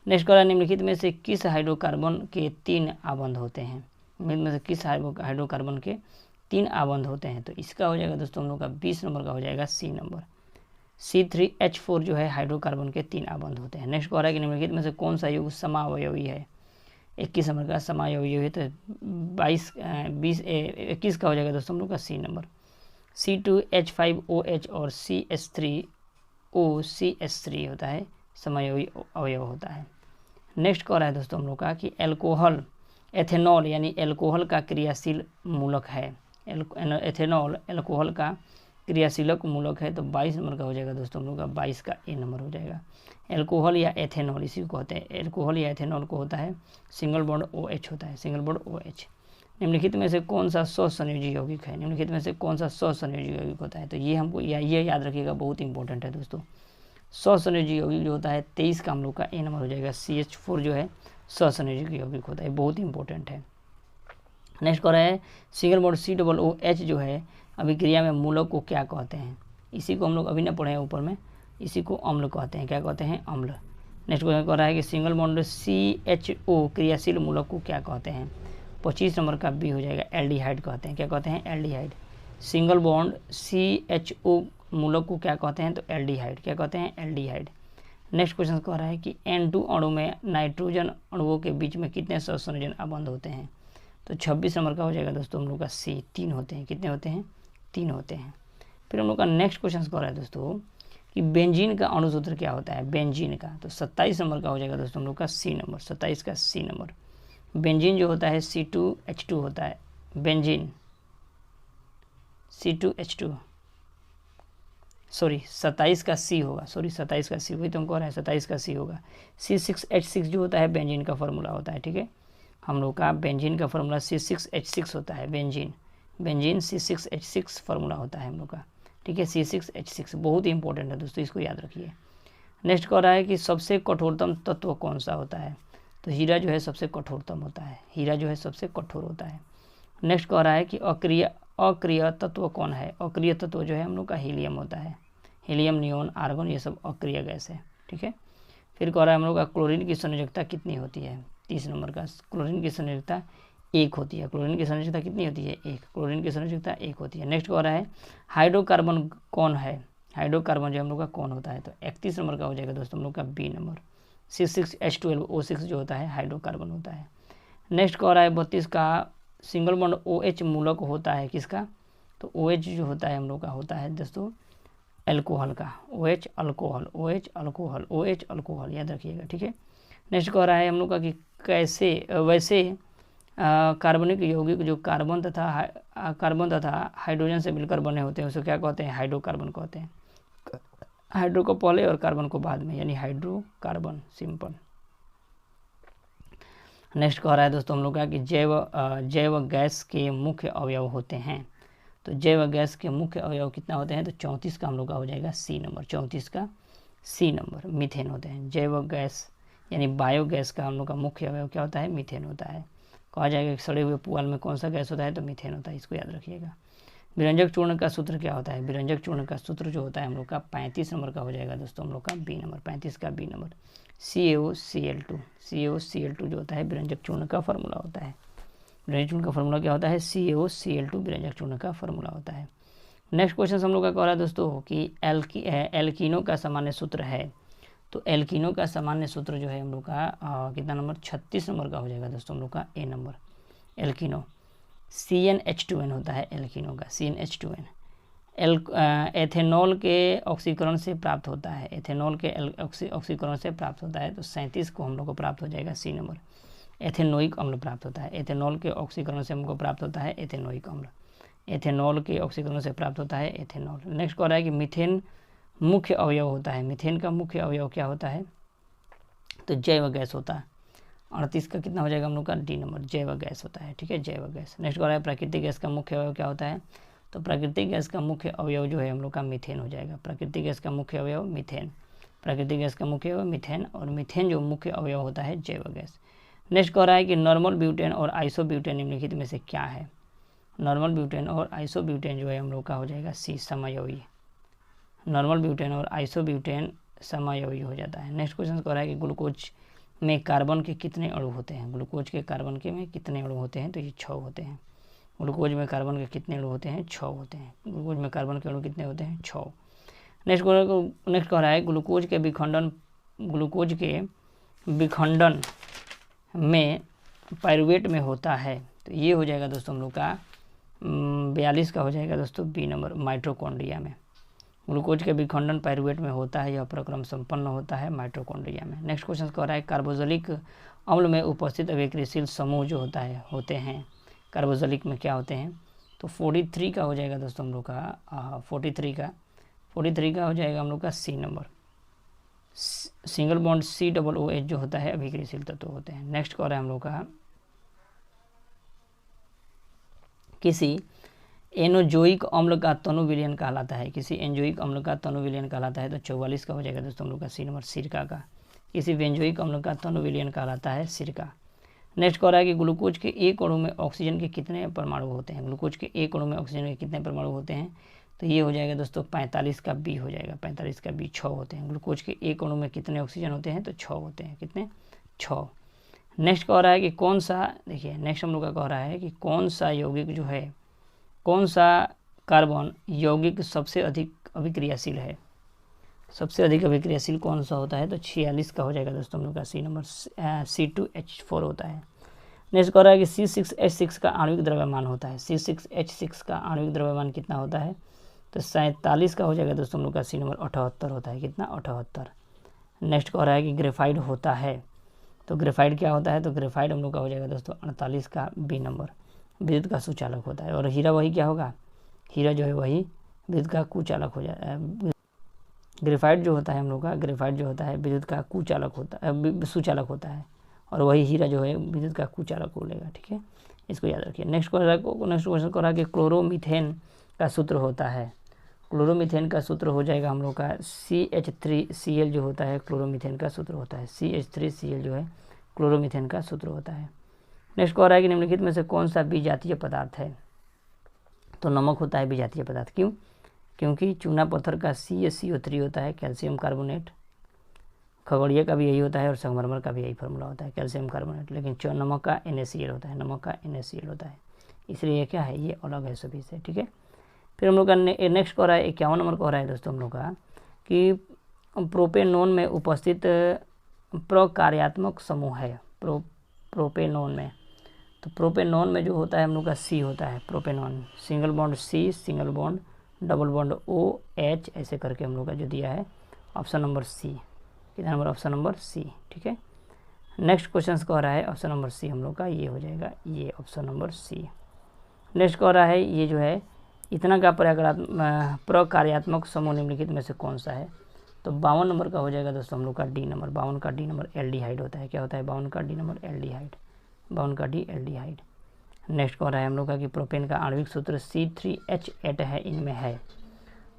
Next question, निम्नलिखित में से किस हाइड्रोकार्बन के 3 आबंध होते हैं? निम्नलिखित में से किस हाइड्रोकार्बन के 3 आबंध होते हैं? तो इसका हो जाएगा दोस्तों हम लोग का 20 नंबर का हो जाएगा सी नंबर, C3H4 जो है हाइड्रोकार्बन के 3 आबंध होते हैं। नेक्स्ट क्वेश्चन है कि निम्नलिखित में से कौन सा यौगिक समावयवी है? 21 नंबर का समावयवी है, तो 21 का हो जाएगा दोस्तों हम लोग का सी नंबर, C2H5OH और CH3OCH3 होता है समावयवी अवयव होता है। नेक्स्ट कह रहा है दोस्तों हम लोग का कि एल्कोहल एथेनॉल यानी एल्कोहल का क्रियाशील मूलक है। एथेनॉल एल्कोहल का क्रियाशीलक मूलक है, तो 22 नंबर का हो जाएगा दोस्तों हम लोग का 22 का ए नंबर हो जाएगा। एल्कोहल या एथेनॉल इसी को कहते हैं, एल्कोहल या एथेनॉल को होता है सिंगल बॉन्ड OH होता है, सिंगल बॉन्ड OH। निम्नलिखित में से कौन सा स्वसंयोजी यौगिक है? निम्नलिखित में से कौन सा स्वसंयोजी यौगिक होता है? तो ये हमको ये याद रखिएगा, बहुत इंपॉर्टेंट है दोस्तों। स्वसंयोजी यौगिक जो होता है 23 का हम लोग का ए नंबर हो जाएगा, CH4 जो है स्वसंयोजी यौगिक होता है, बहुत इंपॉर्टेंट है। नेक्स्ट कह रहा है सिंगल बॉन्ड COOH जो है अभिक्रिया में मूलक को क्या कहते हैं? इसी को हम लोग अभी न पढ़े हैं ऊपर में, इसी को अम्ल कहते हैं। क्या कहते हैं? अम्ल। नेक्स्ट क्वेश्चन कह रहा है कि सिंगल बॉन्ड CHO क्रियाशील मूलक को क्या कहते हैं? 25 नंबर का बी हो जाएगा, एल्डिहाइड कहते हैं। क्या कहते हैं? एल्डिहाइड। सिंगल बॉन्ड CHO मूलक को क्या कहते हैं? तो एल्डिहाइड। क्या कहते हैं? एल्डिहाइड। नेक्स्ट क्वेश्चन कह रहा है कि N2 अणु में नाइट्रोजन अणुओं के बीच में कितने सहसंयोजन आबंध होते हैं? तो 26 नंबर का हो जाएगा दोस्तों हम लोग का सी, 3 होते हैं। कितने होते हैं? 3 होते हैं। फिर हम लोग का नेक्स्ट क्वेश्चन कह रहा है दोस्तों कि बेंजीन का अणु सूत्र क्या होता है? बेंजीन का, तो 27 नंबर का हो जाएगा दोस्तों हम लोग का सी नंबर, 27 का सी नंबर। बेंजीन जो होता है C2H2 होता है, बेंजीन C2H2, सॉरी 27 का सी होगा, सॉरी 27 का सी, वही तो हम कह रहे हैं 27 का सी होगा। C6H6 जो होता है बेंजीन का फॉर्मूला होता है, ठीक है। हम लोग का बेंजीन का फॉर्मूला C6H6 होता है, बेंजीन C6H6 फार्मूला होता है हम लोग का, ठीक है। C6H6 बहुत ही इंपॉर्टेंट है दोस्तों, इसको याद रखिए। नेक्स्ट कह रहा है कि सबसे कठोरतम तत्व कौन सा होता है? तो हीरा जो है सबसे कठोरतम होता है, हीरा जो है सबसे कठोर होता है। नेक्स्ट कह रहा है कि अक्रिय तत्व कौन है? अक्रिय तत्व जो है हम लोग का हीलियम होता है, हीलियम, नियोन, आर्गन, ये सब अक्रिय गैस है, ठीक है। फिर कह रहा है हम लोग का क्लोरीन की संयोजकता कितनी होती है? 30 नंबर का, क्लोरीन की संयोजकता 1 होती है। क्लोरीन की संयोजकता कितनी होती है? 1। क्लोरीन की संयोजकता 1 होती है। नेक्स्ट कह रहा है हाइड्रोकार्बन कौन है? हाइड्रोकार्बन जो हम लोग का कौन होता है? तो 31 नंबर का हो जाएगा दोस्तों हम लोग का बी नंबर, C6H12O6 जो होता है हाइड्रोकार्बन होता है। नेक्स्ट कह रहा है 32 का सिंगल बॉन्ड OH मूलक होता है किसका? तो OH जो होता है हम लोग का होता है दोस्तों एल्कोहल का, OH alcohol, OH alcohol, OH alcohol, याद रखिएगा, ठीक है। नेक्स्ट कह रहा है हम लोग का कि कैसे वैसे कार्बनिक यौगिक जो कार्बन तथा हाइड्रोजन से मिलकर बने होते हैं उसे क्या कहते हैं? हाइड्रोकार्बन कहते हैं। हाइड्रो को पहले और कार्बन को बाद में, यानी हाइड्रोकार्बन, सिंपल। नेक्स्ट कह रहा है दोस्तों हम लोग का कि जैव गैस के मुख्य अवयव होते हैं। तो जैव गैस के मुख्य अवयव कितना होते हैं? तो 34 का हम लोग का हो जाएगा सी नंबर, 34 का सी नंबर, मीथेन होते हैं। जैव गैस यानी बायोगैस का हम लोग का मुख्य अवयव क्या होता है? मीथेन होता है। कहा जाएगा कि सड़े हुए पुआल में कौन सा गैस होता है? तो मीथेन होता है, इसको याद रखिएगा। विरंजक चूर्ण का सूत्र क्या होता है? विरंजक चूर्ण का सूत्र जो होता है हम लोग का 35 नंबर का हो जाएगा दोस्तों हम लोग का बी नंबर, 35 का बी नंबर, CaOCl2, CaOCl2 जो होता है विरंजक चूर्ण का फार्मूला होता है। विरंजक चूर्ण का फार्मूला क्या होता है? CaOCl2 विरंजक चूर्ण का फार्मूला होता है। नेक्स्ट क्वेश्चन हम लोग का कह रहा है दोस्तों कि एल्कीनो का सामान्य सूत्र है। तो एल्कीनो का सामान्य सूत्र जो है हम लोग का कितना नंबर? 36 नंबर का हो जाएगा दोस्तों हम लोग का ए नंबर, एल्कीनो। CnH2n होता है एल्कीनो का, CnH2n। एथेनॉल के ऑक्सीकरण से प्राप्त होता है, एथेनॉल के ऑक्सीकरण से प्राप्त होता है, तो 37 को हम लोग को प्राप्त हो जाएगा सी नंबर, एथेनोइक अम्ल प्राप्त होता है। एथेनॉल के ऑक्सीकरण से हमको प्राप्त होता है एथेनोइक अम्ल, एथेनॉल के ऑक्सीकरण से प्राप्त होता है एथेनॉल। नेक्स्ट कह रहा है कि मीथेन मुख्य अवयव होता है। मीथेन का मुख्य अवयव क्या होता है? तो जैव गैस होता है। 38 का कितना हो जाएगा हम लोग का? डी नंबर, जैव गैस होता है, ठीक है, जैव गैस। नेक्स्ट कह रहा है प्राकृतिक गैस का मुख्य अवयव क्या होता है? तो प्राकृतिक गैस का मुख्य अवयव जो है हम लोग का मीथेन हो जाएगा। प्राकृतिक गैस का मुख्य अवयव मीथेन, प्राकृतिक गैस का मुख्य अवयव मीथेन, और मीथेन जो मुख्य अवयव होता है जैव गैस। नेक्स्ट कह रहा है कि नॉर्मल ब्यूटेन और आइसोब्यूटेन निम्नलिखित में से क्या है? नॉर्मल ब्यूटेन और आइसोब्यूटेन जो है हम लोग का हो जाएगा सी, समअवयवी। नॉर्मल ब्यूटेन और आइसोब्यूटेन समअवयवी हो जाता है। नेक्स्ट क्वेश्चन कह रहा है कि ग्लूकोज में कार्बन के कितने अणु होते हैं। ग्लूकोज के कार्बन के में कितने अणु होते हैं, तो ये 6 होते हैं। ग्लूकोज में कार्बन के कितने अणु होते हैं, 6 होते हैं। ग्लूकोज में कार्बन के अणु कितने होते हैं, 6। नेक्स्ट कह रहा है ग्लूकोज के विखंडन में पाइरुवेट में होता है, तो ये हो जाएगा दोस्तों हम लोग का 42 का हो जाएगा दोस्तों बी नंबर, माइटोकॉन्ड्रिया में। ग्लूकोज के विखंडन पाइरुवेट में होता है, यह प्रक्रम संपन्न होता है माइटोकॉन्ड्रिया में। नेक्स्ट क्वेश्चन कह रहा है कार्बोक्सिलिक अम्ल में उपस्थित अभिक्रियाशील समूह जो होते हैं कार्बोक्सिलिक में क्या होते हैं, तो 43 का हो जाएगा दोस्तों हम लोग का 43 का हो जाएगा हम लोग का C number, single bond COOH जो होता है अभिक्रियाशील तत्व होते हैं। नेक्स्ट कह रहा है हम लोग का किसी एनोजोइक अम्ल का तनु विलयन कहलाता है। किसी एंजोइक अम्ल का तनु विलयन कहलाता है, तो 44 का हो जाएगा दोस्तों हम लोग का सी नंबर, सिरका का। किसी बेंजोइक अम्ल का तनु विलयन कहलाता है सिरका। नेक्स्ट कह रहा है कि ग्लूकोज के एक अणु में ऑक्सीजन के कितने परमाणु होते हैं। ग्लूकोज के एक अणु में ऑक्सीजन के कितने परमाणु होते हैं, तो ये हो जाएगा दोस्तों 45 का बी हो जाएगा, 45 का बी, 6 होते हैं। ग्लूकोज के एक अणु में कितने ऑक्सीजन होते हैं, तो 6 होते हैं। कितने, 6। नेक्स्ट कह रहा है कि कौन सा, देखिए नेक्स्ट हम लोग का कह रहा है कि कौन सा यौगिक जो है, कौन सा कार्बन यौगिक सबसे अधिक अभिक्रियाशील है। सबसे अधिक अभिक्रियाशील कौन सा होता है, तो 46 का हो जाएगा दोस्तों हम लोग का सी नंबर, C2H4 होता है। नेक्स्ट कह रहा है कि C6H6 का आणविक द्रव्यमान होता है। C6H6 का आणविक द्रव्यमान कितना होता है, तो 47 का हो जाएगा दोस्तों हम लोग का सी नंबर, 78 होता है। कितना, 78। नेक्स्ट कह रहा है कि ग्रेफाइड होता है, तो ग्रेफाइड क्या होता है, तो ग्रेफाइड हम लोग का हो जाएगा दोस्तों 48 का बी नंबर, विद्युत का सुचालक होता है। और हीरा वही क्या होगा, हीरा जो है वही विद्युत का कुचालक हो जाता है। ग्रेफाइड जो होता है हम लोग का, ग्रेफाइड जो होता है विद्युत का कुचालक होता है, सुचालक होता है, और वही हीरा जो है विद्युत का कुचालक हो लेगा। ठीक है, इसको याद रखिए। नेक्स्ट क्वेश्चन कह रहा है कि क्लोरोमीथेन का सूत्र होता है। क्लोरोमीथेन का सूत्र हो जाएगा हम लोग का CH3Cl जो होता है क्लोरोमीथेन का सूत्र होता है। CH3Cl जो है क्लोरोमीथेन का सूत्र होता है। नेक्स्ट कह रहा है कि निम्नलिखित में से कौन सा विजातीय पदार्थ है, तो नमक होता है विजातीय पदार्थ। क्यों, क्योंकि चूना पत्थर का CaCO3 होता है कैल्शियम कार्बोनेट, खगड़िया का भी यही होता है और संगमरमर का भी यही फार्मूला होता है कैल्शियम कार्बोनेट, लेकिन नमक का NaCl होता है, नमक का NaCl होता है, इसलिए ये क्या है, ये अलग है सभी से। ठीक है, फिर हम लोग का नेक्स्ट कह रहा है 51 नंबर कह रहा है दोस्तों हम लोग का कि प्रोपेनोन में उपस्थित प्रकार्यात्मक समूह है। प्रोपेनोन में, तो प्रोपेनोन में जो होता है हम लोग का C होता है, propanone, single bond C, single bond double bond OH, ऐसे करके हम लोग का जो दिया है ऑप्शन नंबर C। कितना नंबर, ऑप्शन नंबर C। ठीक है, नेक्स्ट क्वेश्चन कह रहा है ऑप्शन नंबर C हम लोग का, ये हो जाएगा ये ऑप्शन नंबर C। नेक्स्ट कह रहा है ये जो है इतना का प्रकार्यात्मक समूह निम्नलिखित में से कौन सा है, तो 52 नंबर का हो जाएगा दोस्तों हम लोग का डी नंबर, 52 का डी नंबर एल्डिहाइड होता है। क्या होता है, 52 का डी नंबर एल्डिहाइड, 52 का डी एल्डिहाइड। नेक्स्ट कह रहा है हम लोग का कि प्रोपेन का आणविक सूत्र C3H8 है, इनमें है,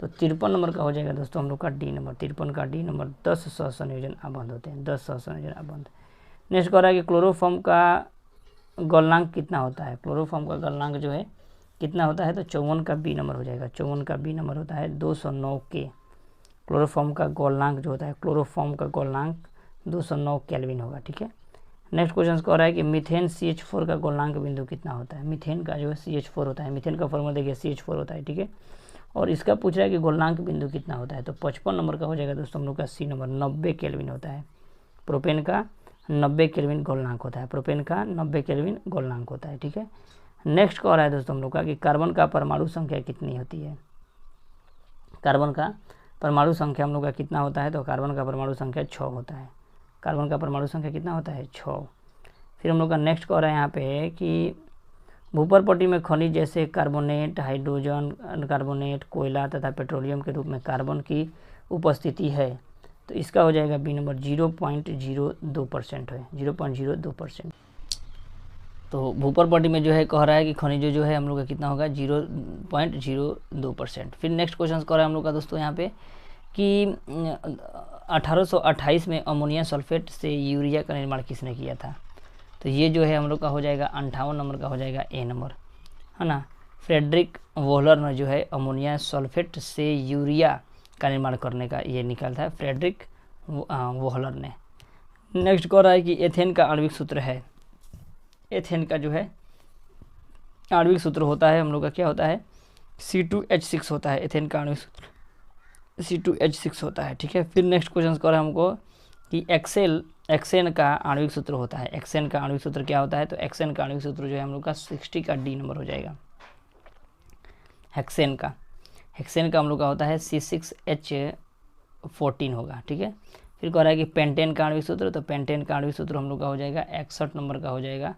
तो 53 नंबर का हो जाएगा दोस्तों हम लोग का डी नंबर, 53 का डी नंबर 10 सहसंयोजन आबंध होते हैं, 10 सहसंयोजन आबंध। नेक्स्ट कह रहा है कि क्लोरोफॉर्म का गलनांक कितना होता है। क्लोरोफॉर्म का गलनांक जो है कितना होता है, तो 54 का बी नंबर हो जाएगा, 54 का बी नंबर होता है 209 के। क्लोरोफॉर्म का गलनांक जो होता है, क्लोरोफॉर्म का गलनांक 209 केल्विन होगा। ठीक है, नेक्स्ट क्वेश्चन कह रहा है कि मीथेन CH4 का गलनांक बिंदु कितना होता है। मीथेन का जो है CH4 होता है, मीथेन का फॉर्मूला देखिए CH4 होता है। ठीक है, और इसका पूछ रहा है कि गलनांक बिंदु कितना होता है, तो 55 नंबर का हो जाएगा दोस्तों हम लोग का सी नंबर, 90 केल्विन होता है। प्रोपेन का 90 केल्विन गलनांक होता है, प्रोपेन का 90 केल्विन गलनांक होता है। ठीक है, नेक्स्ट कह रहा है दोस्तों हम लोग का कि कार्बन का परमाणु संख्या कितनी होती है। कार्बन का परमाणु संख्या हम लोग का कितना होता है, तो कार्बन का परमाणु संख्या 6 होता है। कार्बन का परमाणु संख्या कितना होता है, 6। फिर हम लोग का नेक्स्ट कह रहा है यहाँ पे कि भूपर्पट्टी में खनिज जैसे कार्बोनेट, हाइड्रोजन कार्बोनेट, कोयला तथा पेट्रोलियम के रूप में कार्बन की उपस्थिति है, तो इसका हो जाएगा बी नंबर, 0.02% है, 0.02%। तो भूपर्पट्टी में जो है कह रहा है कि खनिज जो है हम लोग का कितना होगा, 0.02%। फिर नेक्स्ट क्वेश्चन कह रहा है हम लोग का दोस्तों यहाँ पे कि 1828 में अमोनिया सल्फेट से यूरिया का निर्माण किसने किया था, तो ये जो है हम लोग का हो जाएगा 58 नंबर का हो जाएगा ए नंबर, है ना। फ्रेडरिक वोहलर ने जो है अमोनिया सल्फेट से यूरिया का निर्माण करने का ये निकाला था, फ्रेडरिक वोहलर ने। नेक्स्ट कह रहा है कि एथेन का आणविक सूत्र है, एथेन का जो है आणविक सूत्र होता है हम लोग का क्या होता है, C2H6 होता है, एथेन का आणविक सूत्र C2H6 होता है, ठीक है। फिर नेक्स्ट क्वेश्चन कर रहा है हमको कि एक्सेन का आणविक सूत्र होता है, एक्सेन का आणविक सूत्र क्या होता है, तो एक्सेन का आणविक सूत्र जो है हम लोग का 60 का D नंबर हो जाएगा। हेक्सेन का हम लोग का होता है C6H14 होगा, ठीक है। फिर कह रहा है कि पेंटेन का आणविक सूत्र, तो पेंटेन का आणविक सूत्र हम लोग का हो जाएगा 61 नंबर का हो जाएगा।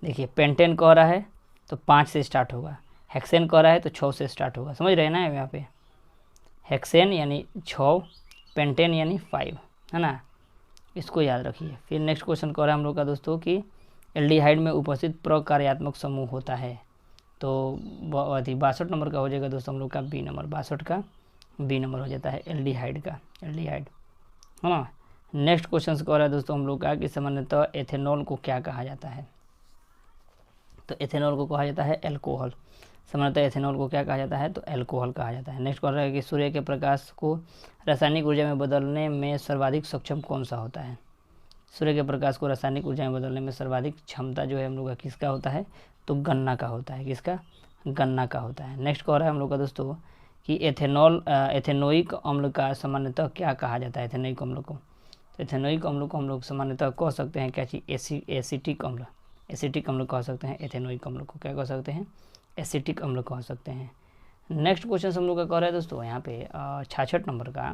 देखिए पेंटेन कह रहा है तो 5 से स्टार्ट होगा, हेक्सेन कह रहा है तो 6 से स्टार्ट होगा, समझ रहे हैं ना। यहाँ पे हेक्सेन यानी 6, पेंटेन यानी 5, है ना, इसको याद रखिए। फिर नेक्स्ट क्वेश्चन कह रहा है हम लोग का दोस्तों कि एल्डिहाइड में उपस्थित प्रकार्यात्मक समूह होता है, तो 62 नंबर का हो जाएगा दोस्तों हम लोग का B नंबर, 62 का B नंबर हो जाता है एल्डिहाइड का, एल्डिहाइड, है ना। नेक्स्ट क्वेश्चन कह रहा है दोस्तों हम लोग का कि सामान्यतः एथेनॉल को क्या कहा जाता है, तो एथेनॉल को कहा जाता है एल्कोहल, सामान्यतः एथेनॉल को क्या कहा जाता है, तो एल्कोहल कहा जाता है। नेक्स्ट कह रहा है कि सूर्य के प्रकाश को रासायनिक ऊर्जा में बदलने में सर्वाधिक सक्षम कौन सा होता है, सूर्य के प्रकाश को रासायनिक ऊर्जा में बदलने में सर्वाधिक क्षमता जो है हम लोग का किसका होता है, तो गन्ना का होता है, किसका, गन्ना का होता है। नेक्स्ट कह रहा है हम लोग का दोस्तों कि एथेनोइक अम्ल का सामान्यतः क्या कहा जाता है, एथेनोइक अम्ल को, तो एथेनोइक अम्ल को हम लोग सामान्यतः कह सकते हैं क्या चीज़, एसिटिक अम्ल, एसिटिक अम्ल कह सकते हैं, एथेनोइक अम्ल को क्या कह सकते हैं, एसिटिक अम्ल कह सकते हैं। नेक्स्ट क्वेश्चन हम लोग का कह रहा है दोस्तों यहाँ पे 66 नंबर का,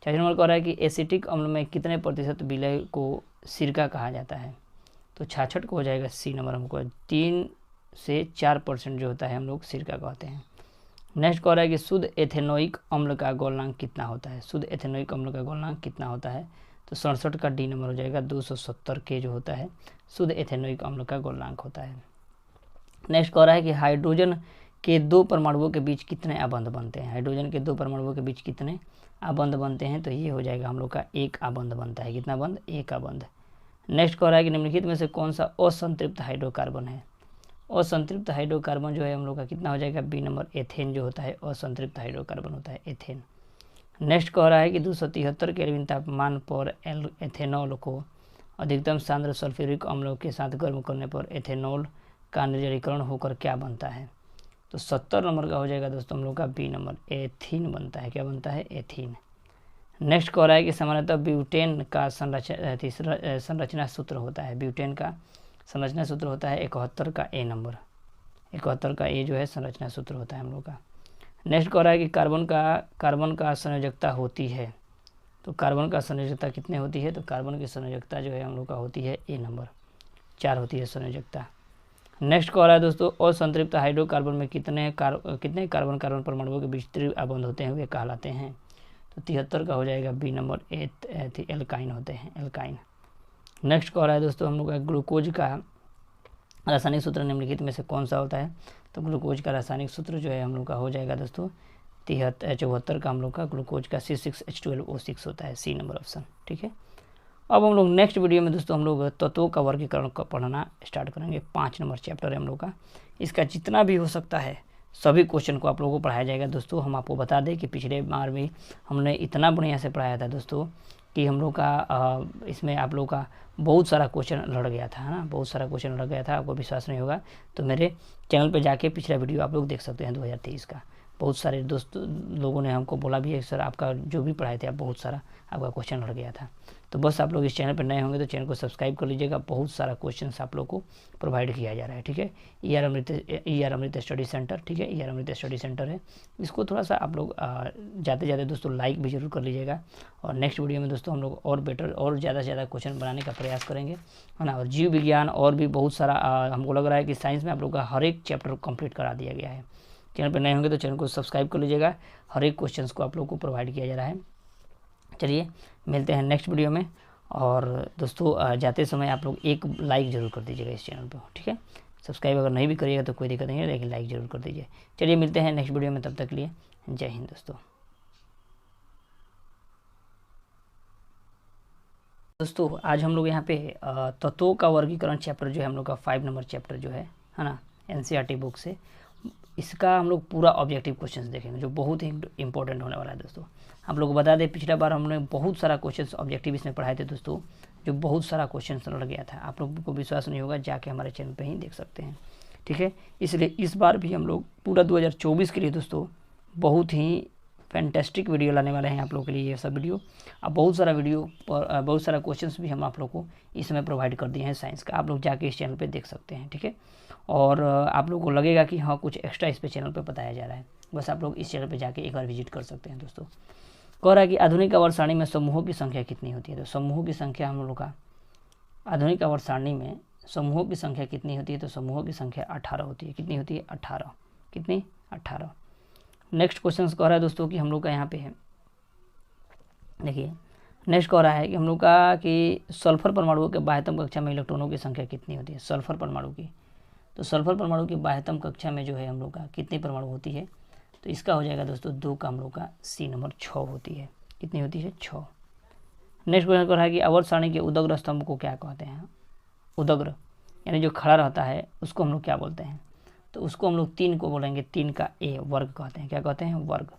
66 नंबर कह रहा है कि एसिटिक अम्ल में कितने प्रतिशत विलय को सिरका कहा जाता है, तो 66 को हो जाएगा C नंबर, हमको 3 से 4% जो होता है हम लोग सिरका कहते हैं। नेक्स्ट कह रहा है कि शुद्ध एथेनोइक अम्ल का गलनांक कितना होता है, शुद्ध एथेनोइक अम्ल का गलनांक कितना होता है, तो 67 का D नंबर हो जाएगा, 270 के जो होता है शुद्ध एथेनोइक अम्ल का गलनांक होता है। नेक्स्ट कह रहा है कि हाइड्रोजन के 2 परमाणुओं के बीच कितने आबंध बनते हैं, हाइड्रोजन के 2 परमाणुओं के बीच कितने आबंध बनते हैं, तो ये हो जाएगा हम लोग का 1 आबंध बनता है, कितना बंध, 1 आबंध। नेक्स्ट कह रहा है कि निम्नलिखित में से कौन सा असंतृप्त हाइड्रोकार्बन है, असंतृप्त हाइड्रोकार्बन जो है हम लोग का कितना हो जाएगा, B नंबर, एथेन जो होता है असंतृप्त हाइड्रोकार्बन होता है, एथेन। नेक्स्ट कह रहा है कि 273 केल्विन तापमान पर एथेनॉल को अधिकतम सांद्र सल्फ्यूरिक अम्लों के साथ गर्म करने पर एथेनॉल का निर्जलीकरण होकर क्या बनता है, तो 70 नंबर का हो जाएगा दोस्तों हम लोग का B नंबर, एथीन बनता है, क्या बनता है, एथीन। नेक्स्ट कह रहा है कि सामान्यतः ब्यूटेन का संरचना सूत्र होता है, ब्यूटेन का संरचना सूत्र होता है 71 का A नंबर, 71 का A जो है संरचना सूत्र होता है हम लोग का। नेक्स्ट कह रहा है कि कार्बन का संयोजकता होती है, तो कार्बन का संयोजकता कितने होती है, तो कार्बन की संयोजकता जो है हम लोग का होती है A नंबर, 4 होती है संयोजकता। नेक्स्ट कह रहा है दोस्तों असंतृप्त हाइड्रोकार्बन में कितने कार्बन परमाणुओं के बीच त्रिव आबंध होते हैं वे कहलाते हैं, तो 73 का हो जाएगा B नंबर, एल्काइन होते हैं, एल्काइन। नेक्स्ट कह रहा है दोस्तों हम लोग का ग्लूकोज का रासायनिक सूत्र निम्नलिखित में से कौन सा होता है, तो ग्लूकोज का रासायनिक सूत्र जो है हम लोग का हो जाएगा दोस्तों 74 का हम लोग का ग्लूकोज का C6H12O6 होता है, C नंबर ऑप्शन, ठीक है। अब हम लोग नेक्स्ट वीडियो में दोस्तों हम लोग तत्वों का वर्गीकरण का पढ़ना स्टार्ट करेंगे, 5 नंबर चैप्टर है हम लोग का, इसका जितना भी हो सकता है सभी क्वेश्चन को आप लोगों को पढ़ाया जाएगा दोस्तों। हम आपको बता दें कि पिछले बार में हमने इतना बढ़िया से पढ़ाया था दोस्तों कि हम लोग का इसमें आप लोग का बहुत सारा क्वेश्चन लड़ गया था, है ना, बहुत सारा क्वेश्चन लड़ गया था, आपको विश्वास नहीं होगा तो मेरे चैनल पे जाके पिछला वीडियो आप लोग देख सकते हैं 2023 का। बहुत सारे दोस्त लोगों ने हमको बोला भी है सर आपका जो भी पढ़ाए थे आप बहुत सारा आपका क्वेश्चन लड़ गया था, तो बस आप लोग इस चैनल पर नए होंगे तो चैनल को सब्सक्राइब कर लीजिएगा, बहुत सारा क्वेश्चन आप लोग को प्रोवाइड किया जा रहा है, ठीक है। ई आर अमृत स्टडी सेंटर, ठीक है, ई आर अमृत स्टडी सेंटर है, इसको थोड़ा सा आप लोग जाते जाते दोस्तों लाइक भी जरूर कर लीजिएगा। और नेक्स्ट वीडियो में दोस्तों हम लोग और बेटर और ज़्यादा से ज़्यादा क्वेश्चन बनाने का प्रयास करेंगे, है ना। और जीव विज्ञान और भी बहुत सारा हमको लग रहा है कि साइंस में आप लोग का हर एक चैप्टर कंप्लीट करा दिया गया है। चैनल पर नए होंगे तो चैनल को सब्सक्राइब कर लीजिएगा, हर एक क्वेश्चन को आप लोग को प्रोवाइड किया जा रहा है। चलिए मिलते हैं नेक्स्ट वीडियो में, और दोस्तों जाते समय आप लोग एक लाइक ज़रूर कर दीजिएगा इस चैनल पर, ठीक है। सब्सक्राइब अगर नहीं भी करिएगा तो कोई दिक्कत नहीं है, लेकिन लाइक ज़रूर कर दीजिए। चलिए मिलते हैं नेक्स्ट वीडियो में, तब तक के लिए जय हिंद दोस्तों आज हम लोग यहाँ पे तत्वों का वर्गीकरण चैप्टर जो है हम लोग का 5 नंबर चैप्टर जो है ना, NCERT बुक से, इसका हम लोग पूरा ऑब्जेक्टिव क्वेश्चंस देखेंगे जो बहुत ही इंपॉर्टेंट होने वाला है दोस्तों। आप लोग को बता दें पिछला बार हमने बहुत सारा क्वेश्चंस ऑब्जेक्टिव इसमें पढ़ाए थे दोस्तों, जो बहुत सारा क्वेश्चन लड़ गया था। आप लोगों को विश्वास नहीं होगा, जाके हमारे चैनल पे ही देख सकते हैं, ठीक है। इसलिए इस बार भी हम लोग पूरा 2024 के लिए दोस्तों बहुत ही फैंटेस्टिक वीडियो लाने वाले हैं आप लोगों के लिए। ये सब वीडियो अब बहुत सारा वीडियो पर बहुत सारा क्वेश्चंस भी हम आप लोगों को इसमें प्रोवाइड कर दिए हैं साइंस का, आप लोग जाके इस चैनल पे देख सकते हैं, ठीक है। और आप लोगों को लगेगा कि हाँ कुछ एक्स्ट्रा इस पे चैनल पे बताया जा रहा है, बस आप लोग इस चैनल पे जाके एक बार विजिट कर सकते हैं दोस्तों। कह रहा है कि आधुनिक आवर्त सारणी में समूहों की संख्या कितनी होती है। तो समूहों की संख्या हम लोग का आधुनिक आवर्त सारणी में समूहों की संख्या कितनी होती है, तो समूहों की संख्या 18 होती है। कितनी होती है? 18। कितनी? 18। नेक्स्ट क्वेश्चन कह रहा है दोस्तों कि हम लोग का यहाँ पे है, देखिए नेक्स्ट कह रहा है कि हम लोग का कि सल्फर परमाणुओं के बाह्यतम कक्षा में इलेक्ट्रॉनों की संख्या कितनी होती है। सल्फर परमाणु की, तो सल्फर परमाणु की बाह्यतम कक्षा में जो है हम लोग का कितनी परमाणु होती है, तो इसका हो जाएगा दोस्तों 2 का हम लोग का सी नंबर 6 होती है। कितनी होती है? 6। नेक्स्ट क्वेश्चन कह रहा है कि आवर्त सारणी के उदग्र स्तंभ को क्या कहते हैं। उदग्र यानी जो खड़ा रहता है उसको हम लोग क्या बोलते हैं, तो उसको हम लोग 3 को बोलेंगे, 3 का ए वर्ग कहते हैं। क्या कहते हैं? वर्ग।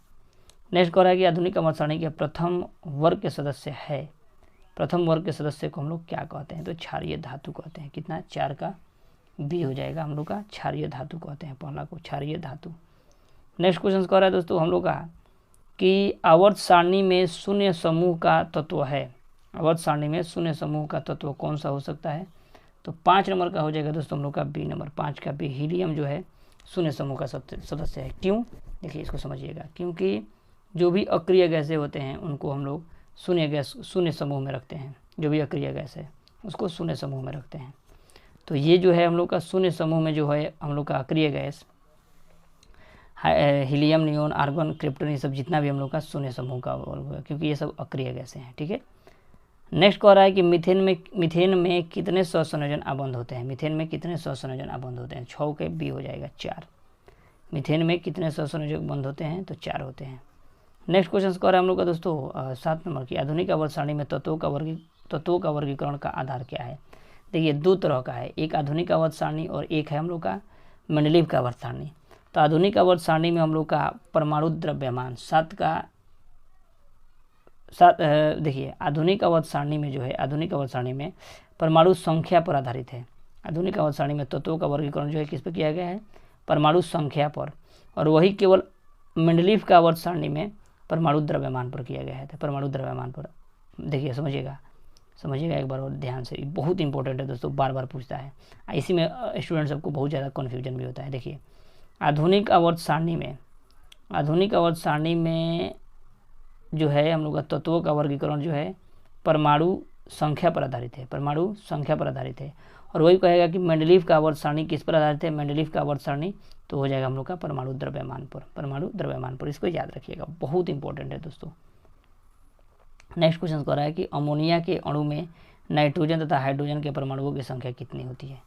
नेक्स्ट कह रहा है कि आधुनिक आवर्त सारणी के प्रथम वर्ग के सदस्य है, प्रथम वर्ग के सदस्य को हम लोग क्या कहते हैं, तो क्षारीय धातु कहते हैं। कितना? 4 का बी हो जाएगा हम लोग का, क्षारीय धातु कहते हैं पहला को, क्षारीय धातु। नेक्स्ट क्वेश्चन कह रहा है दोस्तों हम लोग का कि आवर्त सारणी में शून्य समूह का तत्व है। आवर्त सारणी में शून्य समूह का तत्व कौन सा हो सकता है, तो 5 नंबर का हो जाएगा दोस्तों हम लोग का बी नंबर, 5 का बी। हीलियम जो है शून्य समूह का सदस्य है। क्यों? देखिए इसको समझिएगा, क्योंकि जो भी अक्रिय गैसें होते हैं उनको हम लोग शून्य समूह में रखते हैं। जो भी अक्रिय गैस है उसको शून्य समूह में रखते हैं। तो ये जो है हम लोग का शून्य समूह में जो है हम लोग का अक्रिय gas helium, neon, argon, krypton, ये सब जितना भी हम लोग का शून्य समूह का होगा, क्योंकि ये सब अक्रिय गैसें हैं, ठीक है। नेक्स्ट कह रहा है कि मीथेन में कितने सहसंयोजन आबंध होते हैं। मीथेन में कितने सहसंयोजन आबंध होते हैं, 6 के बी हो जाएगा 4। मीथेन में कितने सहसंयोजक बंध होते हैं, तो 4 होते हैं। नेक्स्ट क्वेश्चन कह रहा है हम लोग का दोस्तों 7 नंबर की आधुनिक आवर्त सारणी में तत्वों का वर्गीकरण का आधार क्या है। देखिए 2 तरह का है, एक आधुनिक आवर्त सारणी और एक है हम लोग का मेंडलीव का आवर्त सारणी। तो आधुनिक आवर्त सारणी में हम लोग का परमाणु द्रव्यमान 7 का 7 देखिए आधुनिक आवर्त सारणी में जो है, आधुनिक आवर्त सारणी में परमाणु संख्या पर आधारित है। आधुनिक आवर्त सारणी में तत्वों का वर्गीकरण जो है किस पर किया गया है, परमाणु संख्या पर, और वही केवल मेंडलीव का आवर्त सारणी में परमाणु द्रव्यमान पर किया गया है। तो परमाणु द्रव्यमान पर देखिए समझिएगा एक बार और ध्यान से, बहुत इंपॉर्टेंट है दोस्तों, बार बार पूछता है। इसी में स्टूडेंट सबको बहुत ज़्यादा कन्फ्यूजन भी होता है। देखिए आधुनिक आवर्त सारणी में जो है हम लोग का तत्वों का वर्गीकरण जो है परमाणु संख्या पर आधारित है, परमाणु संख्या पर आधारित है। और वही कहेगा कि मेंडलीव का आवर्त सारणी किस पर आधारित है, मेंडलीव का आवर्त सारणी तो हो जाएगा हम लोग का परमाणु द्रव्यमान पर, परमाणु द्रव्यमान पर। इसको याद रखिएगा, बहुत इंपॉर्टेंट है दोस्तों। नेक्स्ट क्वेश्चन कह रहा है कि अमोनिया के अणु में नाइट्रोजन तथा हाइड्रोजन के परमाणुओं की संख्या कितनी होती है।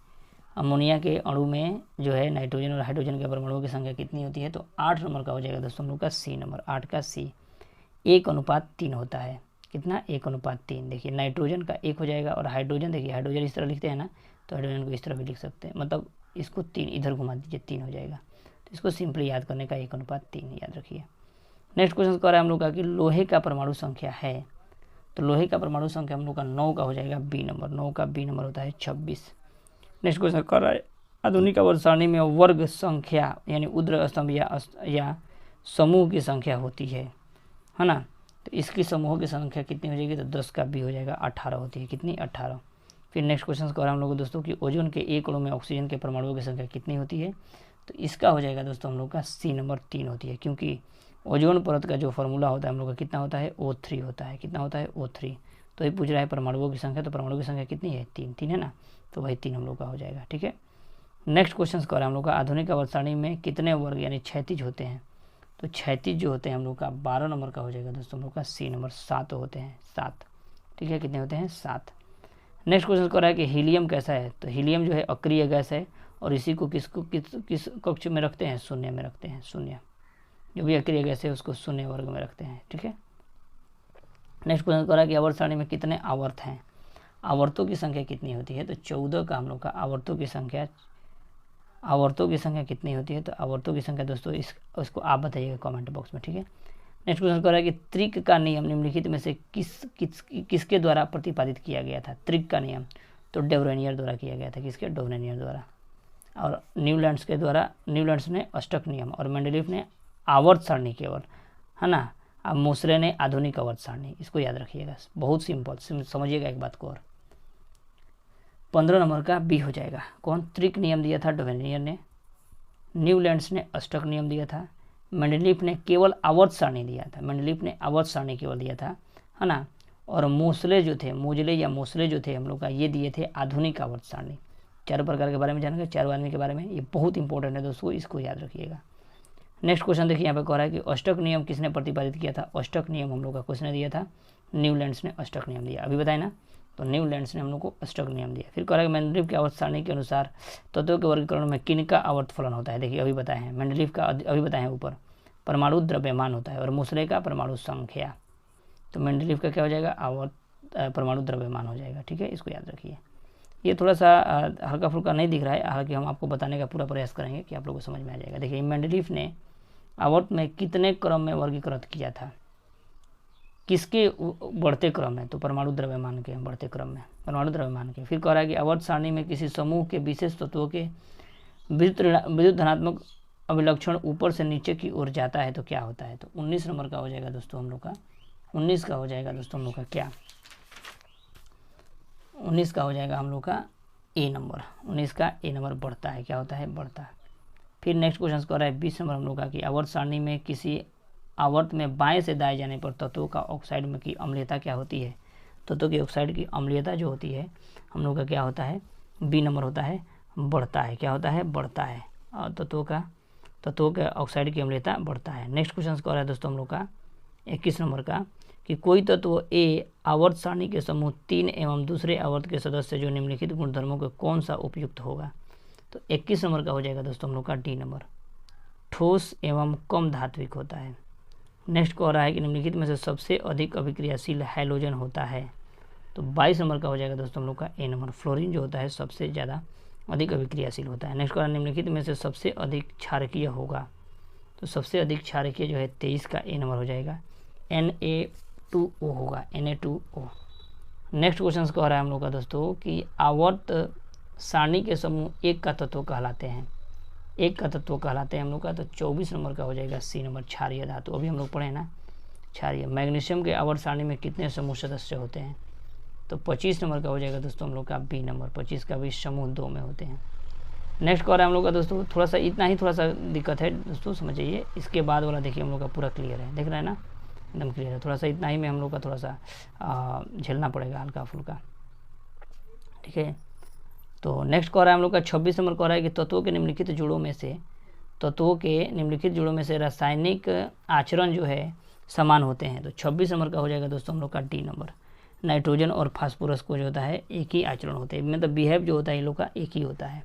अमोनिया के अणु में जो है नाइट्रोजन और हाइड्रोजन के परमाणुओं की संख्या कितनी होती है, तो 8 नंबर का हो जाएगा दोस्तों हम लोग का सी नंबर, 8 का सी। 1:3 होता है। कितना? 1:3। देखिए नाइट्रोजन का 1 हो जाएगा, और हाइड्रोजन देखिए हाइड्रोजन इस तरह लिखते हैं ना, तो हाइड्रोजन को इस तरह भी लिख सकते हैं, मतलब इसको 3 इधर घुमा दीजिए, 3 हो जाएगा। तो इसको सिंपली याद करने का 1:3 याद रखिए। नेक्स्ट क्वेश्चन कह रहा है हम लोग का कि लोहे का परमाणु संख्या है, तो लोहे का परमाणु संख्या हम लोग का 9 का हो जाएगा बी नंबर, 9 का बी नंबर होता है 26। नेक्स्ट क्वेश्चन कर रहा है आधुनिक आवर्त सारणी में वर्ग संख्या यानी ऊर्ध्व स्तंभ या समूह की संख्या होती है ना, तो इसकी समूहों की संख्या कितनी हो जाएगी, तो 10 का बी हो जाएगा 18 होती है। कितनी? 18। फिर नेक्स्ट क्वेश्चन कर रहा है हम लोग दोस्तों कि ओजोन के एक अणु में ऑक्सीजन के परमाणुओं की संख्या कितनी होती है, तो इसका हो जाएगा दोस्तों हम लोग का सी नंबर 3 होती है, क्योंकि ओजोन परत का जो फॉर्मूला होता है हम लोग का कितना होता है, O3 होता है। कितना होता है? O3। तो ये पूछ रहा है परमाणुओं की संख्या, तो परमाणु की संख्या कितनी है, 3 है ना, तो वही 3 हम लोग का हो जाएगा, ठीक है। नेक्स्ट क्वेश्चन कर रहा है हम लोग का आधुनिक आवर्त सारणी में कितने वर्ग यानी क्षैतिज होते हैं, तो क्षैतिज जो होते हैं हम लोग का 12 नंबर का हो जाएगा दोस्तों हम लोग का सी नंबर, 7 होते हैं, 7, ठीक है। कितने होते हैं? 7। नेक्स्ट क्वेश्चन कर रहा है कि हीलियम कैसा है, तो हीलियम जो है अक्रिय गैस है, और इसी को किस कक्ष में रखते हैं, शून्य में रखते हैं। शून्य, जो भी अक्रिय गैस है उसको शून्य वर्ग में रखते हैं, ठीक है। नेक्स्ट क्वेश्चन कर रहा है कि आवर्त सारणी में कितने आवर्त हैं, आवर्तों की संख्या कितनी होती है, तो 14 का हम लोग का आवर्तों की संख्या आवर्तों की संख्या कितनी होती है? तो आवर्तों की संख्या दोस्तों इसको आप बताइएगा कमेंट बॉक्स में, ठीक है। नेक्स्ट क्वेश्चन कह रहा है कि त्रिक का नियम निम्नलिखित में से किसके द्वारा प्रतिपादित किया गया था? त्रिक का नियम तो डेवरेनियर द्वारा किया गया था। किसके? डेवरेनियर द्वारा। और न्यूलैंड्स ने अष्टक नियम और मेंडलीफ ने आवर्त सारणी केवल, है ना। अब मोसले ने आधुनिक आवर्त सारणी। इसको याद रखिएगा, बहुत सिंपल, समझिएगा एक बात को। और 15 नंबर का बी हो जाएगा। कौन? त्रिक नियम दिया था डेवरेनियर ने, न्यूलैंड्स ने अष्टक नियम दिया था, मेंडलीफ ने केवल आवर्त सारणी दिया था। मेंडलीफ ने आवर्त सारणी केवल दिया था, है ना। और मोसले जो थे हम लोग का, ये दिए थे आधुनिक आवर्त सारणी। चारों प्रकार के बारे में जानेंगे, चारों आदमी के बारे में। ये बहुत इंपॉर्टेंट है दोस्तों, इसको याद रखिएगा। नेक्स्ट क्वेश्चन देखिए, यहाँ पे कह रहा है कि अष्टक नियम किसने प्रतिपादित किया था? अष्टक नियम हम लोग का किसने दिया था? न्यूलैंड्स ने अष्टक नियम दिया। अभी बताए ना, तो न्यूलैंड्स ने हम लोग को अष्टक नियम दिया। फिर कह रहा है मेंडलीफ के आवर्त सारणी के अनुसार तत्वों के वर्गीकरण में किनका आवर्त फलन होता है? देखिए अभी बताए हैं, मेंडलीफ का अभी बताए हैं ऊपर, परमाणु द्रव्यमान होता है, और मोसले का परमाणु संख्या। तो मेंडलीफ का क्या हो जाएगा? आवर्त परमाणु द्रव्यमान हो जाएगा, ठीक है। इसको याद रखिए। ये थोड़ा सा हल्का फुल्का नहीं दिख रहा है, हालांकि हम आपको बताने का पूरा प्रयास करेंगे कि आप लोगों को समझ में आ जाएगा। देखिए मेंडलीफ ने आवर्त में कितने क्रम में वर्गीकृत किया था? किसके बढ़ते क्रम में? तो परमाणु द्रव्यमान के बढ़ते क्रम में, परमाणु द्रव्यमान के। फिर कह रहा है कि आवर्त सारणी में किसी समूह के विशेष तत्वों के विद्युत धनात्मक अभिलक्षण ऊपर से नीचे की ओर जाता है तो क्या होता है? तो 19 नंबर का हो जाएगा दोस्तों हम लोग का, 19 का हो जाएगा दोस्तों हम लोग का क्या? 19 का हो जाएगा हम लोग का ए नंबर। 19 का ए नंबर बढ़ता है, क्या होता है? बढ़ता है। फिर नेक्स्ट क्वेश्चन कर रहा है 20 नंबर हम लोग का कि आवर्त सारणी में किसी आवर्त में बाएं से दाएं जाने पर तत्वों का ऑक्साइड में की अम्लीयता क्या होती है? तत्वों की ऑक्साइड की अम्लीयता जो होती है हम लोग का क्या होता है? बी नंबर होता है, बढ़ता है। क्या होता है? बढ़ता है। और तत्वों के ऑक्साइड की अम्लीयता बढ़ता है। नेक्स्ट क्वेश्चन कर रहा है दोस्तों हम लोग का 21 नंबर का कि कोई तत्व ए आवर्त सारणी के समूह 3 एवं दूसरे आवर्त के सदस्य जो निम्नलिखित गुणधर्मों के कौन सा उपयुक्त होगा? तो 21 नंबर का हो जाएगा दोस्तों हम लोग का डी नंबर, ठोस एवं कम धात्विक होता है। नेक्स्ट कह रहा है कि निम्नलिखित में से सबसे अधिक अभिक्रियाशील हैलोजन होता है। तो 22 नंबर का हो जाएगा दोस्तों हम लोग का ए नंबर, फ्लोरीन जो होता है सबसे ज़्यादा अधिक अभिक्रियाशील होता है। नेक्स्ट कह रहा है निम्नलिखित में से सबसे अधिक क्षारकीय होगा। तो सबसे अधिक क्षारकीय जो है 23 का ए नंबर हो जाएगा, Na2O होगा, Na2O। नेक्स्ट क्वेश्चन कह रहा है हम लोग का दोस्तों कि आवर्त सारणी के समूह एक का तत्व कहलाते हैं, एक का तत्व कहलाते हैं हम लोग का। तो 24 नंबर का हो जाएगा सी नंबर, क्षारीय धातु। अभी हम लोग पढ़े ना क्षारीय। मैग्नीशियम के आवर्त सारणी में कितने समूह सदस्य होते हैं? तो 25 नंबर का हो जाएगा दोस्तों हम लोग का बी नंबर, 25 का भी समूह 2 में होते हैं। नेक्स्ट कह रहा है हम लोग का दोस्तों, थोड़ा सा इतना ही थोड़ा सा दिक्कत है दोस्तों, समझिए। इसके बाद वाला देखिए हम लोग का पूरा क्लियर है, देख रहे हैं ना, एकदम क्लियर है। थोड़ा सा इतना ही में हम लोग का थोड़ा सा झेलना पड़ेगा हल्का फुल्का, ठीक है। तो नेक्स्ट कह रहा है हम लोग का 26 नंबर कह रहा है कि तत्वों के निम्नलिखित जोड़ों में से रासायनिक आचरण जो है समान होते हैं। तो 26 नंबर का हो जाएगा दोस्तों हम लोग का डी नंबर, नाइट्रोजन और फास्फोरस को जो होता है एक ही आचरण होते हैं, मतलब बिहेव जो होता है इन लोग का एक ही होता है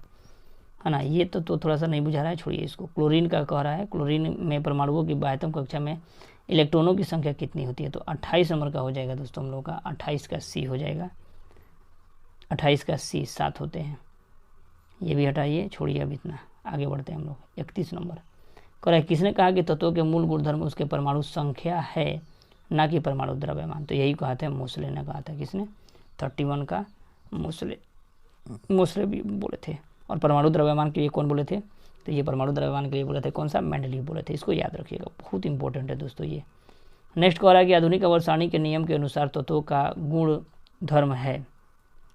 ना। ये तो थोड़ा सा नहीं बुझा रहा है, छोड़िए इसको। क्लोरीन का कह रहा है, क्लोरीन में परमाणुओं की बाह्यतम कक्षा में इलेक्ट्रॉनों की संख्या कितनी होती है? तो 28 नंबर का हो जाएगा दोस्तों हम लोग का, 28 का सी हो जाएगा, 28 का सी 7 होते हैं। ये भी हटाइए, छोड़िए अब इतना, आगे बढ़ते हैं हम लोग। 31 नंबर कह रहा है किसने कहा कि तत्वों के मूल गुणधर्म उसके परमाणु संख्या है, ना कि परमाणु द्रव्यमान? तो यही कहा था मोसले ने, कहा था। किसने? 31 का मोसले भी बोले थे। और परमाणु द्रव्यमान के लिए कौन बोले थे? तो ये परमाणु द्रव्यमान के लिए बोले थे कौन सा? मेंडलीफ बोले थे। इसको याद रखिएगा, बहुत इंपॉर्टेंट है दोस्तों ये। नेक्स्ट कह रहा है कि आधुनिक आवर्त सारणी के नियम के अनुसार तत्वों का गुण धर्म है।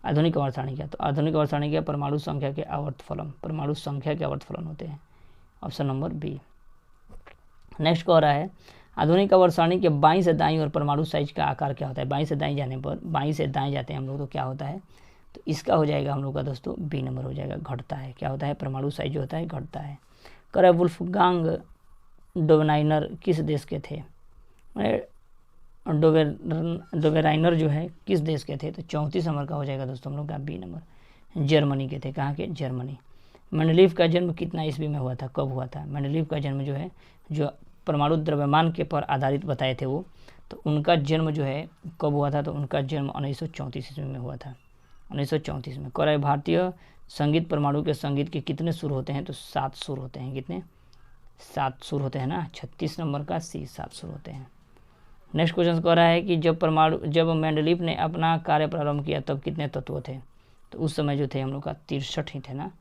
आधुनिक आवर्त सारणी क्या? तो आधुनिक आवर्त सारणी क्या? परमाणु संख्या के आवर्त फलन, परमाणु संख्या के आवर्त फलन होते हैं। Option number B. नेक्स्ट कह रहा है आधुनिक आवर्त सारणी के बाईं से दाईं और परमाणु साइज का आकार क्या होता है? बाईं से दाईं जाने पर, बाईं से दाएं जाते हैं हम लोग तो क्या होता है? तो इसका हो जाएगा हम लोग का दोस्तों बी नंबर हो जाएगा, घटता है। क्या होता है? परमाणु साइज जो होता है घटता है। कह रहा है वुल्फगांग डोवेनाइनर किस देश के थे? डोवेराइनर जो है किस देश के थे? तो 34 नंबर का हो जाएगा दोस्तों हम लोग का बी नंबर, जर्मनी के थे। कहाँ के? जर्मनी। मेंडलीफ का जन्म कितना ईस्वी में हुआ था, कब हुआ था? मेंडलीफ का जन्म जो है, जो परमाणु द्रव्यमान के पर आधारित बताए थे वो, तो उनका जन्म जो है कब हुआ था? तो उनका जन्म 1934 ईस्वी में हुआ था। 1934 में। कह रहा है भारतीय संगीत परमाणु के संगीत के कितने सुर होते हैं? तो 7 सुर होते हैं। कितने? 7 सुर होते हैं ना। 36 नंबर का सी, 7 सुर होते हैं। नेक्स्ट क्वेश्चन कह रहा है कि जब मेंडलीफ ने अपना कार्य प्रारंभ किया तब कितने तत्व थे? तो उस समय जो थे हम लोग का 63 ही थे ना,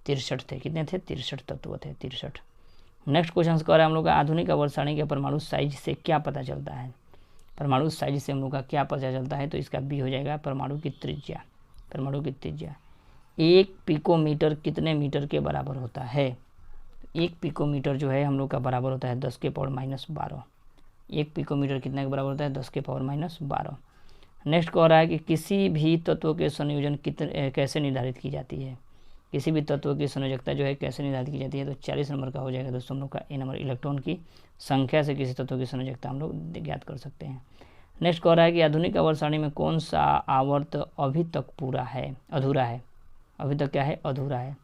63 थे। कितने थे? 63 तत्व थे, 63। नेक्स्ट क्वेश्चन कह रहा है हम लोग का आधुनिक आवर्त सारणी के परमाणु साइज से क्या पता चलता है? परमाणु साइज से हम लोग का क्या पता चलता है? तो इसका बी हो जाएगा परमाणु की त्रिज्या। परमाणु की त्रिज्या 1 पिकोमीटर कितने मीटर के बराबर होता है? 1 पिकोमीटर जो है हम लोग का बराबर होता है 10 के पावर -12। 1 पिकोमीटर कितने के बराबर होता है? 10 के पावर -12। नेक्स्ट कह रहा है कि किसी भी तत्व के संयोजन कैसे निर्धारित की जाती है? किसी भी तत्व की संयोजकता जो है कैसे निर्धारित की जाती है? तो 40 नंबर का हो जाएगा दोस्तों हम लोग का ए नंबर। इलेक्ट्रॉन की संख्या से किसी तत्व की संयोजकता हम लोग ज्ञात कर सकते हैं। नेक्स्ट कह रहा है कि आधुनिक आवर्त सारणी में कौन सा आवर्त अभी तक पूरा है? अधूरा है। अभी तक क्या है? अधूरा है।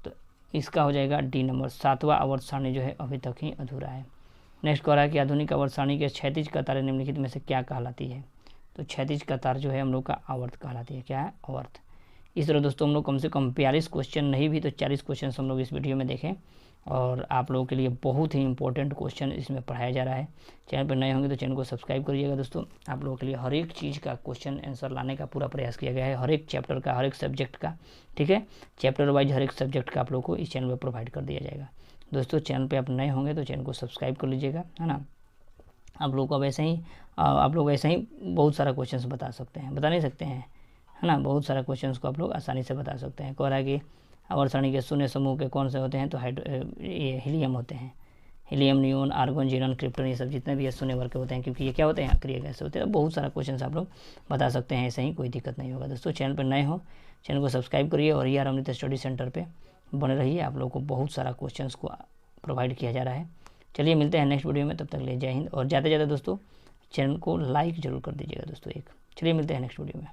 तो इसका हो जाएगा डी नंबर। 7वां आवर्त सारणी जो है अभी तक ही अधूरा है। नेक्स्ट कह रहा है कि आधुनिक आवर्त सारणी के क्षैतिज कतारें निम्नलिखित में से क्या कहलाती है? तो क्षैतिज कतार जो है हम लोग का आवर्त कहलाती है। क्या है? आवर्त। इस तरह दोस्तों हम लोग कम से कम 42 क्वेश्चन नहीं भी तो 40 क्वेश्चन हम लोग इस वीडियो में देखें और आप लोगों के लिए बहुत ही इंपॉर्टेंट क्वेश्चन इसमें पढ़ाया जा रहा है। चैनल पर नए होंगे तो चैनल को सब्सक्राइब करिएगा दोस्तों। आप लोगों के लिए हर एक चीज़ का क्वेश्चन आंसर लाने का पूरा प्रयास किया गया है, हर एक चैप्टर का, हर एक सब्जेक्ट का। ठीक है, चैप्टर वाइज हर एक सब्जेक्ट का आप लोगों को इस चैनल पर प्रोवाइड कर दिया जाएगा। दोस्तों चैनल पर आप नए होंगे तो चैनल को सब्सक्राइब कर लीजिएगा, है ना। आप लोग अब ऐसे ही बहुत सारा क्वेश्चन बता सकते हैं, बता नहीं सकते हैं, है ना। बहुत सारा क्वेश्चंस को आप लोग आसानी से बता सकते हैं। कह रहा है कि आवर्त सारणी के शून्य समूह के कौन से होते हैं? तो ये हीलियम होते हैं। Helium, neon, argon, Jiran, krypton, ये सब जितने भी शून्य वर्ग के होते हैं, क्योंकि ये क्या होते हैं? अक्रिय गैस होते हैं। बहुत सारा क्वेश्चन आप लोग बता सकते हैं, ऐसे ही कोई दिक्कत नहीं होगा। दोस्तों चैनल पर नए हो चैनल को सब्सक्राइब करिए और ER अमृत स्टडी सेंटर पर बने रहिए। आप लोग को बहुत सारा क्वेश्चन को प्रोवाइड किया जा रहा है। चलिए मिलते हैं नेक्स्ट वीडियो में, तब तक ले जय हिंद। और ज़्यादा से ज़्यादा दोस्तों चैनल को लाइक जरूर कर दीजिएगा दोस्तों एक। चलिए मिलते हैं नेक्स्ट वीडियो में।